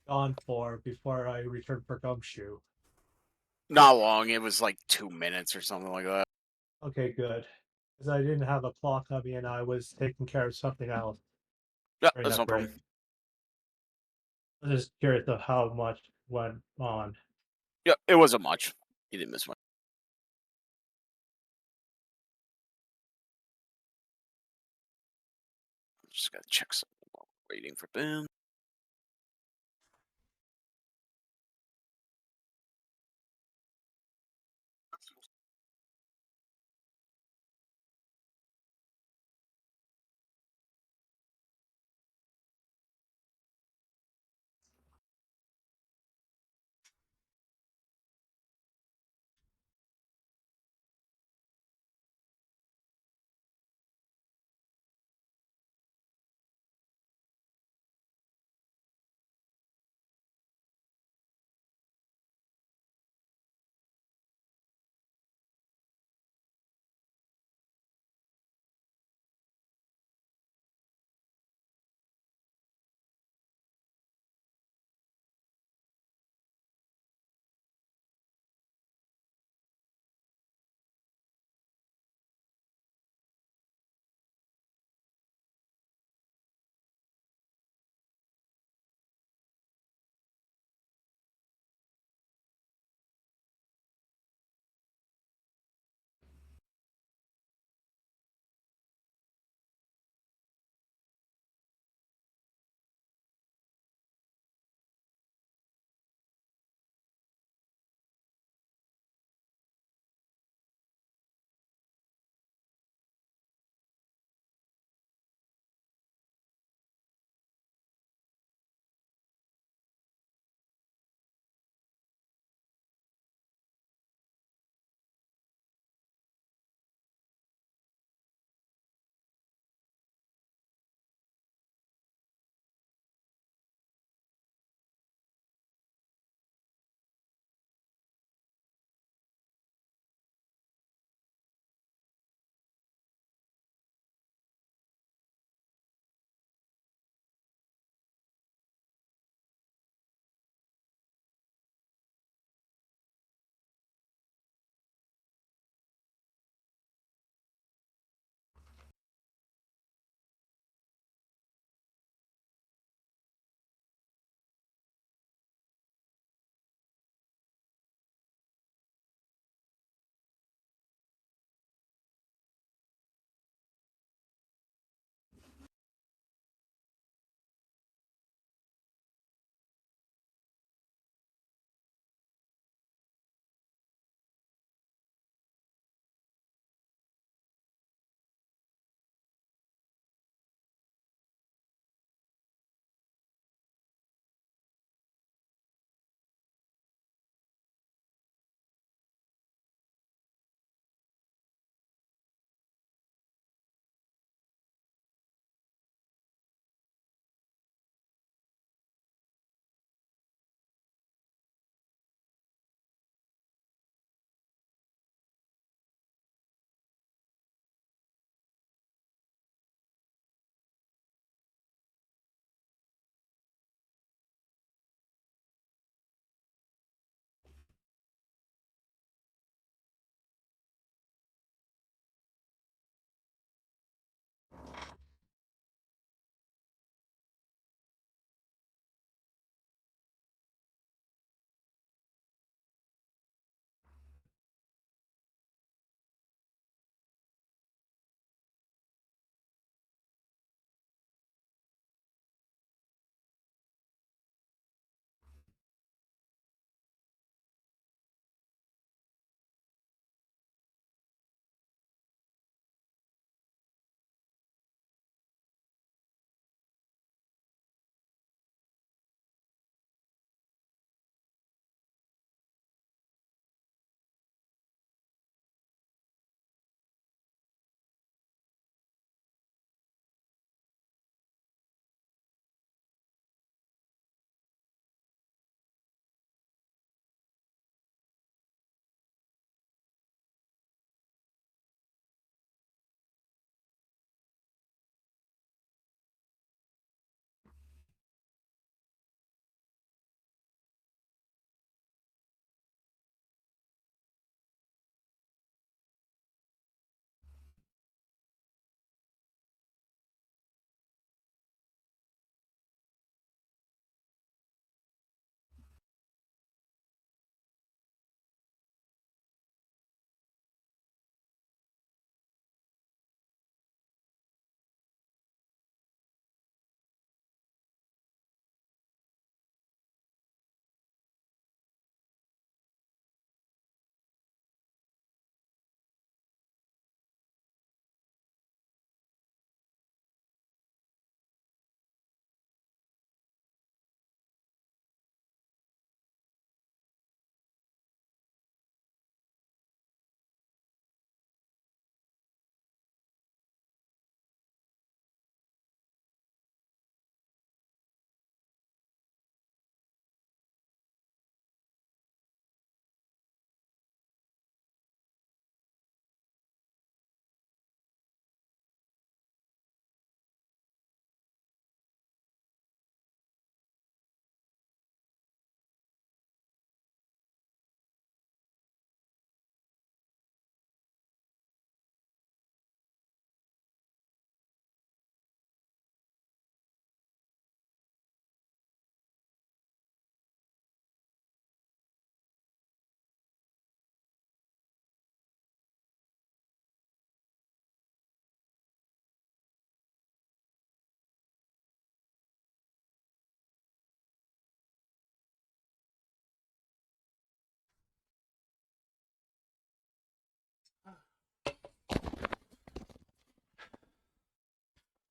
gone for before I returned for Gumshoe? Not long. It was like 2 minutes or something like that. Okay, good. Because I didn't have a clock on me and I was taking care of something else Yeah, during that's that no break. problem. I'm just curious of how much went on. Yeah, it wasn't much. You didn't miss much. Just gotta check something while we're waiting for Ben.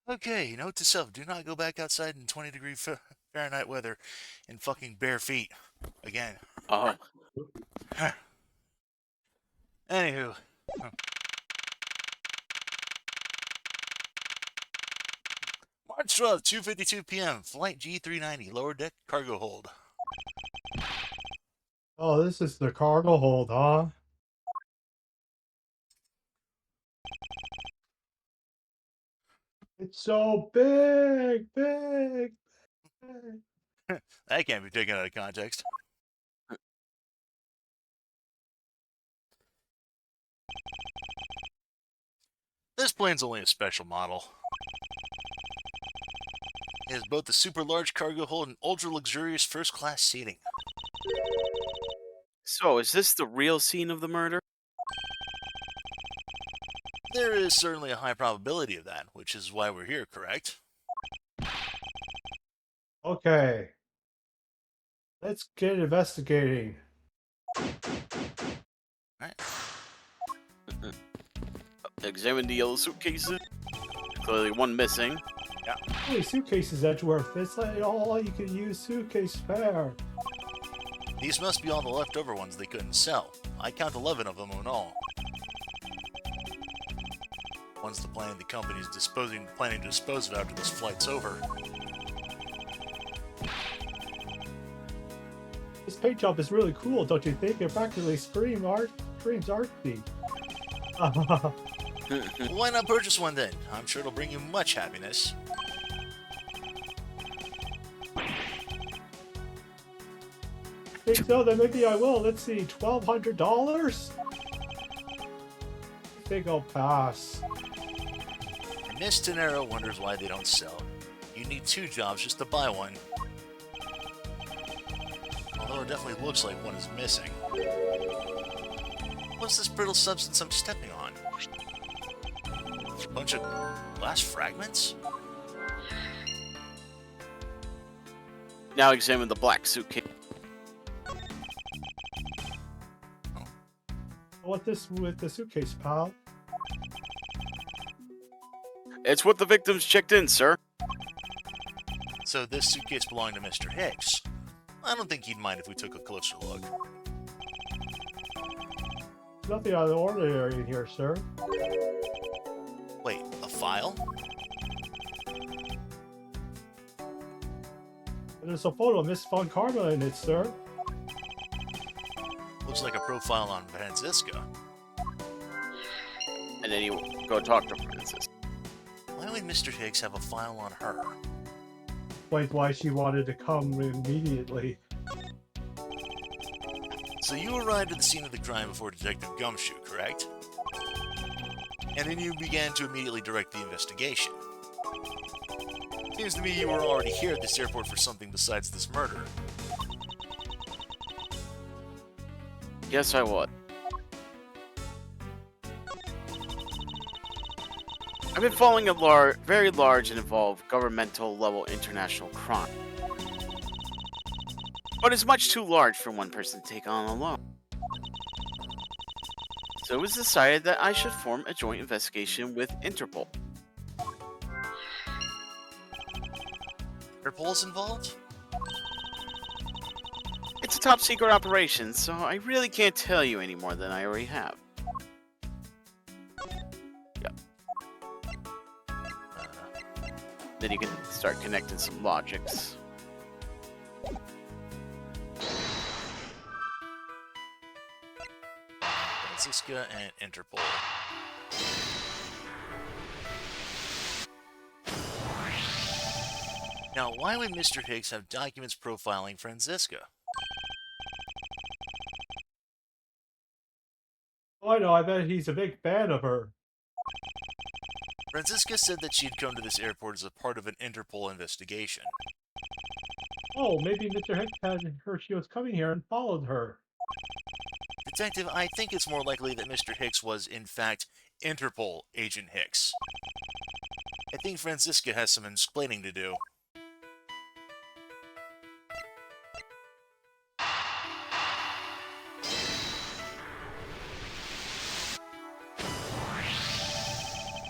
Okay, note to self: do not go back outside in 20-degree Fahrenheit weather in fucking bare feet again. Oh, Anywho, March 12th, 2:52 p.m. Flight G390, lower deck cargo hold. Oh, this is the cargo hold, huh? It's so big, big, big. That can't be taken out of context. This plane's only a special model. It has both the super large cargo hold and ultra luxurious first class seating. so is this the real scene of the murder? There is certainly a high probability of that, which is why we're here, correct? Okay. Let's get investigating. Right. Examine the yellow suitcases. Clearly one missing. Holy suitcases, Edgeworth. It's like all you can use suitcase spare. These must be all the leftover ones they couldn't sell. I count 11 of them in all. One's the plane the company's planning to dispose of after this flight's over. This paint job is really cool, don't you think? It practically screams artsy. Why not purchase one then? I'm sure it'll bring you much happiness. Think so? Then maybe I will. Let's see, $1,200? I think I'll pass. And Miss Tenero wonders why they don't sell. You need 2 jobs just to buy one. Although it definitely looks like one is missing. What's this brittle substance I'm stepping on? A bunch of glass fragments? Now examine the black suitcase. What's this with the suitcase, pal? It's what the victims checked in, sir. So this suitcase belonged to Mr. Hicks. I don't think he'd mind if we took a closer look. Nothing out of the ordinary in here, sir. Wait, a file? There's a photo of Miss Von Karma in it, sir. Looks like a profile on Franziska. And then you go talk to Francis. Why would Mr. Hicks have a file on her? Explains why she wanted to come immediately. So you arrived at the scene of the crime before Detective Gumshoe, correct? And then you began to immediately direct the investigation. Seems to me you were already here at this airport for something besides this murder. Yes, I would. I've been following a very large and involved governmental level international crime. But it's much too large for one person to take on alone. So it was decided that I should form a joint investigation with Interpol. Interpol's involved? It's a top secret operation, so I really can't tell you any more than I already have. Yep. Then you can start connecting some logics. Franziska and Interpol. Now, why would Mr. Hicks have documents profiling Franziska? Oh, I know, I bet he's a big fan of her. Franziska said that she had come to this airport as a part of an Interpol investigation. Oh, maybe Mr. Hicks had heard she was coming here and followed her. Detective, I think it's more likely that Mr. Hicks was, in fact, Interpol Agent Hicks. I think Franziska has some explaining to do.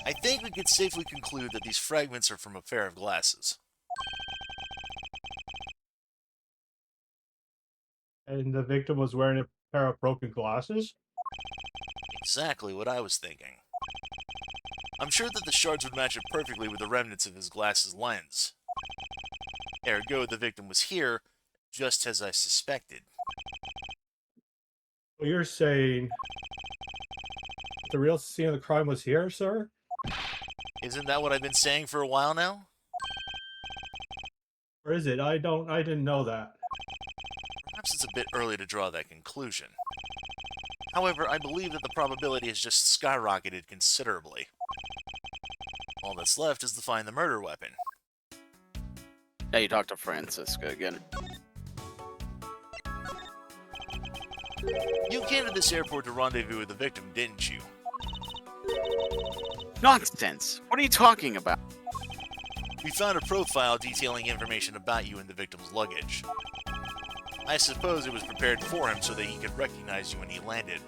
I think we could safely conclude that these fragments are from a pair of glasses. And the victim was wearing a pair of broken glasses? Exactly what I was thinking. I'm sure that the shards would match up perfectly with the remnants of his glass's lens. Ergo, the victim was here, just as I suspected. Well, you're saying the real scene of the crime was here, sir? Isn't that what I've been saying for a while now? Or is it? I didn't know that. Perhaps it's a bit early to draw that conclusion. However, I believe that the probability has just skyrocketed considerably. All that's left is to find the murder weapon. Now you talk to Francisca again. You came to this airport to rendezvous with the victim, didn't you? Nonsense! What are you talking about? We found a profile detailing information about you in the victim's luggage. I suppose it was prepared for him so that he could recognize you when he landed.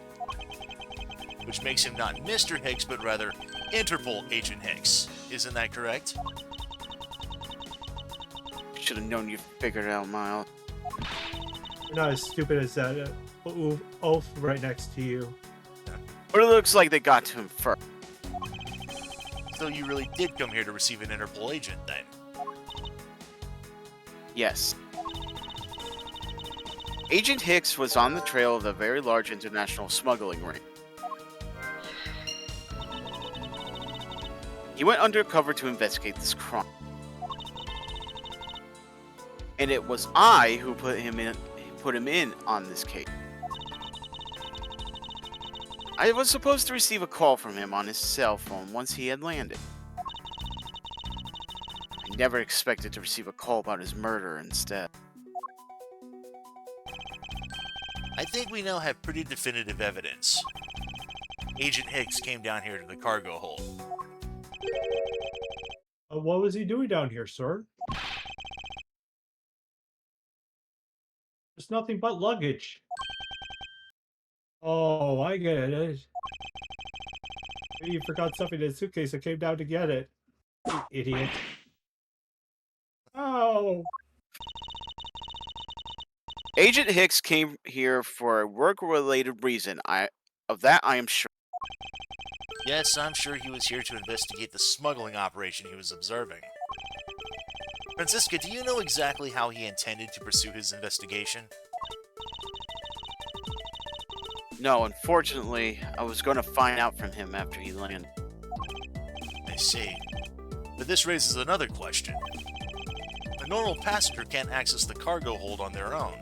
Which makes him not Mr. Hicks, but rather Interpol Agent Hicks. Isn't that correct? Should have known you figured it out, Miles. You're not as stupid as that oaf right next to you. But it looks like they got to him first. So you really did come here to receive an Interpol agent, then? Yes. Agent Hicks was on the trail of a very large international smuggling ring. He went undercover to investigate this crime. And it was I who put him in on this case. I was supposed to receive a call from him on his cell phone once he had landed. I never expected to receive a call about his murder instead. I think we now have pretty definitive evidence. Agent Hicks came down here to the cargo hold. What was he doing down here, sir? There's nothing but luggage. Oh, I get it. Maybe you forgot something in the suitcase and came down to get it. You idiot. Oh. Agent Hicks came here for a work-related reason. Of that I am sure. Yes, I'm sure he was here to investigate the smuggling operation he was observing. Francisca, do you know exactly how he intended to pursue his investigation? No, unfortunately, I was going to find out from him after he landed. I see. But this raises another question. A normal passenger can't access the cargo hold on their own.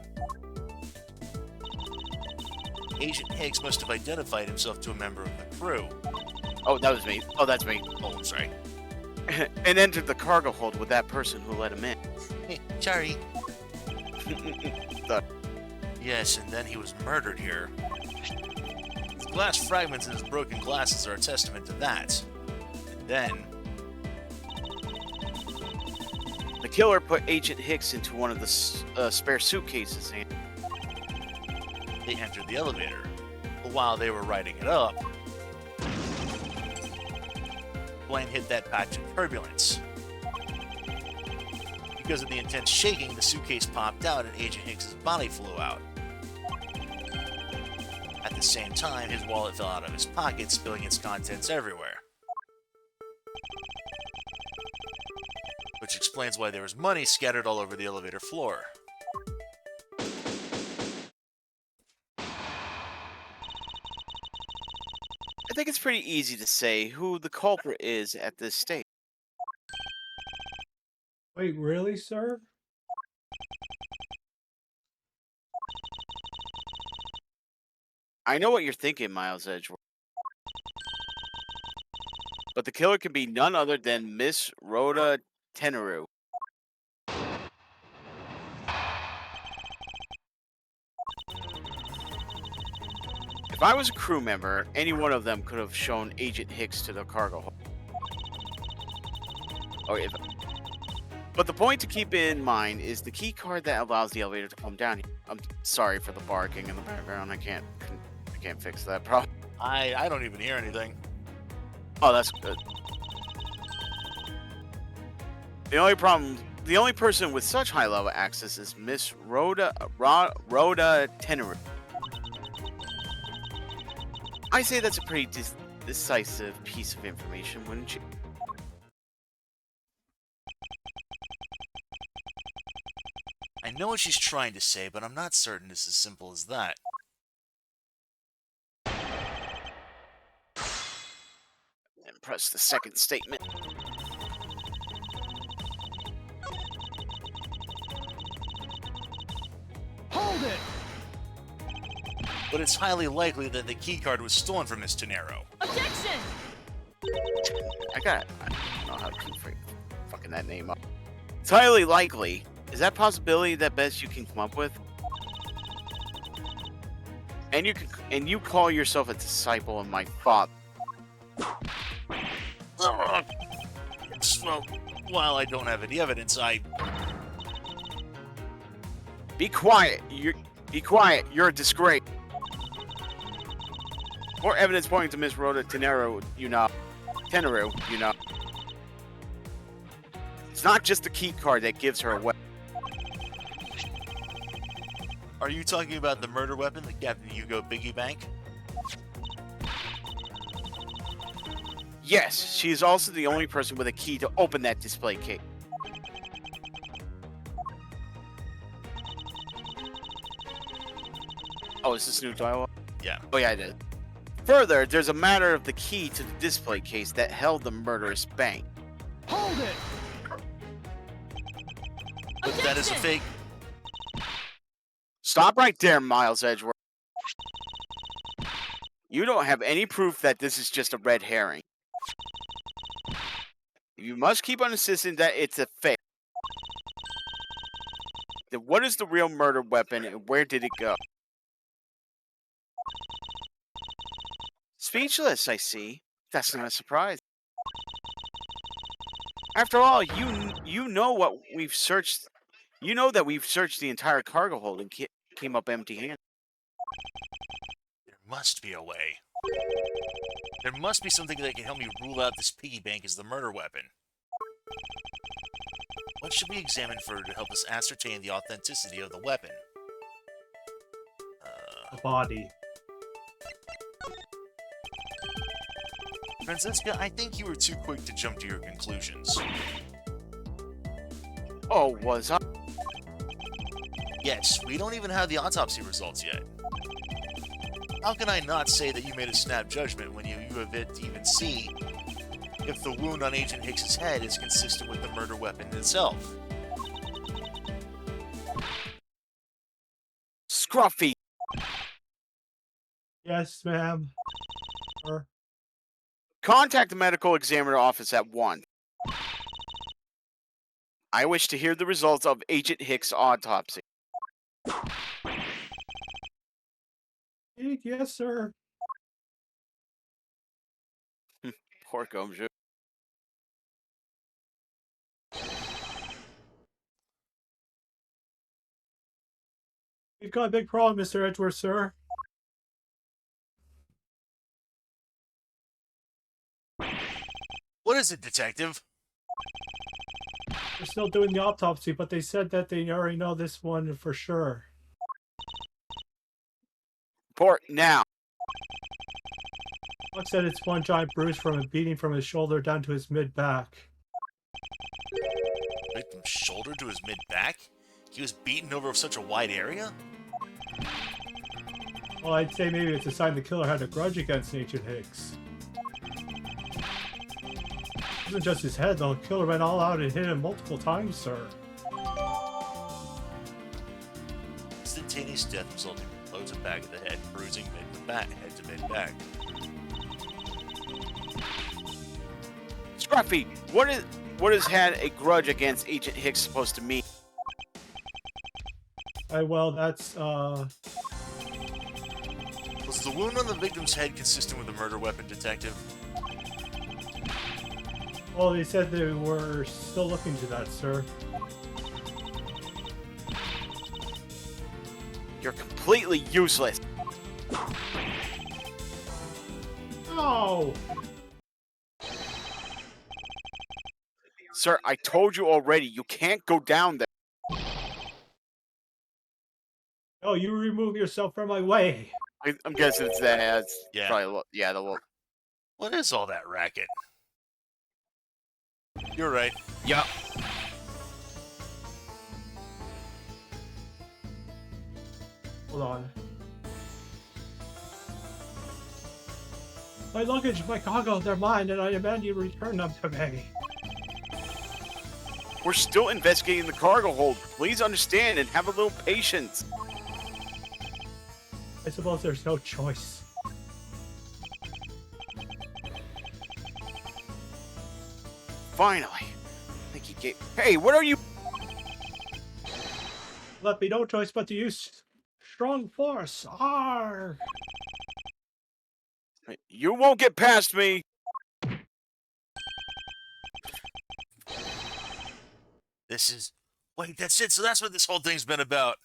Agent Hicks must have identified himself to a member of the crew. Oh, that was me. Oh, that's me. Oh, I'm sorry. And entered the cargo hold with that person who let him in. Hey, sorry. The- Yes, and then he was murdered here. The glass fragments in his broken glasses are a testament to that. And then, The killer put Agent Hicks into one of the spare suitcases and they entered the elevator. But while they were riding it up, the plane hit that patch of turbulence. Because of the intense shaking, the suitcase popped out and Agent Hicks's body flew out. At the same time, his wallet fell out of his pocket, spilling its contents everywhere. Which explains why there was money scattered all over the elevator floor. I think it's pretty easy to say who the culprit is at this stage. Wait, really, sir? I know what you're thinking, Miles Edgeworth. But the killer can be none other than Miss Rhoda Teneru. If I was a crew member, any one of them could have shown Agent Hicks to the cargo hold. But the point to keep in mind is the key card that allows the elevator to come down here. I'm sorry for the barking in the background. I can't fix that problem. I don't even hear anything. Oh, that's good. The only person with such high level access is Miss Rhoda Tenere. I say that's a pretty decisive piece of information, wouldn't you? I know what she's trying to say, but I'm not certain it's as simple as that. And press the second statement. Hold it! But it's highly likely that the keycard was stolen from Miss Tenero. Objection! I don't know how to keep fucking that name up. It's highly likely. Is that possibility the best you can come up with? And you call yourself a disciple of my father. Well, while I don't have any evidence, Be quiet. Be quiet. You're a disgrace. More evidence pointing to Miss Rhoda Tenero, Tenero. It's not just the key card that gives her away. Are you talking about the murder weapon that Captain Hugo Biggie Bank? Yes, she is also the only person with a key to open that display case. Oh, is this new dialogue? Yeah. Oh yeah, it is. Further, there's a matter of the key to the display case that held the murderous bank. Hold it! But that is a fake. Stop right there, Miles Edgeworth. You don't have any proof that this is just a red herring. You must keep on insisting that it's a fake. Then what is the real murder weapon and where did it go? Speechless, I see. That's not a surprise. After all, you know what we've searched. You know that we've searched the entire cargo hold and came up empty-handed. There must be a way. There must be something that can help me rule out this piggy bank as the murder weapon. What should we examine further to help us ascertain the authenticity of the weapon? The body. Francisca, I think you were too quick to jump to your conclusions. Oh, was I? Yes, we don't even have the autopsy results yet. How can I not say that you made a snap judgment when you have yet to even see if the wound on Agent Hicks's head is consistent with the murder weapon itself? Scruffy! Yes, ma'am. Contact the medical examiner office at 1. I wish to hear the results of Agent Hick's autopsy. Yes, sir. Poor Gomju. We've got a big problem, Mr. Edgeworth, sir. What is it, Detective? They're still doing the autopsy, but they said that they already know this one for sure. Report now. Doc said it's one giant bruise from a beating from his shoulder down to his mid-back. Victim's shoulder to his mid-back? He was beaten over such a wide area? Well, I'd say maybe it's a sign the killer had a grudge against Agent Hicks. It wasn't just his head, though. The killer went all out and hit him multiple times, sir. Instantaneous death resulting from blows to the back of the head, bruising head to mid-back. Scruffy, what has had a grudge against Agent Hicks supposed to mean? Well, that's, Was the wound on the victim's head consistent with the murder weapon, Detective? well, they said they were still looking to that, sir. You're completely useless. Oh! Sir, I told you already, you can't go down there. Oh, you remove yourself from my way. I'm guessing it's that. It's Yeah. probably, yeah, the little... What is all that racket? You're right. Yeah. Hold on. My luggage, my cargo, they're mine, and I demand you return them to me. We're still investigating the cargo hold. Please understand and have a little patience. I suppose there's no choice. Finally. I think he gave... Hey, what are you... Left me no choice but to use strong force. Arr! You won't get past me. This is... Wait, that's it. So that's what this whole thing's been about.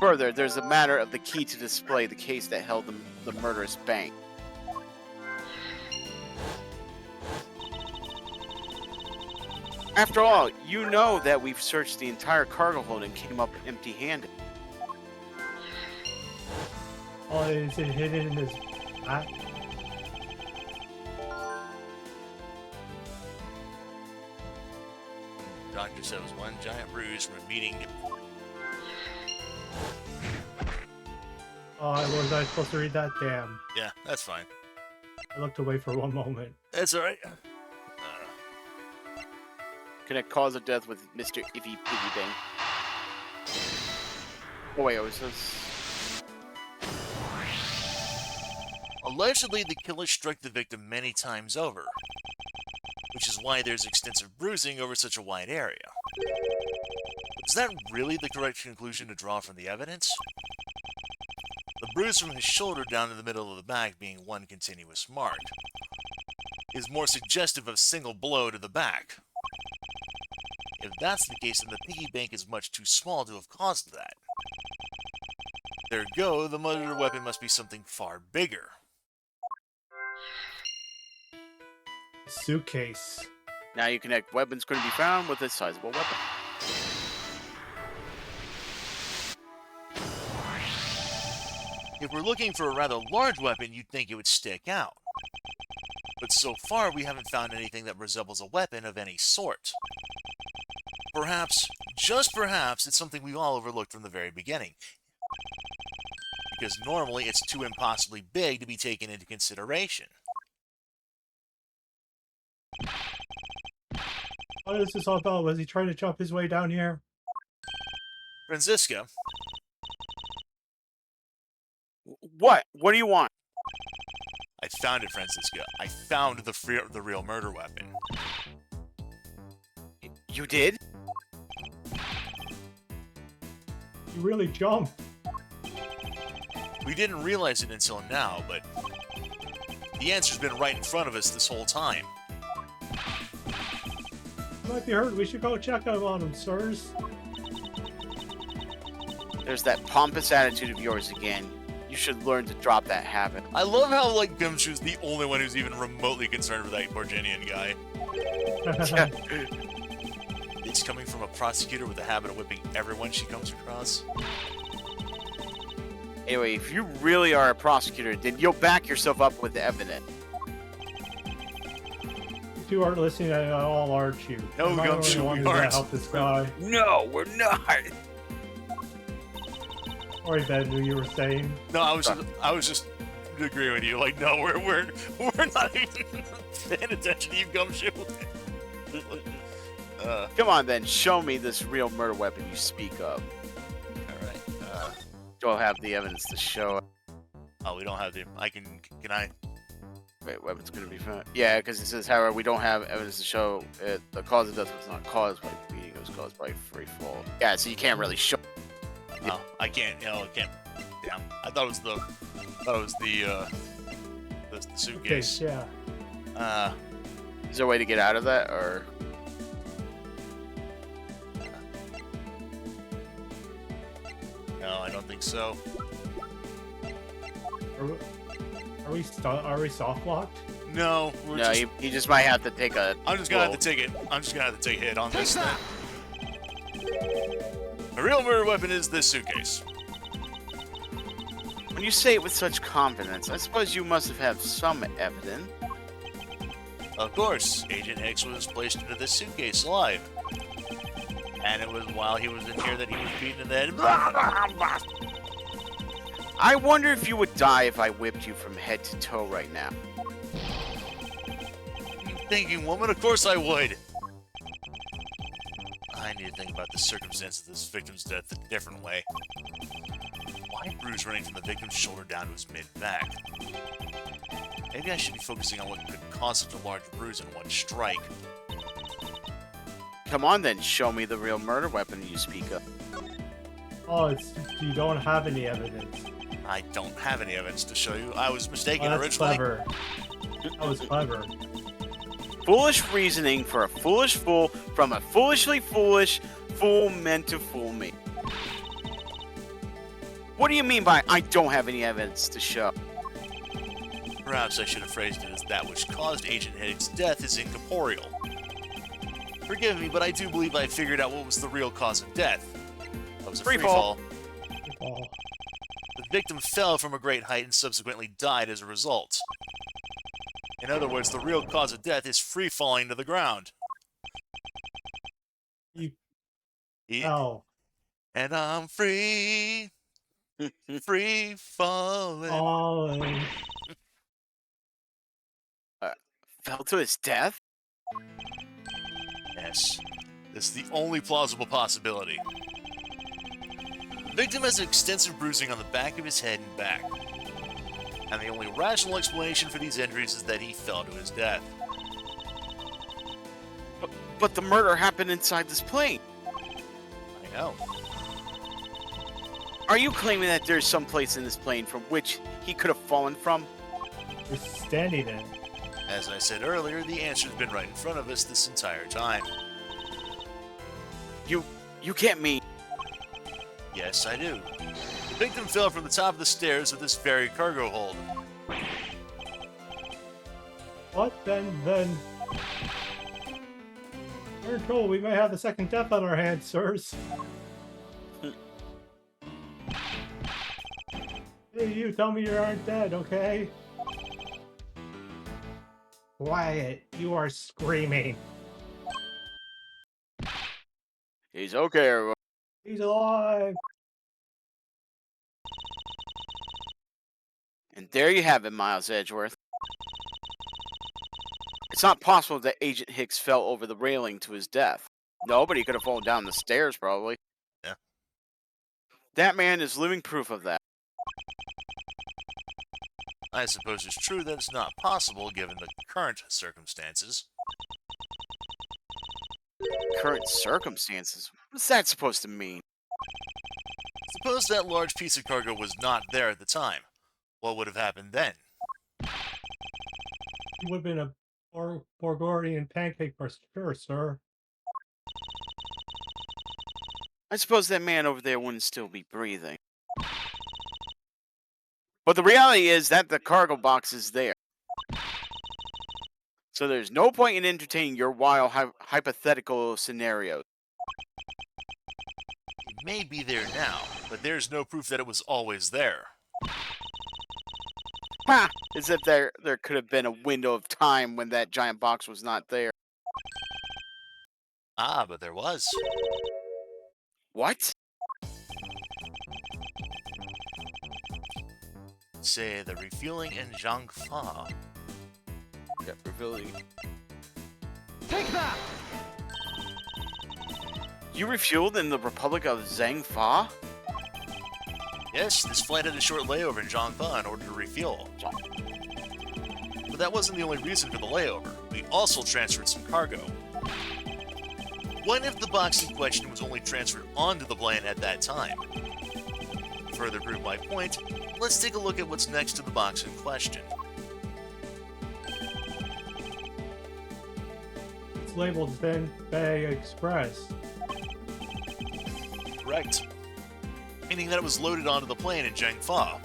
Further, there's a matter of the key to display the case that held the murderous bank. After all, you know that we've searched the entire cargo hold and came up empty-handed. Oh, is it hidden in his back? Doctor said it was one giant bruise from a meeting. Oh, was I supposed to read that? Damn. Yeah, that's fine. I looked away for one moment. That's alright. Connect cause of death with Mr. Iffy Piggy Bang. Oh wait, it was this... Allegedly, the killer struck the victim many times over, which is why there's extensive bruising over such a wide area. Is that really the correct conclusion to draw from the evidence? The bruise from his shoulder down to the middle of the back being one continuous mark is more suggestive of a single blow to the back. If that's the case, then the piggy bank is much too small to have caused that. There go, the murder weapon must be something far bigger. Suitcase. Now you connect weapons couldn't be found with a sizable weapon. If we're looking for a rather large weapon, you'd think it would stick out. But so far, we haven't found anything that resembles a weapon of any sort. Perhaps, just perhaps, it's something we all overlooked from the very beginning. Because normally, it's too impossibly big to be taken into consideration. What is this all about? Was he trying to jump his way down here? Franziska, What? What do you want? I found it, Franziska. I found the real murder weapon. You did? You really jumped. We didn't realize it until now, but the answer's been right in front of us this whole time. He might be hurt. We should go check on him, sirs. There's that pompous attitude of yours again. You should learn to drop that habit. I love how, like, Gumshoe's the only one who's even remotely concerned with that Borginian guy. It's coming from a prosecutor with a habit of whipping everyone she comes across. Anyway, if you really are a prosecutor, then you'll back yourself up with evidence. You two aren't listening at all, aren't you? No, Am I the only Gumshoe, one we who's gonna aren't. help this guy? No, we're not. Sorry, Ben, who you were saying? No, I was just agreeing with you. Like, no, we're not even paying attention to you, Gumshoe. Come on, then. Show me this real murder weapon you speak of. All right. You'll have the evidence to show it. Oh, we don't have the. Can I? Wait, weapon's gonna be found. Yeah, because it says, however, we don't have evidence to show it. The cause of death was not caused by bleeding; it was caused by free fall. Yeah, so you can't really show. No, I can't. You know, I can't. Damn. I thought it was the. The suitcase. Okay, yeah. Is there a way to get out of that, or? No, I don't think so. Are we soft locked? No, we're No, just, he just might have to take a. I'm just gonna have to blow. take it. I'm just gonna have to take a hit on Take this that! thing. The real murder weapon is this suitcase. When you say it with such confidence, I suppose you must have had some evidence. Of course, Agent Hicks was placed into this suitcase alive. And it was while he was in here that he was beaten in the head. I wonder if you would die if I whipped you from head to toe right now. You thinking woman? Of course I would. I need to think about the circumstances of this victim's death a different way. Why bruise running from the victim's shoulder down to his mid-back? Maybe I should be focusing on what could cause such a large bruise in one strike. Come on then, show me the real murder weapon you speak of. Oh, you don't have any evidence. I don't have any evidence to show you. I was mistaken Oh, that's originally. clever. That was clever. Foolish reasoning for a foolish fool from a foolishly foolish fool meant to fool me. What do you mean by I don't have any evidence to show? Perhaps I should have phrased it as that which caused Agent Hicks' death is incorporeal. Forgive me, but I do believe I figured out what was the real cause of death. That was a Free free fall. fall. Oh, The victim fell from a great height and subsequently died as a result. In other words, the real cause of death is free falling to the ground. You- Yeah. oh, And I'm free, free falling. oh, Fell to his death? Yes, this is the only plausible possibility. The victim has extensive bruising on the back of his head and back. And the only rational explanation for these injuries is that he fell to his death. But the murder happened inside this plane. I know. Are you claiming that there's some place in this plane from which he could have fallen from? you're standing in. As I said earlier, the answer's been right in front of us this entire time. You can't mean. Yes, I do. The victim fell from the top of the stairs of this very cargo hold. What then? We're told we may have the second death on our hands, sirs. Hey, you tell me you aren't dead, okay? Quiet, you are screaming. He's okay, everyone. He's alive. And there you have it, Miles Edgeworth. It's not possible that Agent Hicks fell over the railing to his death. No, but he could have fallen down the stairs, probably. Yeah. That man is living proof of that. I suppose it's true that it's not possible given the current circumstances. Current circumstances? What's that supposed to mean? Suppose that large piece of cargo was not there at the time. What would have happened then? He would have been a Borgorian pancake for sure, sir. I suppose that man over there wouldn't still be breathing. But the reality is that the cargo box is there. So there's no point in entertaining your wild hypothetical scenarios. It may be there now, but there's no proof that it was always there. Ha! As if there could have been a window of time when that giant box was not there. Ah, but there was. What? Say, the refueling in Zhangfa. Yeah, revealing. Take that! You refueled in the Republic of Zhangfa? Yes, this flight had a short layover in Zhangfa in order to refuel. But that wasn't the only reason for the layover. We also transferred some cargo. What if the box in question was only transferred onto the plane at that time? To further prove my point, let's take a look at what's next to the box in question. It's labeled Ben Bay Express. Correct. Meaning that it was loaded onto the plane in Zhangfa.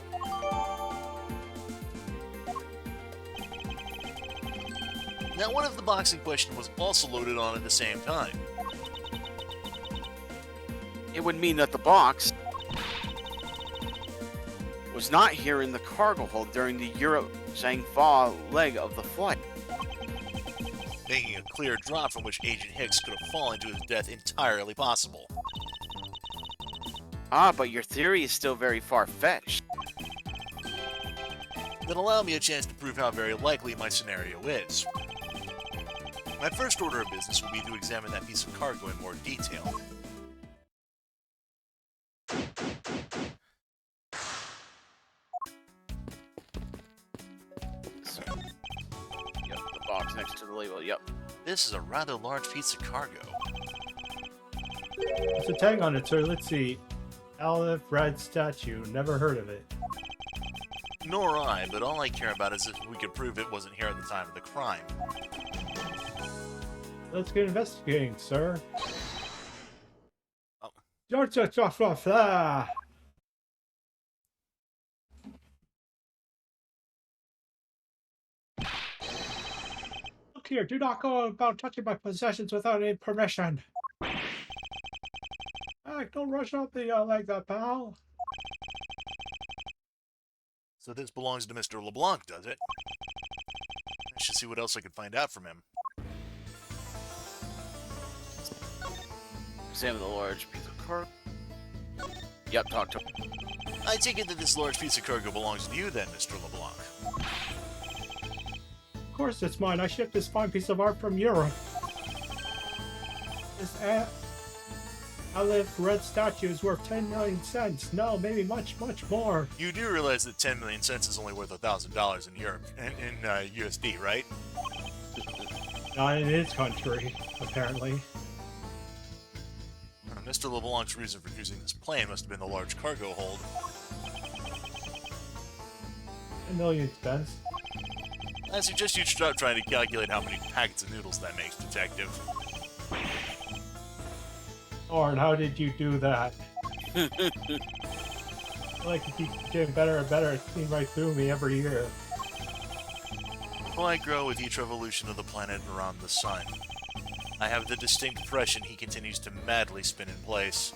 Now, one of the boxes in question was also loaded on at the same time. It would mean that the box was not here in the cargo hold during the Europe-Zhangfa leg of the flight. Making a clear drop from which Agent Hicks could have fallen to his death entirely possible. Ah, but your theory is still very far-fetched. Then allow me a chance to prove how very likely my scenario is. My first order of business will be to examine that piece of cargo in more detail. So, yep, the box next to the label, yep. This is a rather large piece of cargo. It's a tag on it, sir. Let's see. Aleph Red Statue. Never heard of it. Nor I, but all I care about is if we could prove it wasn't here at the time of the crime. Let's get investigating, sir. Oh. Look here, do not go about touching my possessions without any permission. Don't rush up the like that, pal. So this belongs to Mr. LeBlanc, does it? I should see what else I can find out from him. Examine the large piece of cargo. Yep, talk to him. I take it that this large piece of cargo belongs to you then, Mr. LeBlanc. Of course it's mine. I shipped this fine piece of art from Europe. This Aleph Red Statue is worth 10 million cents. No, maybe much, much more. You do realize that 10 million cents is only worth $1,000 in Europe, in USD, right? Not in his country, apparently. Mr. LeBlanc's reason for choosing this plane must have been the large cargo hold. 10 million cents. I suggest you start trying to calculate how many packets of noodles that makes, Detective. Lord, how did you do that? I like to keep getting better and better. It's seen right through me every year. Well, I grow with each revolution of the planet around the sun. I have the distinct impression he continues to madly spin in place.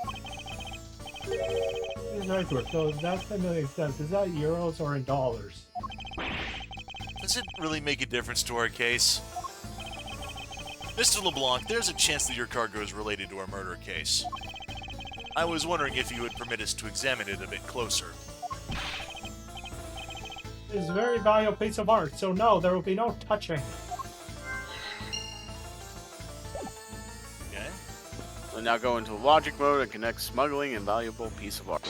This is Edgeworth, so that's 10 million cents. Is that euros or in dollars? Does it really make a difference to our case? Mr. LeBlanc, there's a chance that your cargo is related to our murder case. I was wondering if you would permit us to examine it a bit closer. It is a very valuable piece of art, so no, there will be no touching. Okay? So now go into logic mode and connect smuggling and valuable piece of art.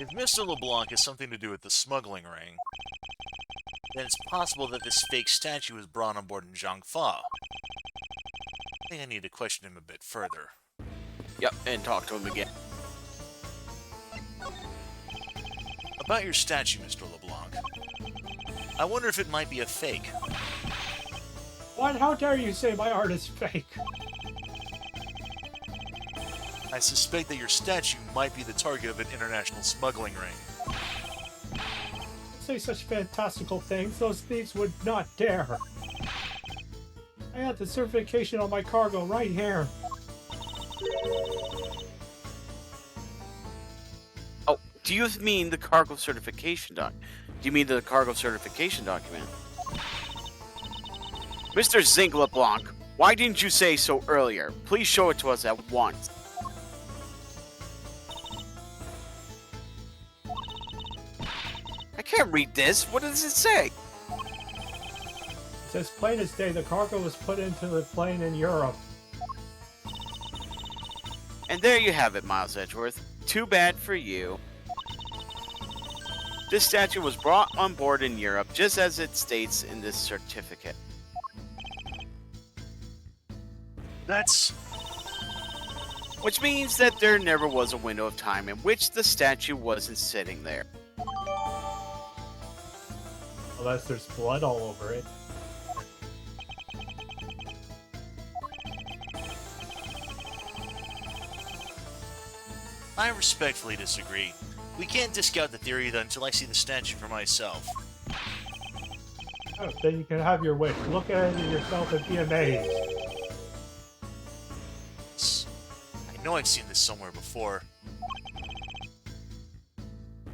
If Mr. LeBlanc has something to do with the smuggling ring, then it's possible that this fake statue was brought on board in Zhangfa. I think I need to question him a bit further. Yep, and talk to him again. About your statue, Mr. LeBlanc. I wonder if it might be a fake. What? How dare you say my art is fake? I suspect that your statue might be the target of an international smuggling ring. Don't say such fantastical things. Those thieves would not dare. I had the certification on my cargo right here. Oh, do you mean the cargo certification Do you mean the cargo certification document? Mr. Zinc LeBlanc, why didn't you say so earlier? Please show it to us at once. I can't read this. What does it say? It's as plain as day. The cargo was put into the plane in Europe. And there you have it, Miles Edgeworth. Too bad for you. This statue was brought on board in Europe, just as it states in this certificate. That's... Which means that there never was a window of time in which the statue wasn't sitting there. Unless there's blood all over it. I respectfully disagree. We can't discount the theory until I see the statue for myself. Oh, then you can have your wish. Look at it yourself and be amazed. I know I've seen this somewhere before.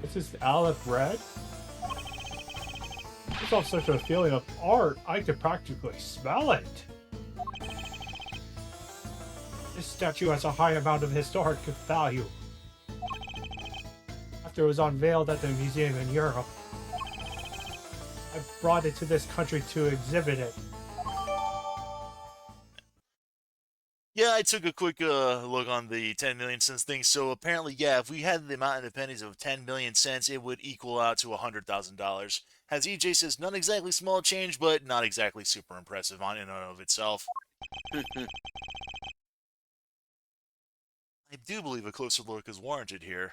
This is Aleph Red? It's all such a feeling of art, I could practically smell it. This statue has a high amount of historic value. After it was unveiled at the museum in Europe, I brought it to this country to exhibit it. Yeah, I took a quick look on the 10 million cents thing, so apparently, yeah, if we had the amount of pennies of 10 million cents, it would equal out to $100,000. As EJ says, not exactly small change, but not exactly super impressive on in and of itself. I do believe a closer look is warranted here.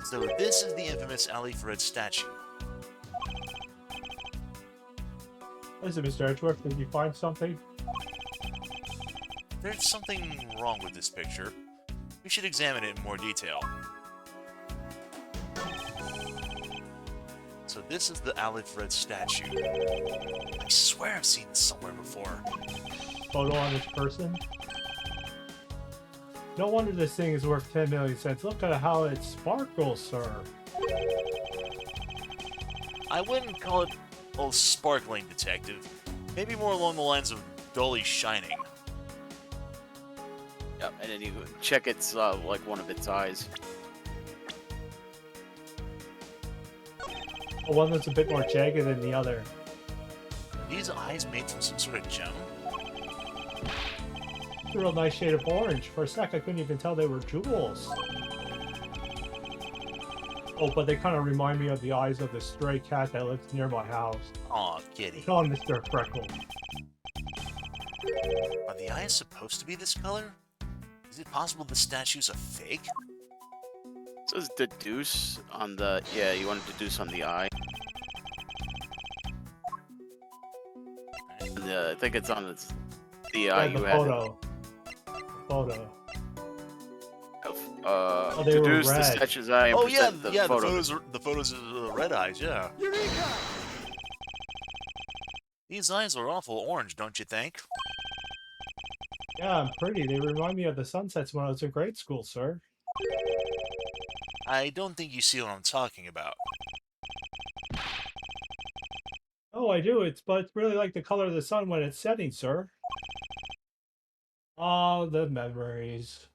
So this is the infamous Aleph Red statue. What is it, Mr. Edgeworth? Did you find something? There's something wrong with this picture. We should examine it in more detail. So this is the Aleph Red statue. I swear I've seen this somewhere before. Photo on this person? No wonder this thing is worth 10 million cents. Look at how it sparkles, sir. I wouldn't call it a sparkling, detective. Maybe more along the lines of dully shining. Yep, and then you check its like one of its eyes. One that's a bit more jagged than the other. These eyes made from some sort of gem? It's a real nice shade of orange. For a sec, I couldn't even tell they were jewels. Oh, but they kind of remind me of the eyes of the stray cat that lives near my house. Aw, kitty. Call him Mr. Freckle. Are the eyes supposed to be this color? Is it possible the statue's a fake? It says deduce on the you want to deduce on the eye. And, I think it's on the eye Yeah, the you had. photo. Photo. They were Deduce the red. statue's eye. And Oh yeah, present the yeah. photo. The photos of the red eyes. Yeah. Eureka! These eyes are awful orange, don't you think? Yeah, I'm pretty. They remind me of the sunsets when I was in grade school, sir. I don't think you see what I'm talking about. Oh, I do. It's really like the color of the sun when it's setting, sir. Oh, the memories.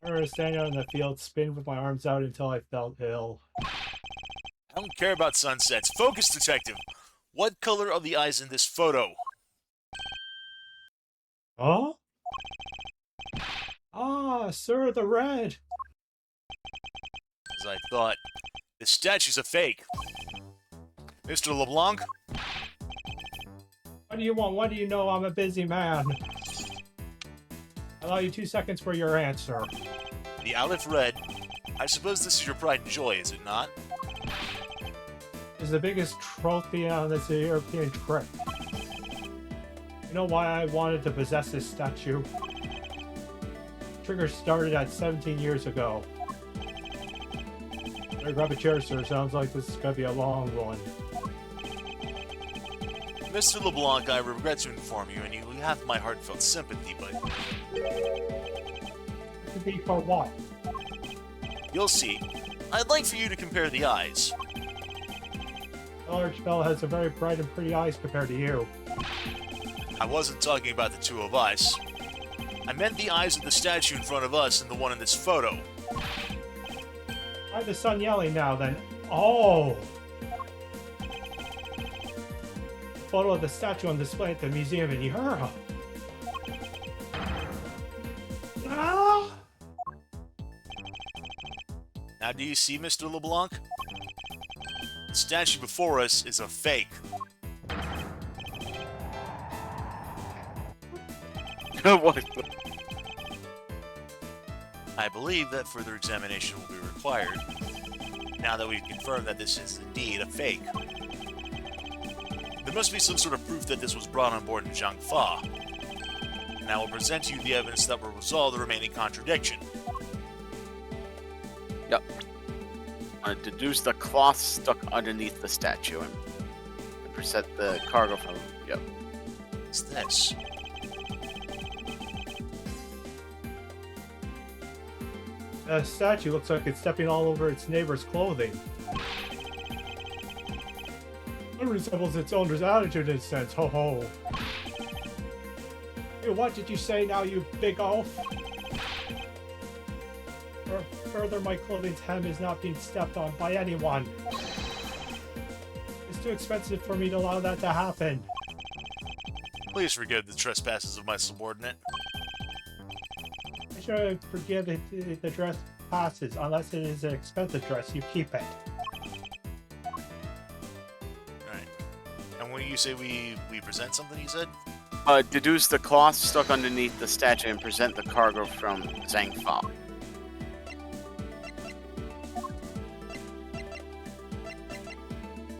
I remember standing out in the field, spinning with my arms out until I felt ill. I don't care about sunsets. Focus, detective. What color are the eyes in this photo? Huh? Ah, sir, the red. As I thought, this statue's a fake. Mr. LeBlanc? What do you want? What do you know? I'm a busy man. I'll allow you 2 seconds for your answer. The Aleph Red. I suppose this is your pride and joy, is it not? It's the biggest trophy on this European trip. You know why I wanted to possess this statue? Trigger started at 17 years ago. Better grab a chair, sir. Sounds like this is gonna be a long one. Mr. LeBlanc, I regret to inform you, and you have my heartfelt sympathy, but To be for what? you'll see. I'd like for you to compare the eyes. The large fella has a very bright and pretty eyes compared to you. I wasn't talking about the two of us. I meant the eyes of the statue in front of us and the one in this photo. Why the sun yelling now then? Oh! Photo of the statue on display at the museum in Europe. Ah! Now do you see, Mr. LeBlanc? The statue before us is a fake. What? I believe that further examination will be required, now that we've confirmed that this is indeed a fake. There must be some sort of proof that this was brought on board in Zhangfa. and I will present to you the evidence that will resolve the remaining contradiction. Yep. Deduce the cloth stuck underneath the statue and present the cargo from. Yep. What's this? The statue looks like it's stepping all over its neighbor's clothing. It resembles its owner's attitude in a sense. Ho ho. Hey, what did you say now, you big oaf? Further, my clothing's hem is not being stepped on by anyone. It's too expensive for me to allow that to happen. Please forgive the trespasses of my subordinate. I should forgive the dress passes, unless it is an expensive dress. You keep it. Alright. And when you say we present something, you said? Deduce the cloth stuck underneath the statue and present the cargo from Zhangfa.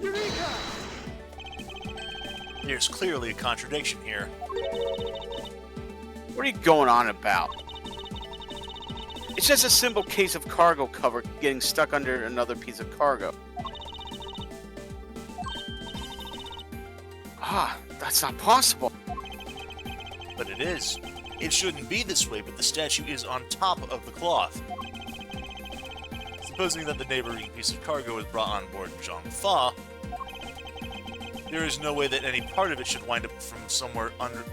Eureka! There's clearly a contradiction here. What are you going on about? It's just a simple case of cargo cover getting stuck under another piece of cargo. Ah, that's not possible. But it is. It shouldn't be this way, but the statue is on top of the cloth. Supposing that the neighboring piece of cargo is brought on board Zhangfa, there is no way that any part of it should wind up from somewhere under.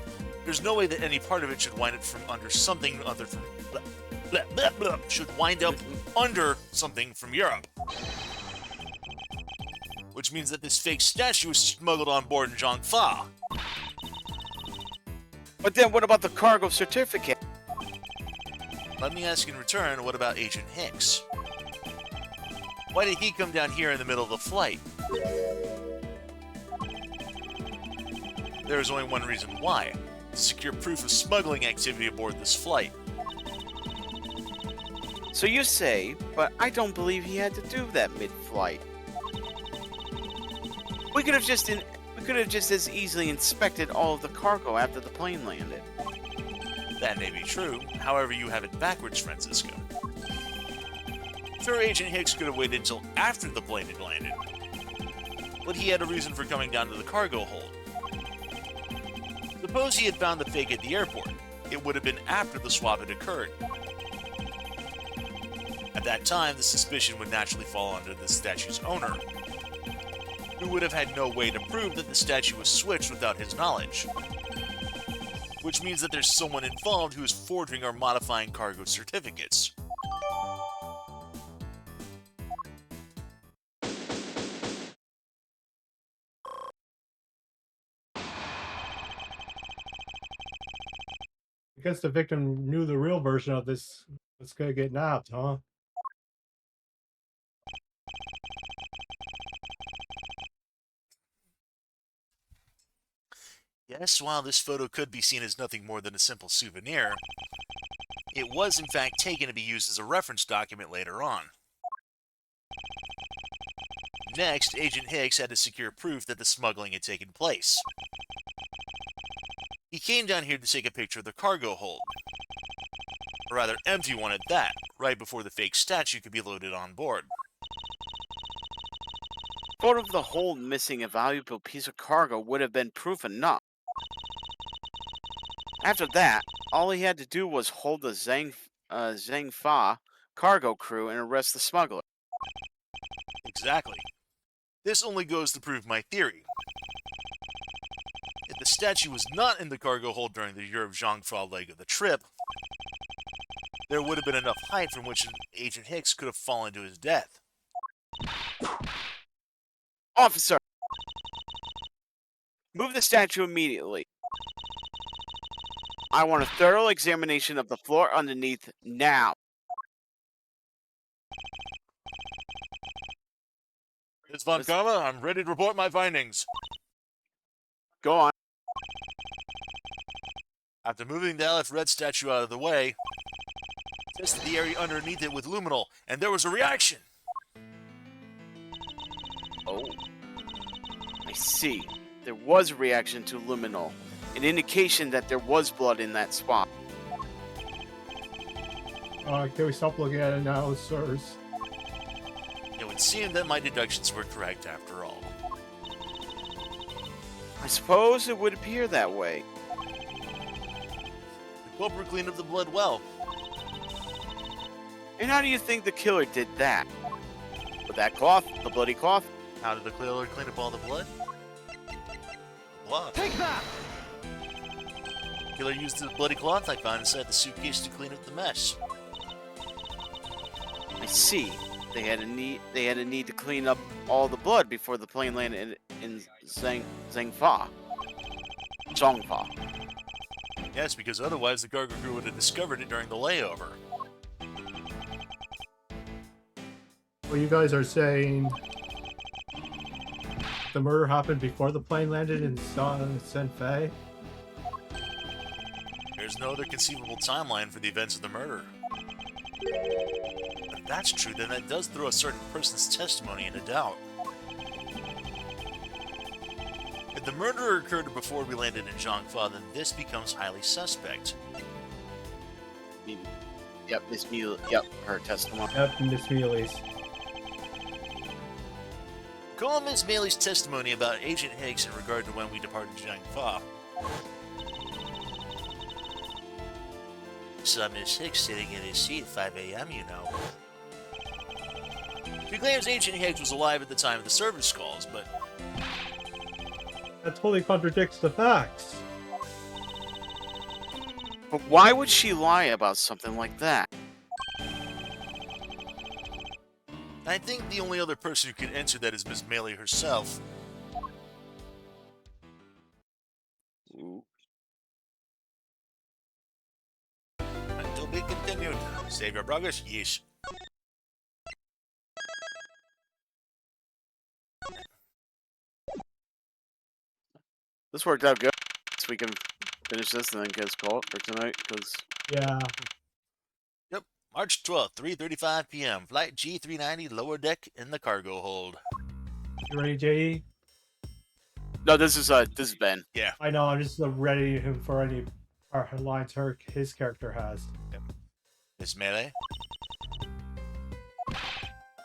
There's no way that any part of it should wind up from under something other from. Should wind up under something from Europe. Which means that this fake statue was smuggled on board in Zhangfa. But then what about the cargo certificate? Let me ask in return, what about Agent Hicks? Why did he come down here in the middle of the flight? There is only one reason why. To secure proof of smuggling activity aboard this flight. So you say, but I don't believe he had to do that mid-flight. We could have just as easily inspected all of the cargo after the plane landed. That may be true, however you have it backwards, Francisco. Sure, Agent Hicks could have waited until after the plane had landed. But he had a reason for coming down to the cargo hold. Suppose he had found the fake at the airport. It would have been after the swap had occurred. At that time, the suspicion would naturally fall under the statue's owner, who would have had no way to prove that the statue was switched without his knowledge. Which means that there's someone involved who is forging or modifying cargo certificates. I guess the victim knew the real version of this. It's gonna get nabbed, huh? Yes, while this photo could be seen as nothing more than a simple souvenir, it was in fact taken to be used as a reference document later on. Next, Agent Hicks had to secure proof that the smuggling had taken place. He came down here to take a picture of the cargo hold. A rather empty one at that, right before the fake statue could be loaded on board. Photo of the hold missing a valuable piece of cargo would have been proof enough. After that, all he had to do was hold the Zhangfa cargo crew and arrest the smuggler. Exactly. This only goes to prove my theory. If the statue was not in the cargo hold during the Europe-Zhangfa leg of the trip, there would have been enough height from which Agent Hicks could have fallen to his death. Officer! Move the statue immediately. I want a thorough examination of the floor underneath now. Ms. Von Karma, I'm ready to report my findings. Go on. After moving the Aleph Red statue out of the way, tested the area underneath it with luminol, and there was a reaction. Oh. I see. There was a reaction to luminol. an indication that there was blood in that spot. Can we stop looking at it now, sirs? It would seem that my deductions were correct after all. I suppose it would appear that way. The culprit cleaned up the blood well. And how do you think the killer did that? With that cloth, the bloody cloth? How did the killer clean up all the blood? Blood. Take that! Killer used the bloody cloth I found inside the suitcase to clean up the mess. I see. They had a need to clean up all the blood before the plane landed in Zhangfa. Yes, because otherwise the cargo crew would have discovered it during the layover. Well, you guys are saying the murder happened before the plane landed in Senfei? There's no other conceivable timeline for the events of the murder. If that's true, then that does throw a certain person's testimony into doubt. If the murder occurred before we landed in Zhangfa, then this becomes highly suspect. Yep, Miss Mealy. Yep, her testimony. Yep, Miss Mealy's. Call Miss Mealy's testimony about Agent Higgs in regard to when we departed Zhangfa. Saw Miss Higgs sitting in his seat at 5 a.m., you know. She claims Agent Higgs was alive at the time of the service calls, but That totally contradicts the facts. But why would she lie about something like that? I think the only other person who could answer that is Miss Mealy herself. Ooh. To be continued. Save your progress? Yes. This worked out good. So we can finish this and then get us called for tonight, because Yeah. March 12th, 3:35 p.m. Flight G390 lower deck in the cargo hold. You ready, J.E.? no, this is Ben. I know, I'm just ready him for any lines his character has. Miss Melee?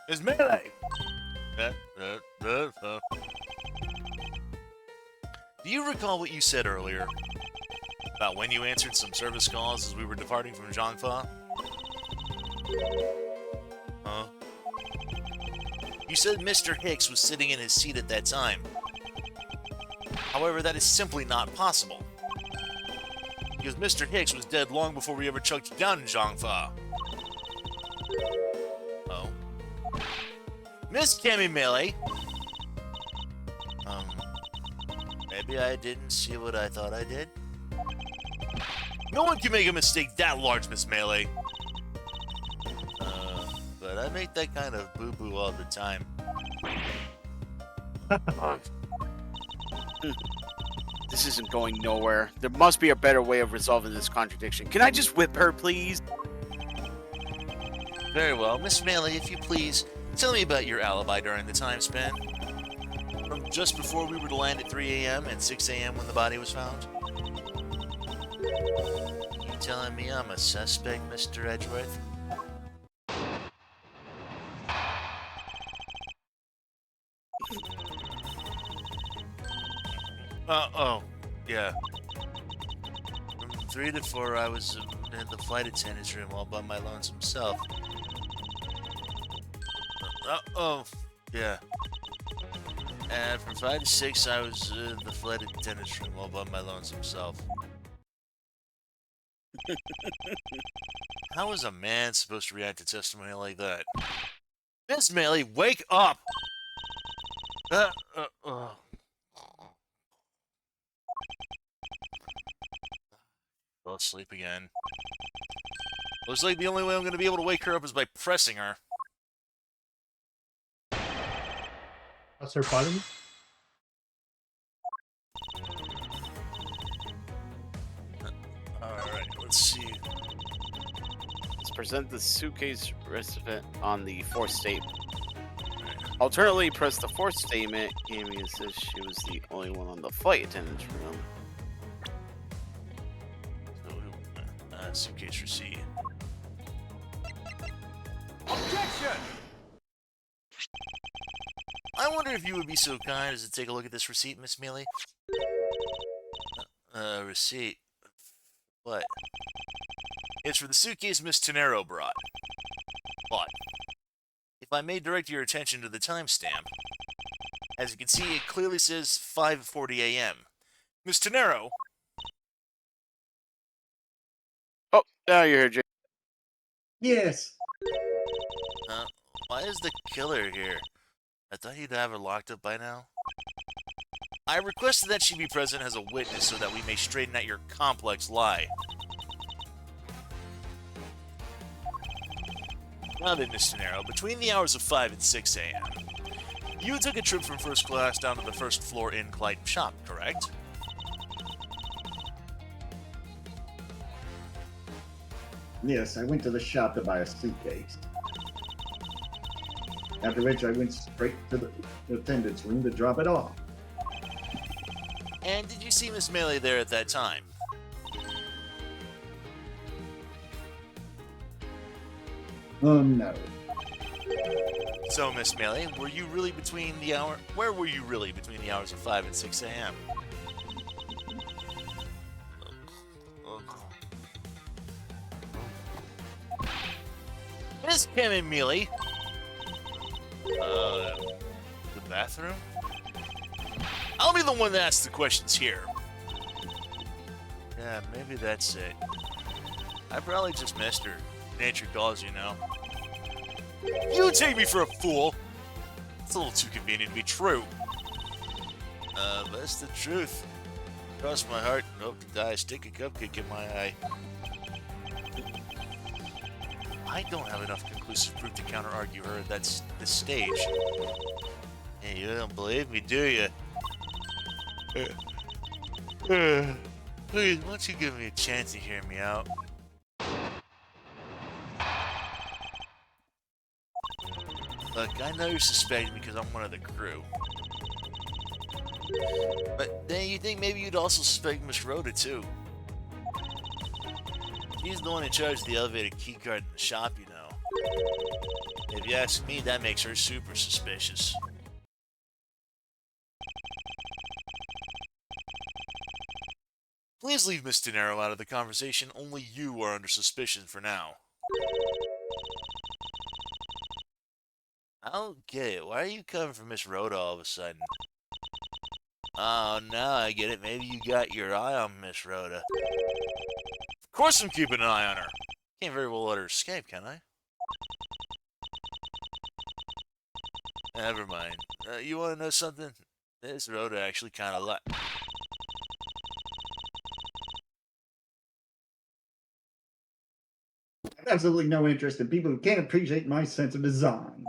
Miss Melee! Do you recall what you said earlier? About when you answered some service calls as we were departing from Zhangfa? Huh? You said Mr. Hicks was sitting in his seat at that time. However, that is simply not possible. Because Mr. Hicks was dead long before we ever chucked down in Zhangfa. Oh. Miss Cammy Melee! Maybe I didn't see what I thought I did? No one can make a mistake that large, Miss Melee. But I make that kind of boo-boo all the time. This isn't going nowhere. There must be a better way of resolving this contradiction. Can I just whip her, please? Very well. Miss Melee, if you please, tell me about your alibi during the time span. From just before we were to land at 3 a.m. and 6 a.m. when the body was found. You telling me I'm a suspect, Mr. Edgeworth? Oh, yeah. From 3 to 4, I was in the flight attendant's room all by my lonesome self. Oh, yeah. And from 5 to 6, I was in the flight attendant's room all by my lonesome self. How is a man supposed to react to testimony like that? Miss Melee, wake up! Fell asleep again. Looks like the only way I'm going to be able to wake her up is by pressing her. That's her button. Alright, let's see. Let's present the suitcase recipient on the fourth statement. Alternately, press the fourth statement. Amy says she was the only one on the flight attendant's room. suitcase receipt. Objection! I wonder if you would be so kind as to take a look at this receipt, Miss Mealy. Receipt. What? It's for the suitcase Miss Tenero brought. But, if I may direct your attention to the timestamp, as you can see, it clearly says 5:40 a.m. Miss Tenero! Oh, now you're here, Jay. Yes. Why is the killer here? I thought you'd have her locked up by now. I requested that she be present as a witness so that we may straighten out your complex lie. Now then, Miss Tenero, between the hours of 5 and 6 a.m., you took a trip from first class down to the first floor in Clyde shop, correct? Yes, I went to the shop to buy a suitcase. After which I went straight to the attendant's room to drop it off. And did you see Miss Mealy there at that time? No. So, Miss Mealy, where were you really between the hours of 5 and 6 a.m.? Miss Kim Mealy. The bathroom? I'll be the one that asks the questions here. Yeah, maybe that's it. I probably just missed her. Nature calls, you know. You take me for a fool! It's a little too convenient to be true. But it's the truth. Cross my heart and hope to die. Stick a cupcake in my eye. I don't have enough conclusive proof to counter-argue her at this stage. Hey, you don't believe me, do you? Please, why don't you give me a chance to hear me out? Look, I know you're suspecting me because I'm one of the crew. But then you think maybe you'd also suspect Miss Rhoda, too. She's the one in charge of the elevated keycard in the shop, you know. If you ask me, that makes her super suspicious. Please leave Miss Tenero out of the conversation. Only you are under suspicion for now. I don't get it. Why are you coming for Miss Rhoda all of a sudden? Oh, now I get it. Maybe you got your eye on Miss Rhoda. Of course I'm keeping an eye on her. Can't very well let her escape, can I? Never mind. You want to know something? This Rhoda actually kind of like... I have absolutely no interest in people who can't appreciate my sense of design.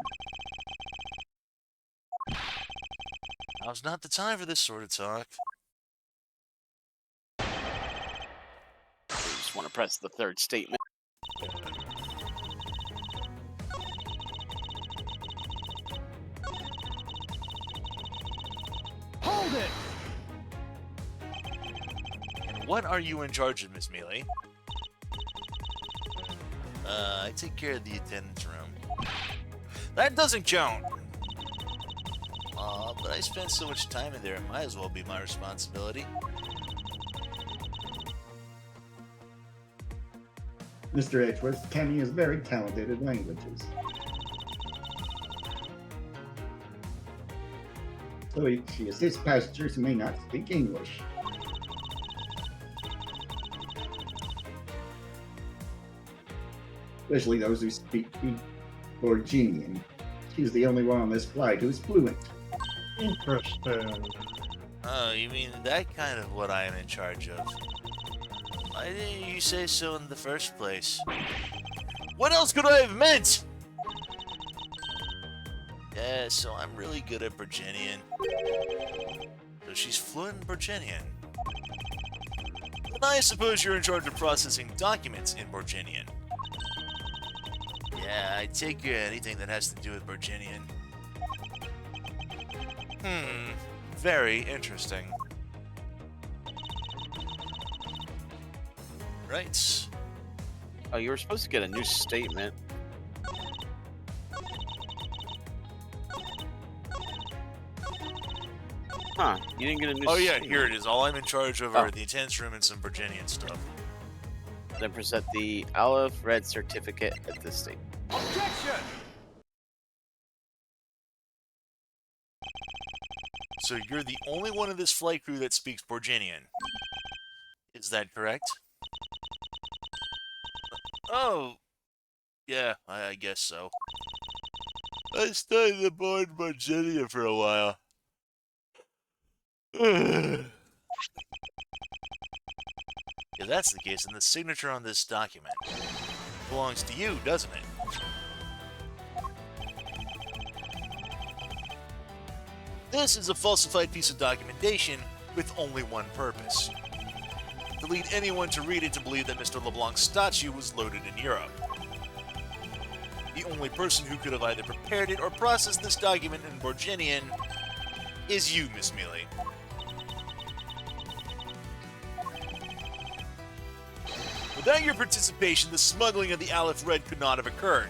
Now's not the time for this sort of talk. I just want to press the third statement. Hold it! And what are you in charge of, Miss Mealy? I take care of the attendance room. That doesn't count! Aw, but I spent so much time in there, it might as well be my responsibility. Mr. Edgeworth, Cammy is very talented in languages. So she assists passengers who may not speak English. Especially those who speak Borginian. She's the only one on this flight who's fluent. Interesting. Oh, you mean that kind of what I am in charge of? Why didn't you say so in the first place? What else could I have meant? Yeah, so I'm really good at Virginian. So she's fluent in Virginian. And I suppose you're in charge of processing documents in Virginian. Yeah, I take care of anything that has to do with Virginian. Very interesting. Right. Oh, you were supposed to get a new statement. Huh, you didn't get a new Oh yeah, statement. here it is. All I'm in charge of Oh. are the attendance room and some Virginian stuff. Then present the Olive Red certificate at this state. Objection! So you're the only one of this flight crew that speaks Virginian. Is that correct? Oh, yeah, I guess so. I studied aboard Virginia for a while. If that's the case, then the signature on this document belongs to you, doesn't it? This is a falsified piece of documentation with only one purpose: to lead anyone to read it to believe that Mr. LeBlanc's statue was loaded in Europe. The only person who could have either prepared it or processed this document in Virginian is you, Miss Mealy. Without your participation, the smuggling of the Aleph Red could not have occurred.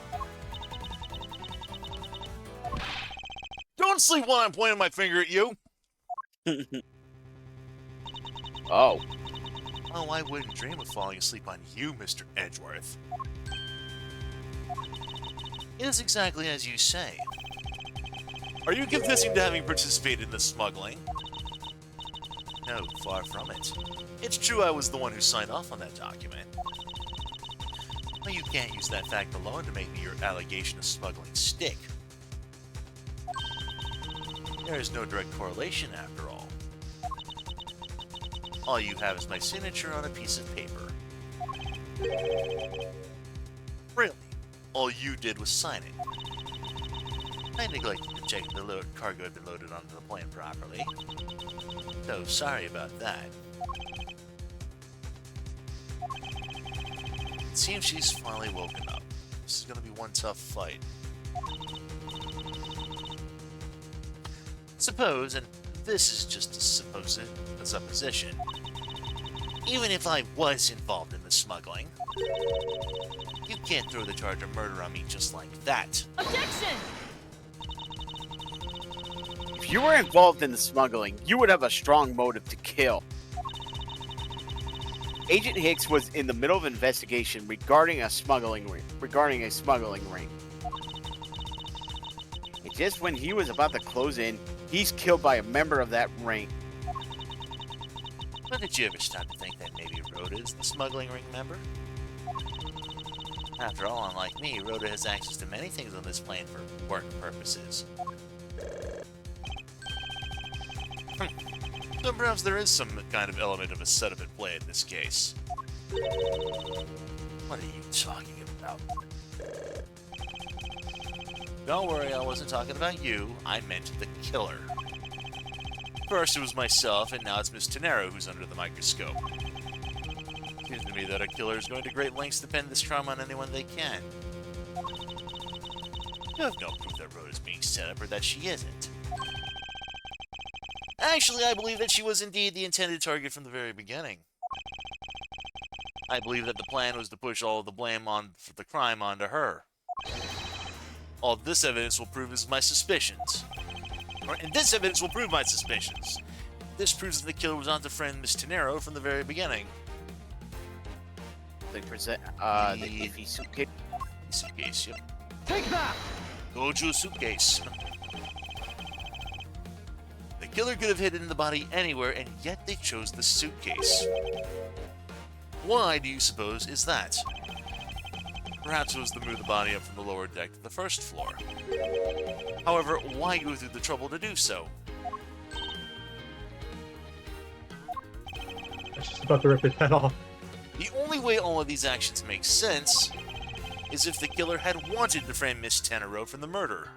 Don't sleep while I'm pointing my finger at you! Oh. Oh, I wouldn't dream of falling asleep on you, Mr. Edgeworth. It is exactly as you say. Are you confessing to having participated in the smuggling? No, far from it. It's true I was the one who signed off on that document. But you can't use that fact alone to make your allegation of smuggling stick. There is no direct correlation after all. All you have is my signature on a piece of paper. Really, all you did was sign it. I neglected to check the cargo had been loaded onto the plane properly. So sorry about that. It seems she's finally woken up. This is gonna be one tough fight. Suppose, and this is just a supposition, even if I was involved in the smuggling, you can't throw the charge of murder on me just like that. Objection! If you were involved in the smuggling, you would have a strong motive to kill. Agent Hicks was in the middle of an investigation regarding a smuggling ring. And just when he was about to close in, he's killed by a member of that ring. But did you ever stop to think that maybe Rhoda is the smuggling ring member? After all, unlike me, Rhoda has access to many things on this plane for work purposes. So perhaps there is some kind of element of a setup at play in this case. What are you talking about? Don't worry, I wasn't talking about you. I meant the killer. First it was myself, and now it's Miss Tenero who's under the microscope. Seems to me that a killer is going to great lengths to pin this crime on anyone they can. You have no proof that Rhoda's being set up or that she isn't. Actually, I believe that she was indeed the intended target from the very beginning. I believe that the plan was to push all of the blame for the crime onto her. All this evidence will prove is my suspicions. And this evidence will prove my suspicions. This proves that the killer was onto friend Miss Tenero from the very beginning. They present the iffy suitcase. Suitcase, yep. Take that! Goju suitcase. The killer could have hidden the body anywhere, and yet they chose the suitcase. Why do you suppose is that? Perhaps it was to move the body up from the lower deck to the first floor. However, why go through the trouble to do so? I was just about to rip his head off. The only way all of these actions make sense is if the killer had wanted to frame Miss Tenero from the murder.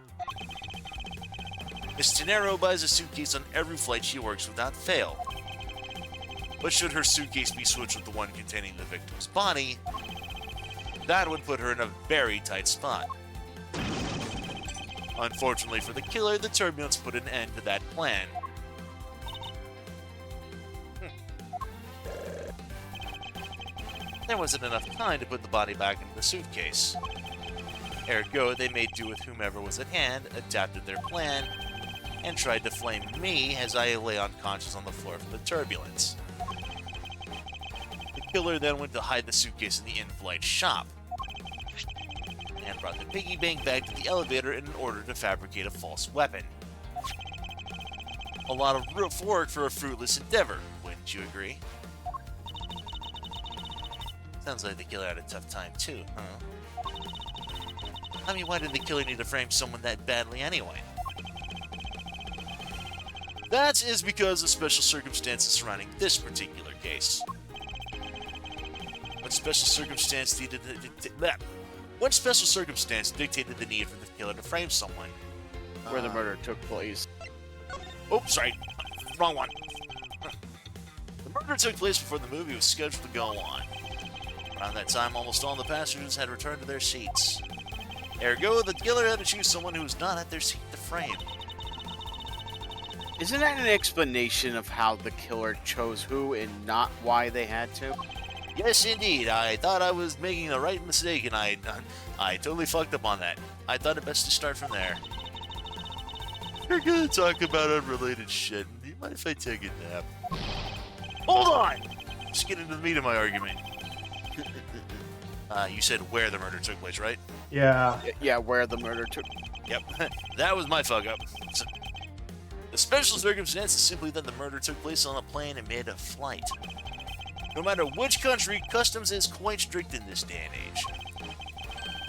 Miss Tenero buys a suitcase on every flight she works without fail. But should her suitcase be switched with the one containing the victim's body, that would put her in a very tight spot. Unfortunately for the killer, the turbulence put an end to that plan. There wasn't enough time to put the body back into the suitcase. Ergo, they made do with whomever was at hand, adapted their plan, and tried to flame me as I lay unconscious on the floor from the turbulence. The killer then went to hide the suitcase in the in-flight shop, and brought the piggy bank bag to the elevator in order to fabricate a false weapon. A lot of rough work for a fruitless endeavor, wouldn't you agree? Sounds like the killer had a tough time too, huh? I mean, why did the killer need to frame someone that badly anyway? That is because of special circumstances surrounding this particular case. What special circumstance dictated the need for the killer to frame someone? Where the murder took place. Oh, sorry. Wrong one. The murder took place before the movie was scheduled to go on. Around that time, almost all the passengers had returned to their seats. Ergo, the killer had to choose someone who was not at their seat to frame. Isn't that an explanation of how the killer chose who and not why they had to? Yes, indeed. I thought I was making the right mistake, and I totally fucked up on that. I thought it best to start from there. We're gonna talk about unrelated shit. Do you mind if I take a nap? Hold on! Just get into the meat of my argument. You said where the murder took place, right? Yeah. Yeah, where the murder took. Yep. That was my fuck up. The special circumstance is simply that the murder took place on a plane in mid-flight. No matter which country, customs is quite strict in this day and age.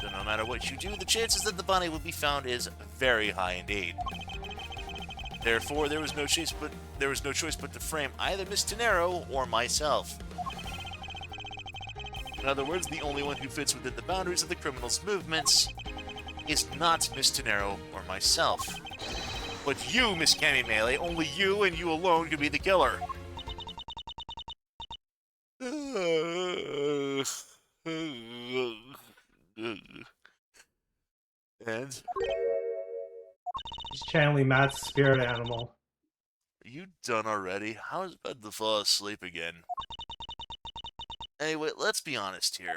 So no matter what you do, the chances that the body will be found is very high indeed. Therefore, there was no choice but to frame either Miss Tenero or myself. In other words, the only one who fits within the boundaries of the criminal's movements is not Miss Tenero or myself. But you, Miss Cammy Melee, only you and you alone could be the killer. And? He's channeling Matt's spirit animal. Are you done already? How is about to fall asleep again? Anyway, let's be honest here.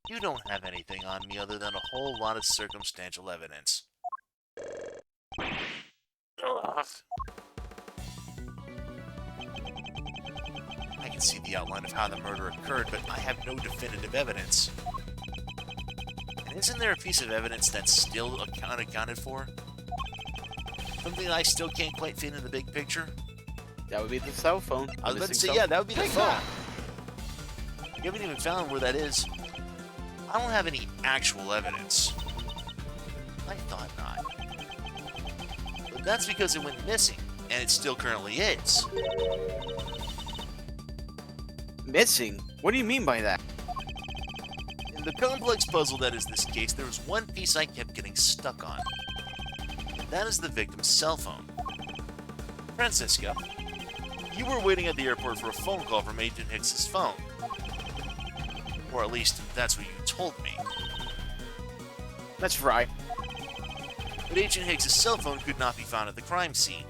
You don't have anything on me other than a whole lot of circumstantial evidence. Ugh. I can see the outline of how the murder occurred, but I have no definitive evidence. And isn't there a piece of evidence that's still unaccounted for? Something I still can't quite fit in the big picture? That would be the cell phone. I was about to Missing say, cell yeah, that would be the Take phone. that. You haven't even found where that is. I don't have any actual evidence. I thought not. But that's because it went missing, and it still currently is. Missing? What do you mean by that? In the complex puzzle that is this case, there was one piece I kept getting stuck on. And that is the victim's cell phone. Francisca, you were waiting at the airport for a phone call from Agent Hicks's phone. Or at least, that's what you told me. That's right. But Agent Hicks's cell phone could not be found at the crime scene.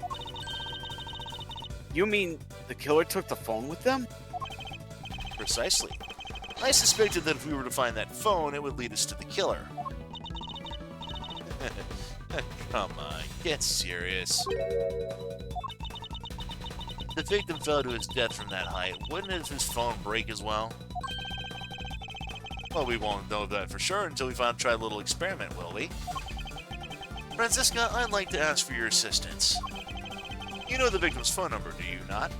You mean the killer took the phone with them? Precisely. I suspected that if we were to find that phone, it would lead us to the killer. Come on, get serious. If the victim fell to his death from that height, wouldn't his phone break as well? Well, we won't know that for sure until we try a little experiment, will we? Francisca, I'd like to ask for your assistance. You know the victim's phone number, do you not?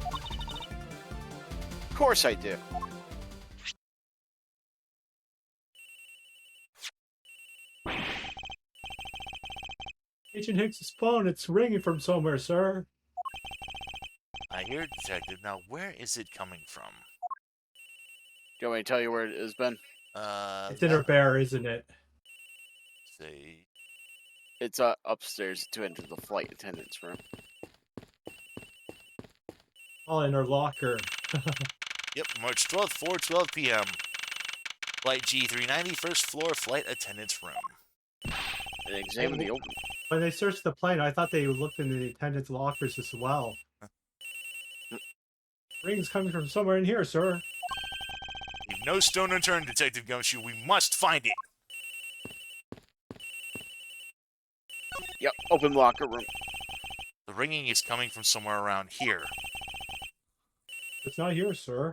Of course I do. Agent Hicks's phone, it's ringing from somewhere, sir. I hear it, Detective. Now, where is it coming from? Do you want me to tell you where it has been? It's in her bear, isn't it? Say, It's upstairs to enter the flight attendant's room. Oh, in her locker. yep, March 12th, 4:12 p.m. Flight G390, first floor, flight attendant's room. And examine the open. When they searched the plane, I thought they looked in the attendants' lockers as well. Ring's coming from somewhere in here, sir. The No stone unturned, Detective Gumshoe. We must find it. Yep, open locker room. The ringing is coming from somewhere around here. It's not here, sir.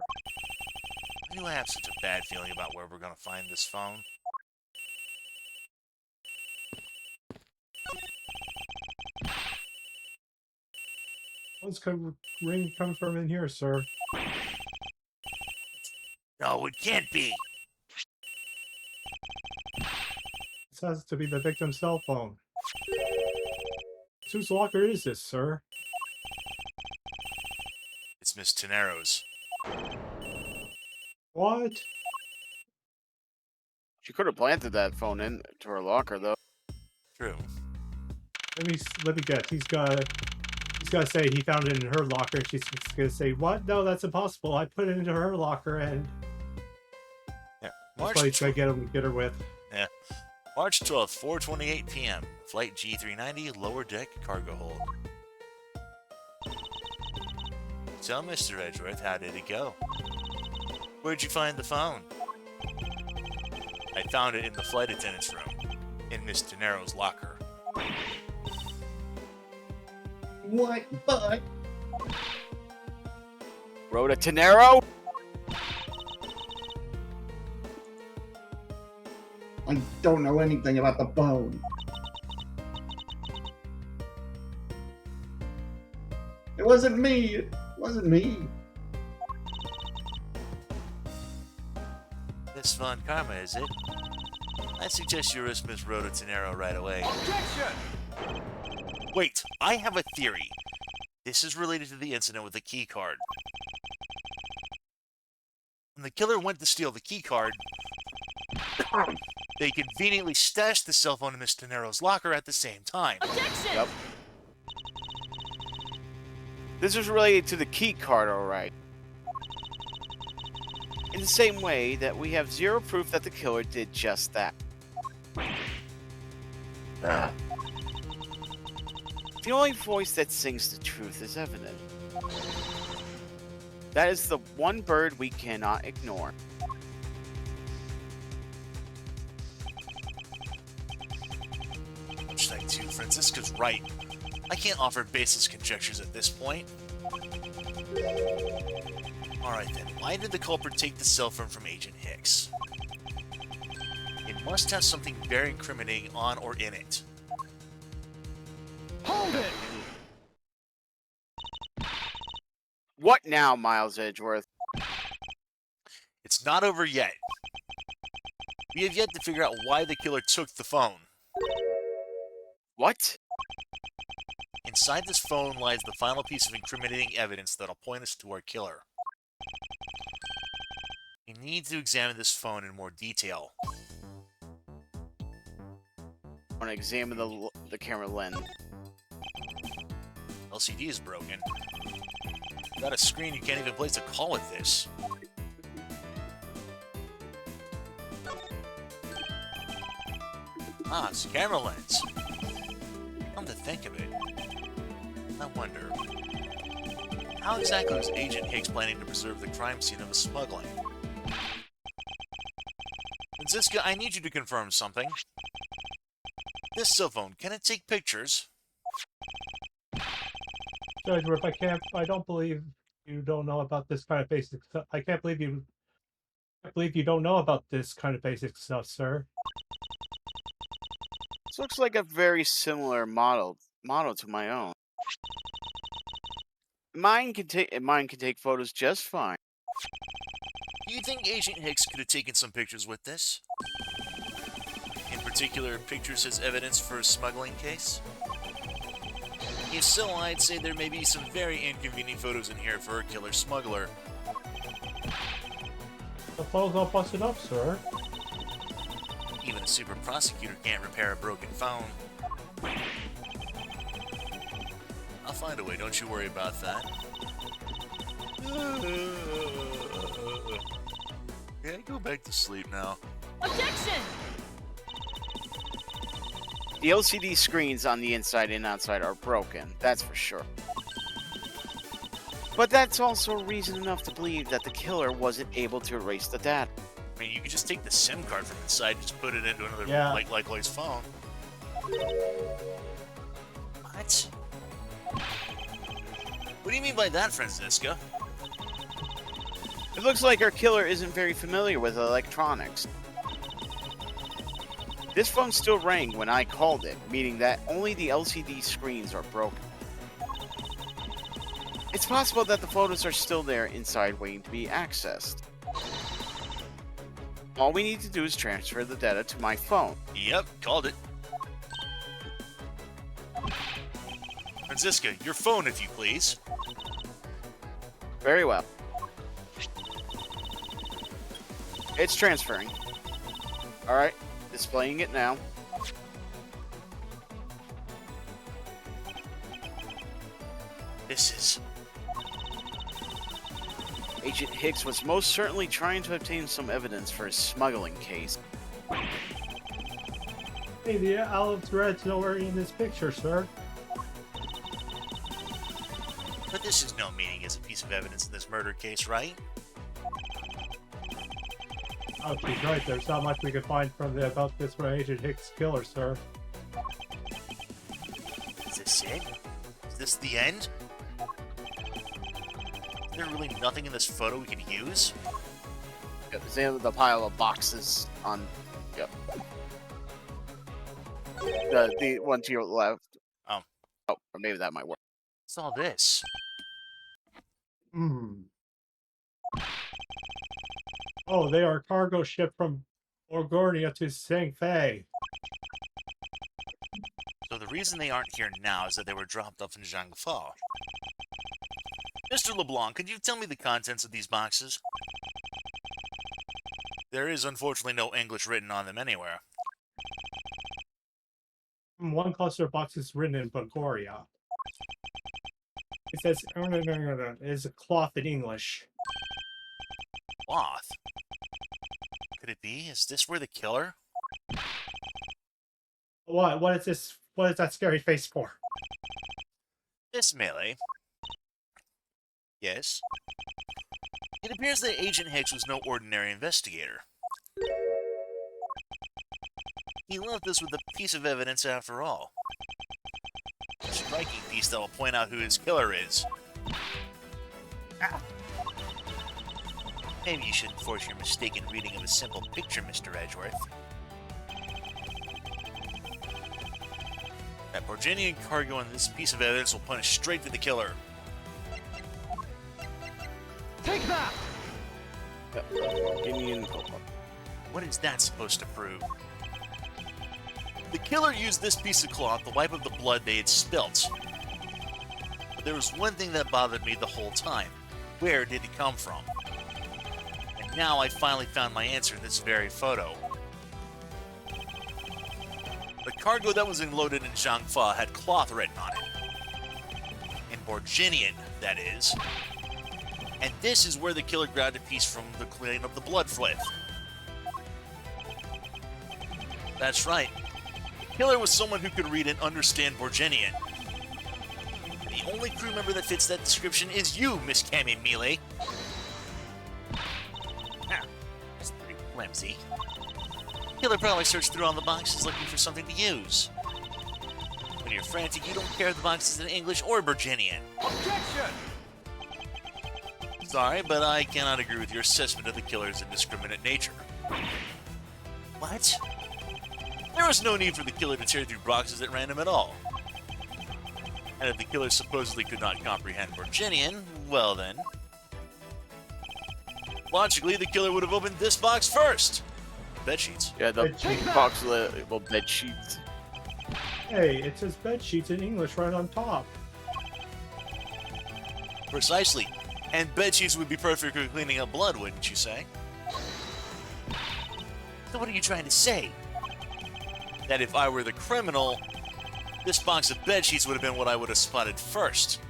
Why do I have such a bad feeling about where we're going to find this phone? Ring comes from in here, sir. No, it can't be. This has to be the victim's cell phone. Whose locker is this, sir? It's Miss Tenero's. What? She could have planted that phone into her locker, though. True. Let me guess. He's gonna say he found it in her locker, and she's gonna say, "What? No, that's impossible. I put it into her locker," and Yeah. that's what he's gonna get her with. Yeah. March 12th, 4:28 p.m. Flight G390, lower deck cargo hold. So, Mr. Edgeworth, how did it go? Where'd you find the phone? I found it in the flight attendant's room, in Miss Tenero's locker. What? But Rhoda Tenero? I don't know anything about the phone. It wasn't me. It wasn't me. Miss Von Karma, is it? I suggest you arrest Miss Rhoda Tenero right away. Objection! Wait, I have a theory. This is related to the incident with the key card. When the killer went to steal the key card, they conveniently stashed the cell phone in Miss Tenero's locker at the same time. Objection! Yep. This was related to the key card, alright. In the same way that we have zero proof that the killer did just that. The only voice that sings the truth is evident. That is the one bird we cannot ignore. Strike 2, Francisca's right. I can't offer baseless conjectures at this point. Alright then, why did the culprit take the cell phone from Agent Hicks? It must have something very incriminating on or in it. Hold it! What now, Miles Edgeworth? It's not over yet. We have yet to figure out why the killer took the phone. What? Inside this phone lies the final piece of incriminating evidence that'll point us to our killer. We need to examine this phone in more detail. I want to examine the camera lens. LCD is broken. Without a screen, you can't even place a call with this. Ah, it's a camera lens. Come to think of it, I wonder, how exactly was Agent Hicks planning to preserve the crime scene of a smuggling? Francisca, I need you to confirm something. This cell phone, can it take pictures? Judge, I don't believe you don't know about this kind of basic stuff. I can't believe you don't know about this kind of basic stuff, sir. This looks like a very similar model to my own. Mine can take photos just fine. Do you think Agent Hicks could have taken some pictures with this? In particular, pictures as evidence for a smuggling case? If so, I'd say there may be some very inconvenient photos in here for a killer smuggler. The phone's all busted up, sir. Even a super prosecutor can't repair a broken phone. I'll find a way, don't you worry about that. Yeah, go back to sleep now. Objection! The LCD screens on the inside and outside are broken, that's for sure. But that's also reason enough to believe that the killer wasn't able to erase the data. I mean, you could just take the SIM card from inside and just put it into another Yeah. like Lloyd's phone. What? What do you mean by that, Franziska? It looks like our killer isn't very familiar with electronics. This phone still rang when I called it, meaning that only the LCD screens are broken. It's possible that the photos are still there inside waiting to be accessed. All we need to do is transfer the data to my phone. Yep, called it. Franziska, your phone, if you please. Very well. It's transferring. Alright, displaying it now. This is... Agent Hicks was most certainly trying to obtain some evidence for his smuggling case. Hey, the Alex Red's nowhere in this picture, sir. But this is no meaning as a piece of evidence in this murder case, right? Oh, she's right. There's not much we could find about this from Agent Hicks' killer, sir. Is this it? Is this the end? Is there really nothing in this photo we could use? Yep, it's in the pile of boxes on. Yep. The one to your left. Oh. Oh, or maybe that might work. What's all this? Hmm. Oh, they are a cargo ship from Orgornia to Sangfei. So the reason they aren't here now is that they were dropped off in Zhangfa. Mr. LeBlanc, could you tell me the contents of these boxes? There is unfortunately no English written on them anywhere. One cluster of boxes written in Bulgaria. It says, is a cloth in English. Cloth? Could it be? Is this where the killer? What? What is this? What is that scary face for? Miss Melee? Yes? It appears that Agent Hicks was no ordinary investigator. He left us with a piece of evidence after all. A striking piece that will point out who his killer is. Ah. Maybe you shouldn't force your mistaken reading of a simple picture, Mr. Edgeworth. That Borginian cargo and this piece of evidence will punish straight to the killer. Take that! Indian Copa. What is that supposed to prove? The killer used this piece of cloth to wipe up the blood they had spilt. But there was one thing that bothered me the whole time. Where did it come from? And now I finally found my answer in this very photo. The cargo that was unloaded in Zhangfa had cloth written on it. In Borginian, that is. And this is where the killer grabbed a piece from the cleaning up the blood with. That's right. The killer was someone who could read and understand Borginian. The only crew member that fits that description is you, Miss Cammy Melee. That's pretty flimsy. The killer probably searched through all the boxes looking for something to use. When you're frantic, you don't care if the box is in English or Borginian. Objection! Sorry, but I cannot agree with your assessment of the killer's indiscriminate nature. What? There was no need for the killer to tear through boxes at random at all. And if the killer supposedly could not comprehend Borginian, well then. Logically, the killer would have opened this box first. Bed sheets. Yeah, the Take that! box well, bed sheets. Hey, it says bed sheets in English right on top. Precisely. And bed sheets would be perfect for cleaning up blood, wouldn't you say? So what are you trying to say? That if I were the criminal, this box of bed sheets would have been what I would have spotted first.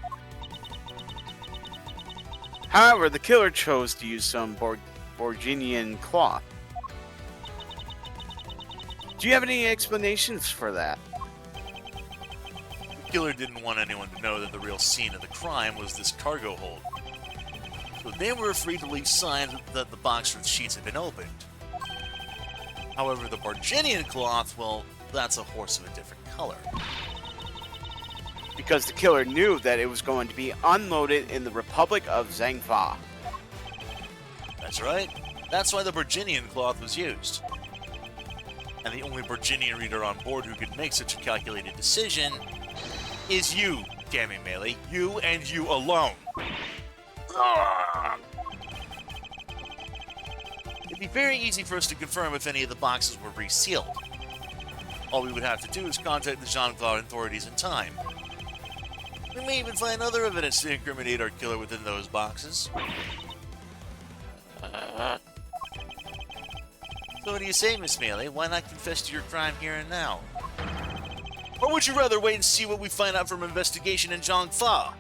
However, the killer chose to use some Borginian cloth. Do you have any explanations for that? The killer didn't want anyone to know that the real scene of the crime was this cargo hold. So they were free to leave signs that the box with sheets had been opened. However, the Virginian cloth, well, that's a horse of a different color. Because the killer knew that it was going to be unloaded in the Republic of Zangfa. That's right. That's why the Virginian cloth was used. And the only Virginian reader on board who could make such a calculated decision is you, damn it, Melee. You and you alone. It'd be very easy for us to confirm if any of the boxes were resealed. All we would have to do is contact the Jean-Claude authorities in time. We may even find other evidence to incriminate our killer within those boxes. So what do you say, Miss Melee? Why not confess to your crime here and now? Or would you rather wait and see what we find out from investigation in Zhangfa?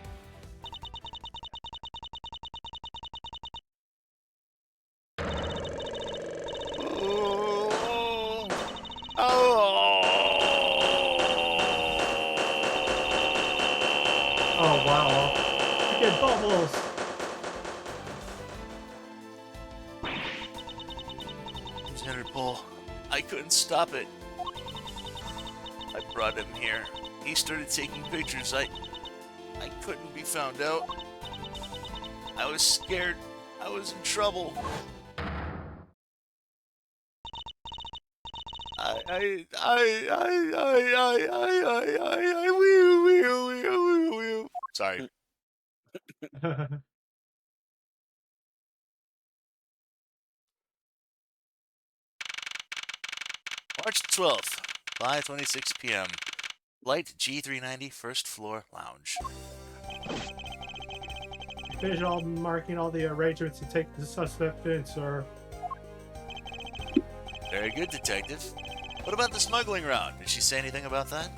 Oh wow. You get bubbles. Interpol, I couldn't stop it. I brought him here. He started taking pictures. I couldn't be found out. I was scared. I was in trouble. Sorry. March 12th, 5:26 p.m. Flight G390, first floor lounge. Finish all marking all the arrangements to take the suspect in, sir. Very good, detective. What about the smuggling route? Did she say anything about that?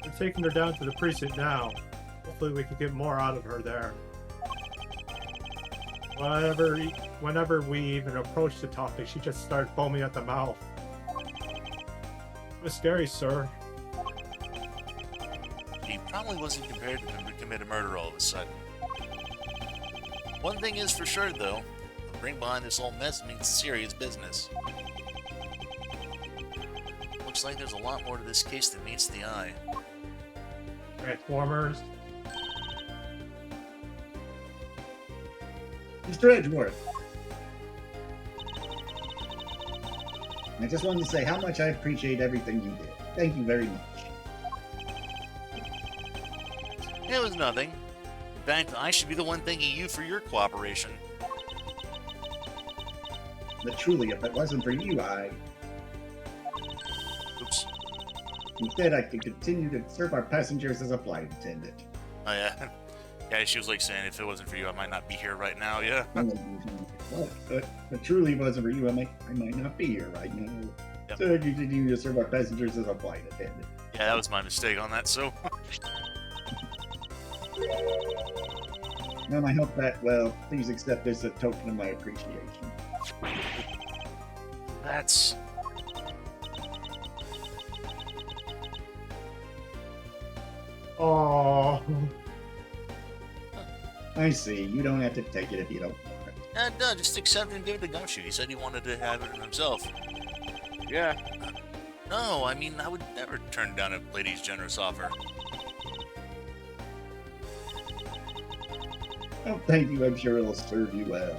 We're taking her down to the precinct now. Hopefully we can get more out of her there. Whenever we even approached the topic, she just started foaming at the mouth. It was scary, sir. He probably wasn't prepared to commit a murder all of a sudden. One thing is for sure, though. The brain behind this whole mess means serious business. Looks like there's a lot more to this case than meets the eye. Transformers. Mr. Edgeworth. I just wanted to say how much I appreciate everything you did. Thank you very much. It was nothing. In fact, I should be the one thanking you for your cooperation. But truly, if it wasn't for you, Oops. Instead, I could continue to serve our passengers as a flight attendant. Oh, yeah. Yeah, she was like saying if it wasn't for you, I might not be here right now, yeah. But truly, if it wasn't for you, I might not be here right now. Yep. So I could continue to serve our passengers as a flight attendant. Yeah, that was my mistake on that, so... And I hope that, well, please accept this as a token of my appreciation. That's... Oh. I see. You don't have to take it if you don't want it. No, just accept it and give it to Gumshoe. He said he wanted to have it himself. Yeah. No, I mean, I would never turn down a lady's generous offer. Oh, thank you. I'm sure it'll serve you well.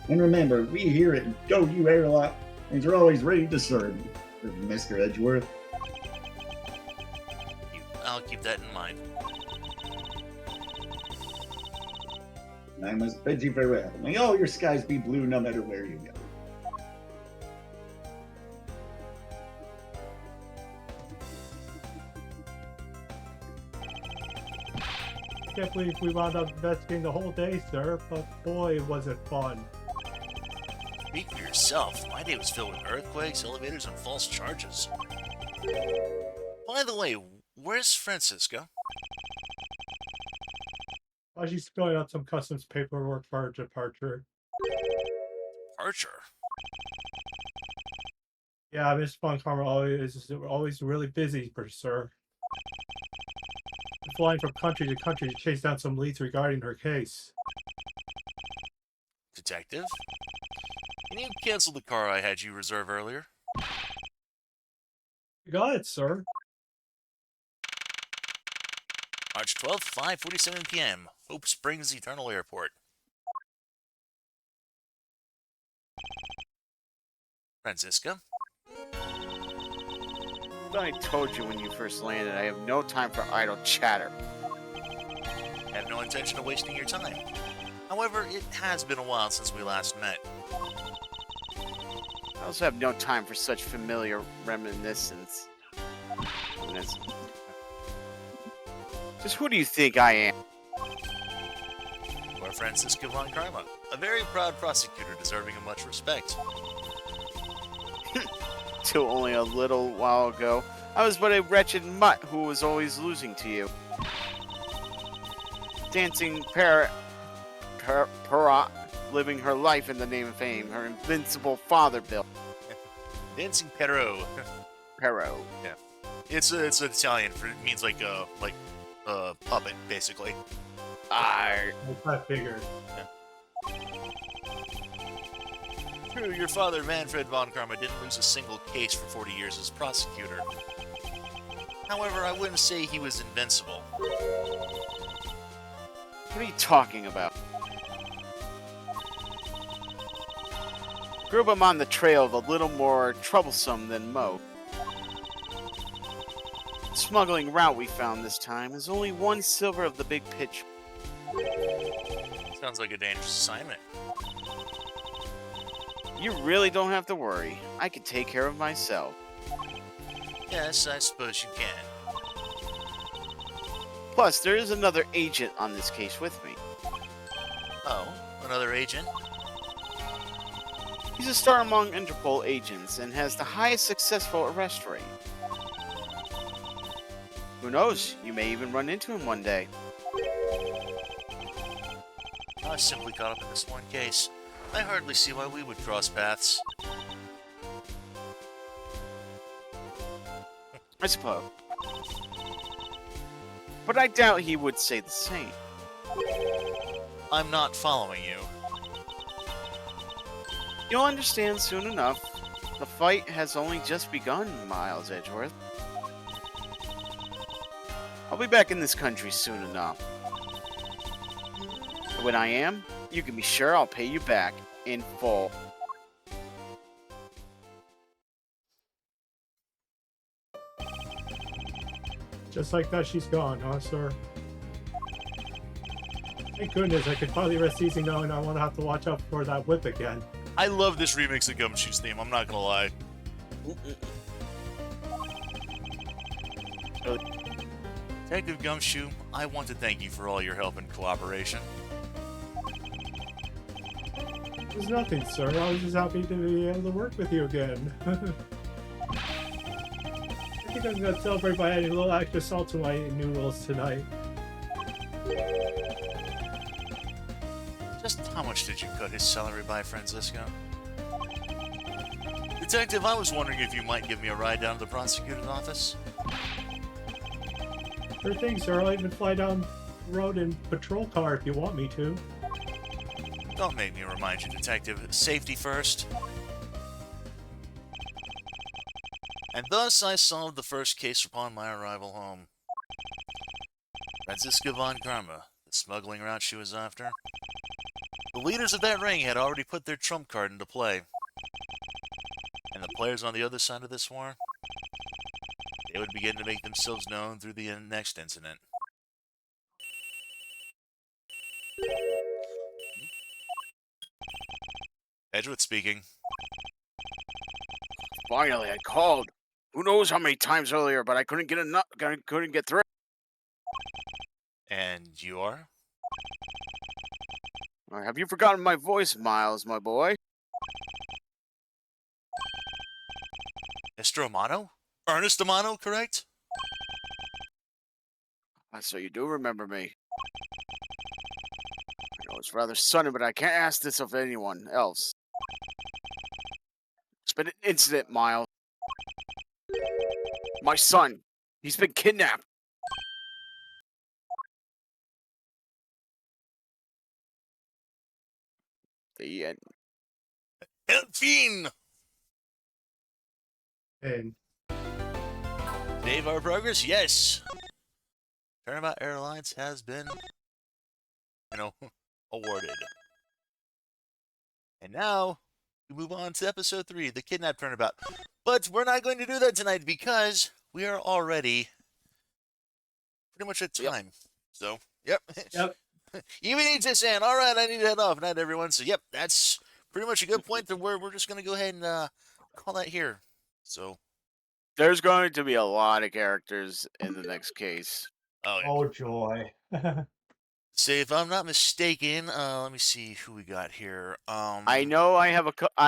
And remember, we here at Go You Airlines are always ready to serve you, Mr. Edgeworth. I'll keep that in mind. And I must bid you farewell. May all your skies be blue no matter where you go. I can't believe we wound up investigating the whole day, sir, but boy, was it fun. Speak for yourself. My day was filled with earthquakes, elevators, and false charges. By the way, where's Francisco? She's filling out some customs paperwork for her departure. Archer? Yeah, Miss Von Karma always really busy, sir. Flying from country to country to chase down some leads regarding her case. Detective. Can you cancel the car I had you reserve earlier? You got it, sir. March 12th, 5:47 p.m. Hope Springs Eternal Airport. Francisca? I told you when you first landed, I have no time for idle chatter. I have no intention of wasting your time. However, it has been a while since we last met. I also have no time for such familiar reminiscence. Just who do you think I am? You are Francisca von Karma, a very proud prosecutor deserving of much respect. Till only a little while ago, I was but a wretched mutt who was always losing to you. Dancing living her life in the name of fame, her invincible father, Bill. Dancing Perot. Perot. It's Italian for it means like a puppet, basically. I I figured. True, your father, Manfred von Karma, didn't lose a single case for 40 years as prosecutor. However, I wouldn't say he was invincible. What are you talking about? Grew him on the trail of a little more troublesome than Mo. The smuggling route we found this time is only one silver of the big pitch. Sounds like a dangerous assignment. You really don't have to worry. I can take care of myself. Yes, I suppose you can. Plus, there is another agent on this case with me. Oh, another agent? He's a star among Interpol agents and has the highest successful arrest rate. Who knows? You may even run into him one day. I was simply caught up in this one case. I hardly see why we would cross paths. I suppose. But I doubt he would say the same. I'm not following you. You'll understand soon enough. The fight has only just begun, Miles Edgeworth. I'll be back in this country soon enough. And when I am, you can be sure I'll pay you back in full. Just like that, she's gone, huh, sir? Thank goodness, I could finally rest easy knowing I won't have to watch out for that whip again. I love this remix of Gumshoe's theme, I'm not gonna lie. Detective Gumshoe, I want to thank you for all your help and cooperation. There's nothing, sir. I was just happy to be able to work with you again. I think I'm gonna celebrate by adding a little extra salt to my noodles tonight. Just how much did you cut his salary by, Francisco? Detective, I was wondering if you might give me a ride down to the prosecutor's office. Sure thing, sir. I'll even fly down the road in patrol car if you want me to. Don't make me remind you, Detective. Safety first. And thus I solved the first case upon my arrival home. Francisca von Karma, the smuggling route she was after. The leaders of that ring had already put their trump card into play. And the players on the other side of this war, they would begin to make themselves known through the next incident. Edgeworth speaking. Finally, I called. Who knows how many times earlier, but I couldn't get enough. Couldn't get through. And you are? Have you forgotten my voice, Miles, my boy? Mr. Amano? Ernest Amano, correct? So you do remember me. I know it's rather sudden, but I can't ask this of anyone else. It's been an incident, Miles. My son, he's been kidnapped. The end. Elfine! And Save our progress? Yes. Turnabout Airlines has been, awarded. And now, we move on to episode 3, the Kidnap Turnabout. But we're not going to do that tonight because we are already pretty much at Yep. time. So, yep. yep. Even just saying, all right, I need to head off. Night, everyone. So, yep, that's pretty much a good point to where we're just going to go ahead and call that here. So, There's going to be a lot of characters in the next case. oh, yeah. Oh joy. Say, if I'm not mistaken, let me see who we got here. I know I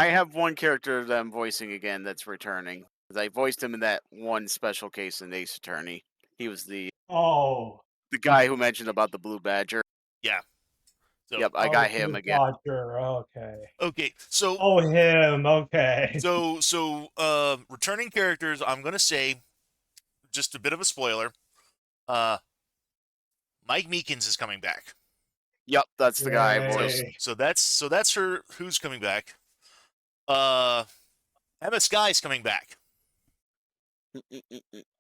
have one character that I'm voicing again that's returning. 'Cause I voiced him in that one special case in Ace Attorney. He was the Oh. guy who mentioned about the Blue Badger. Yeah. So, Yep, I got him Blue again. Dodger. Okay. okay, so Oh, him. Okay. So, returning characters, I'm gonna say, just a bit of a spoiler. Mike Meekins is coming back. Yep, that's the guy I Yay. voiced. So that's her who's coming back. Emma Sky's coming back.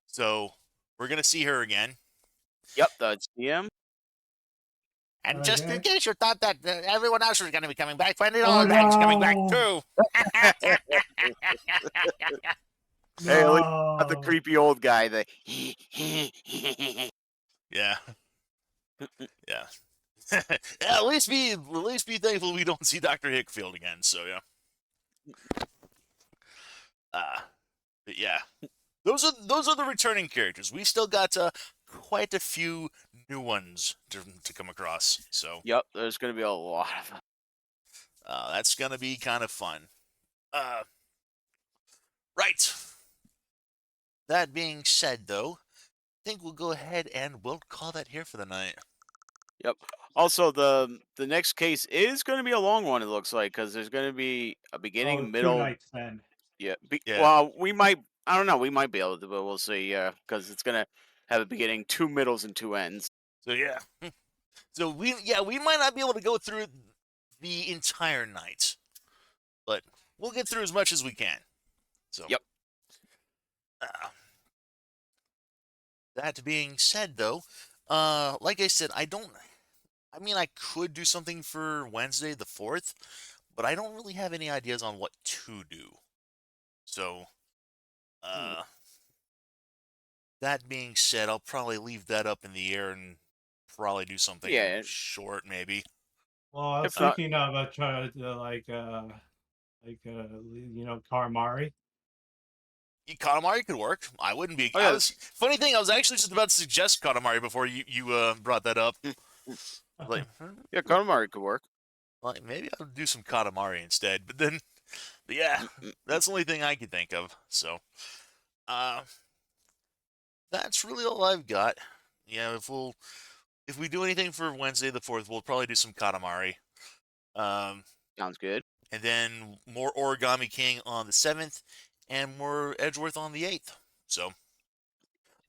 So we're gonna see her again. Yep, that's him. And just in Okay. case you thought that everyone else was gonna be coming back, Friday Oh, Bag's coming back no. too. Hey, look No. at the creepy old guy. The Yeah. Yeah. At least be thankful we don't see Dr. Hickfield again. So yeah. But yeah, those are the returning characters. We still got quite a few new ones to come across. So Yep, there's gonna be a lot of them. that's gonna be kind of fun. Right. That being said, though, I think we'll go ahead and we'll call that here for the night. Yep. Also, the next case is going to be a long one. It looks like because there's going to be a beginning, Oh, 2 middle. nights then. Yeah. Yeah. Well, we might. I don't know. We might be able to, but we'll see. Yeah, because it's going to have a beginning, 2 middles, and 2 ends. So yeah. So we might not be able to go through the entire night, but we'll get through as much as we can. So Yep. That being said, though, like I said, I could do something for Wednesday the 4th, but I don't really have any ideas on what to do. So, that being said, I'll probably leave that up in the air and probably do something short, maybe. Well, I was If not- thinking of trying to Karamari. Katamari could work. I wouldn't be. Oh, yeah. Funny thing, I was actually just about to suggest Katamari before you brought that up. Like, Yeah, Katamari could work. like maybe I'll do some Katamari instead. But yeah, that's the only thing I could think of. So, that's really all I've got. Yeah, if we do anything for Wednesday the 4th, we'll probably do some Katamari. Sounds good. And then more Origami King on the 7th, and more Edgeworth on the 8th. So,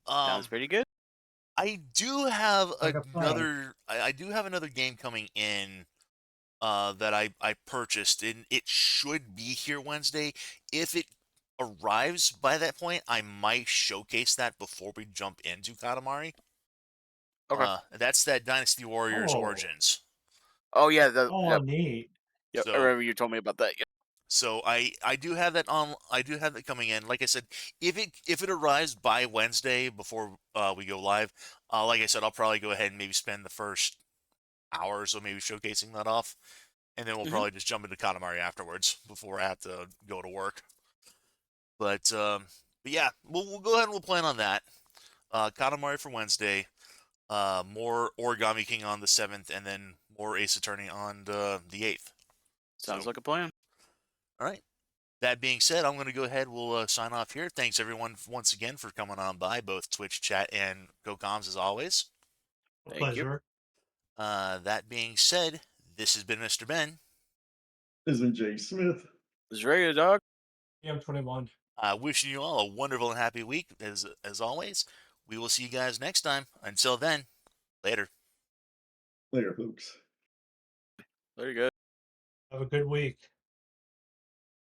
Sounds pretty good. I do have Like a another. I do have another game coming in that I purchased, and it should be here Wednesday. If it arrives by that point, I might showcase that before we jump into Katamari. Okay. That's that Dynasty Warriors Oh. Origins. Oh yeah. Oh, neat. Yep. So- I remember you told me about that. Yep. So I do have that on. I do have that coming in. Like I said, if it arrives by Wednesday before we go live, like I said, I'll probably go ahead and maybe spend the first hour or so maybe showcasing that off, and then we'll Mhm. probably just jump into Katamari afterwards before I have to go to work. But yeah, we'll go ahead and we'll plan on that. Katamari for Wednesday, more Origami King on the 7th, and then more Ace Attorney on the 8th. Sounds So- like a plan. All right. That being said, I'm going to go ahead. We'll sign off here. Thanks, everyone, once again for coming on by, both Twitch chat and GoComs, as always. A Thank you. pleasure. That being said, this has been Mr. Ben. Isn't Jay Smith? Is ready, dog? PM21. Wishing you all a wonderful and happy week, as always. We will see you guys next time. Until then, later. Later, folks. Very good. Have a good week.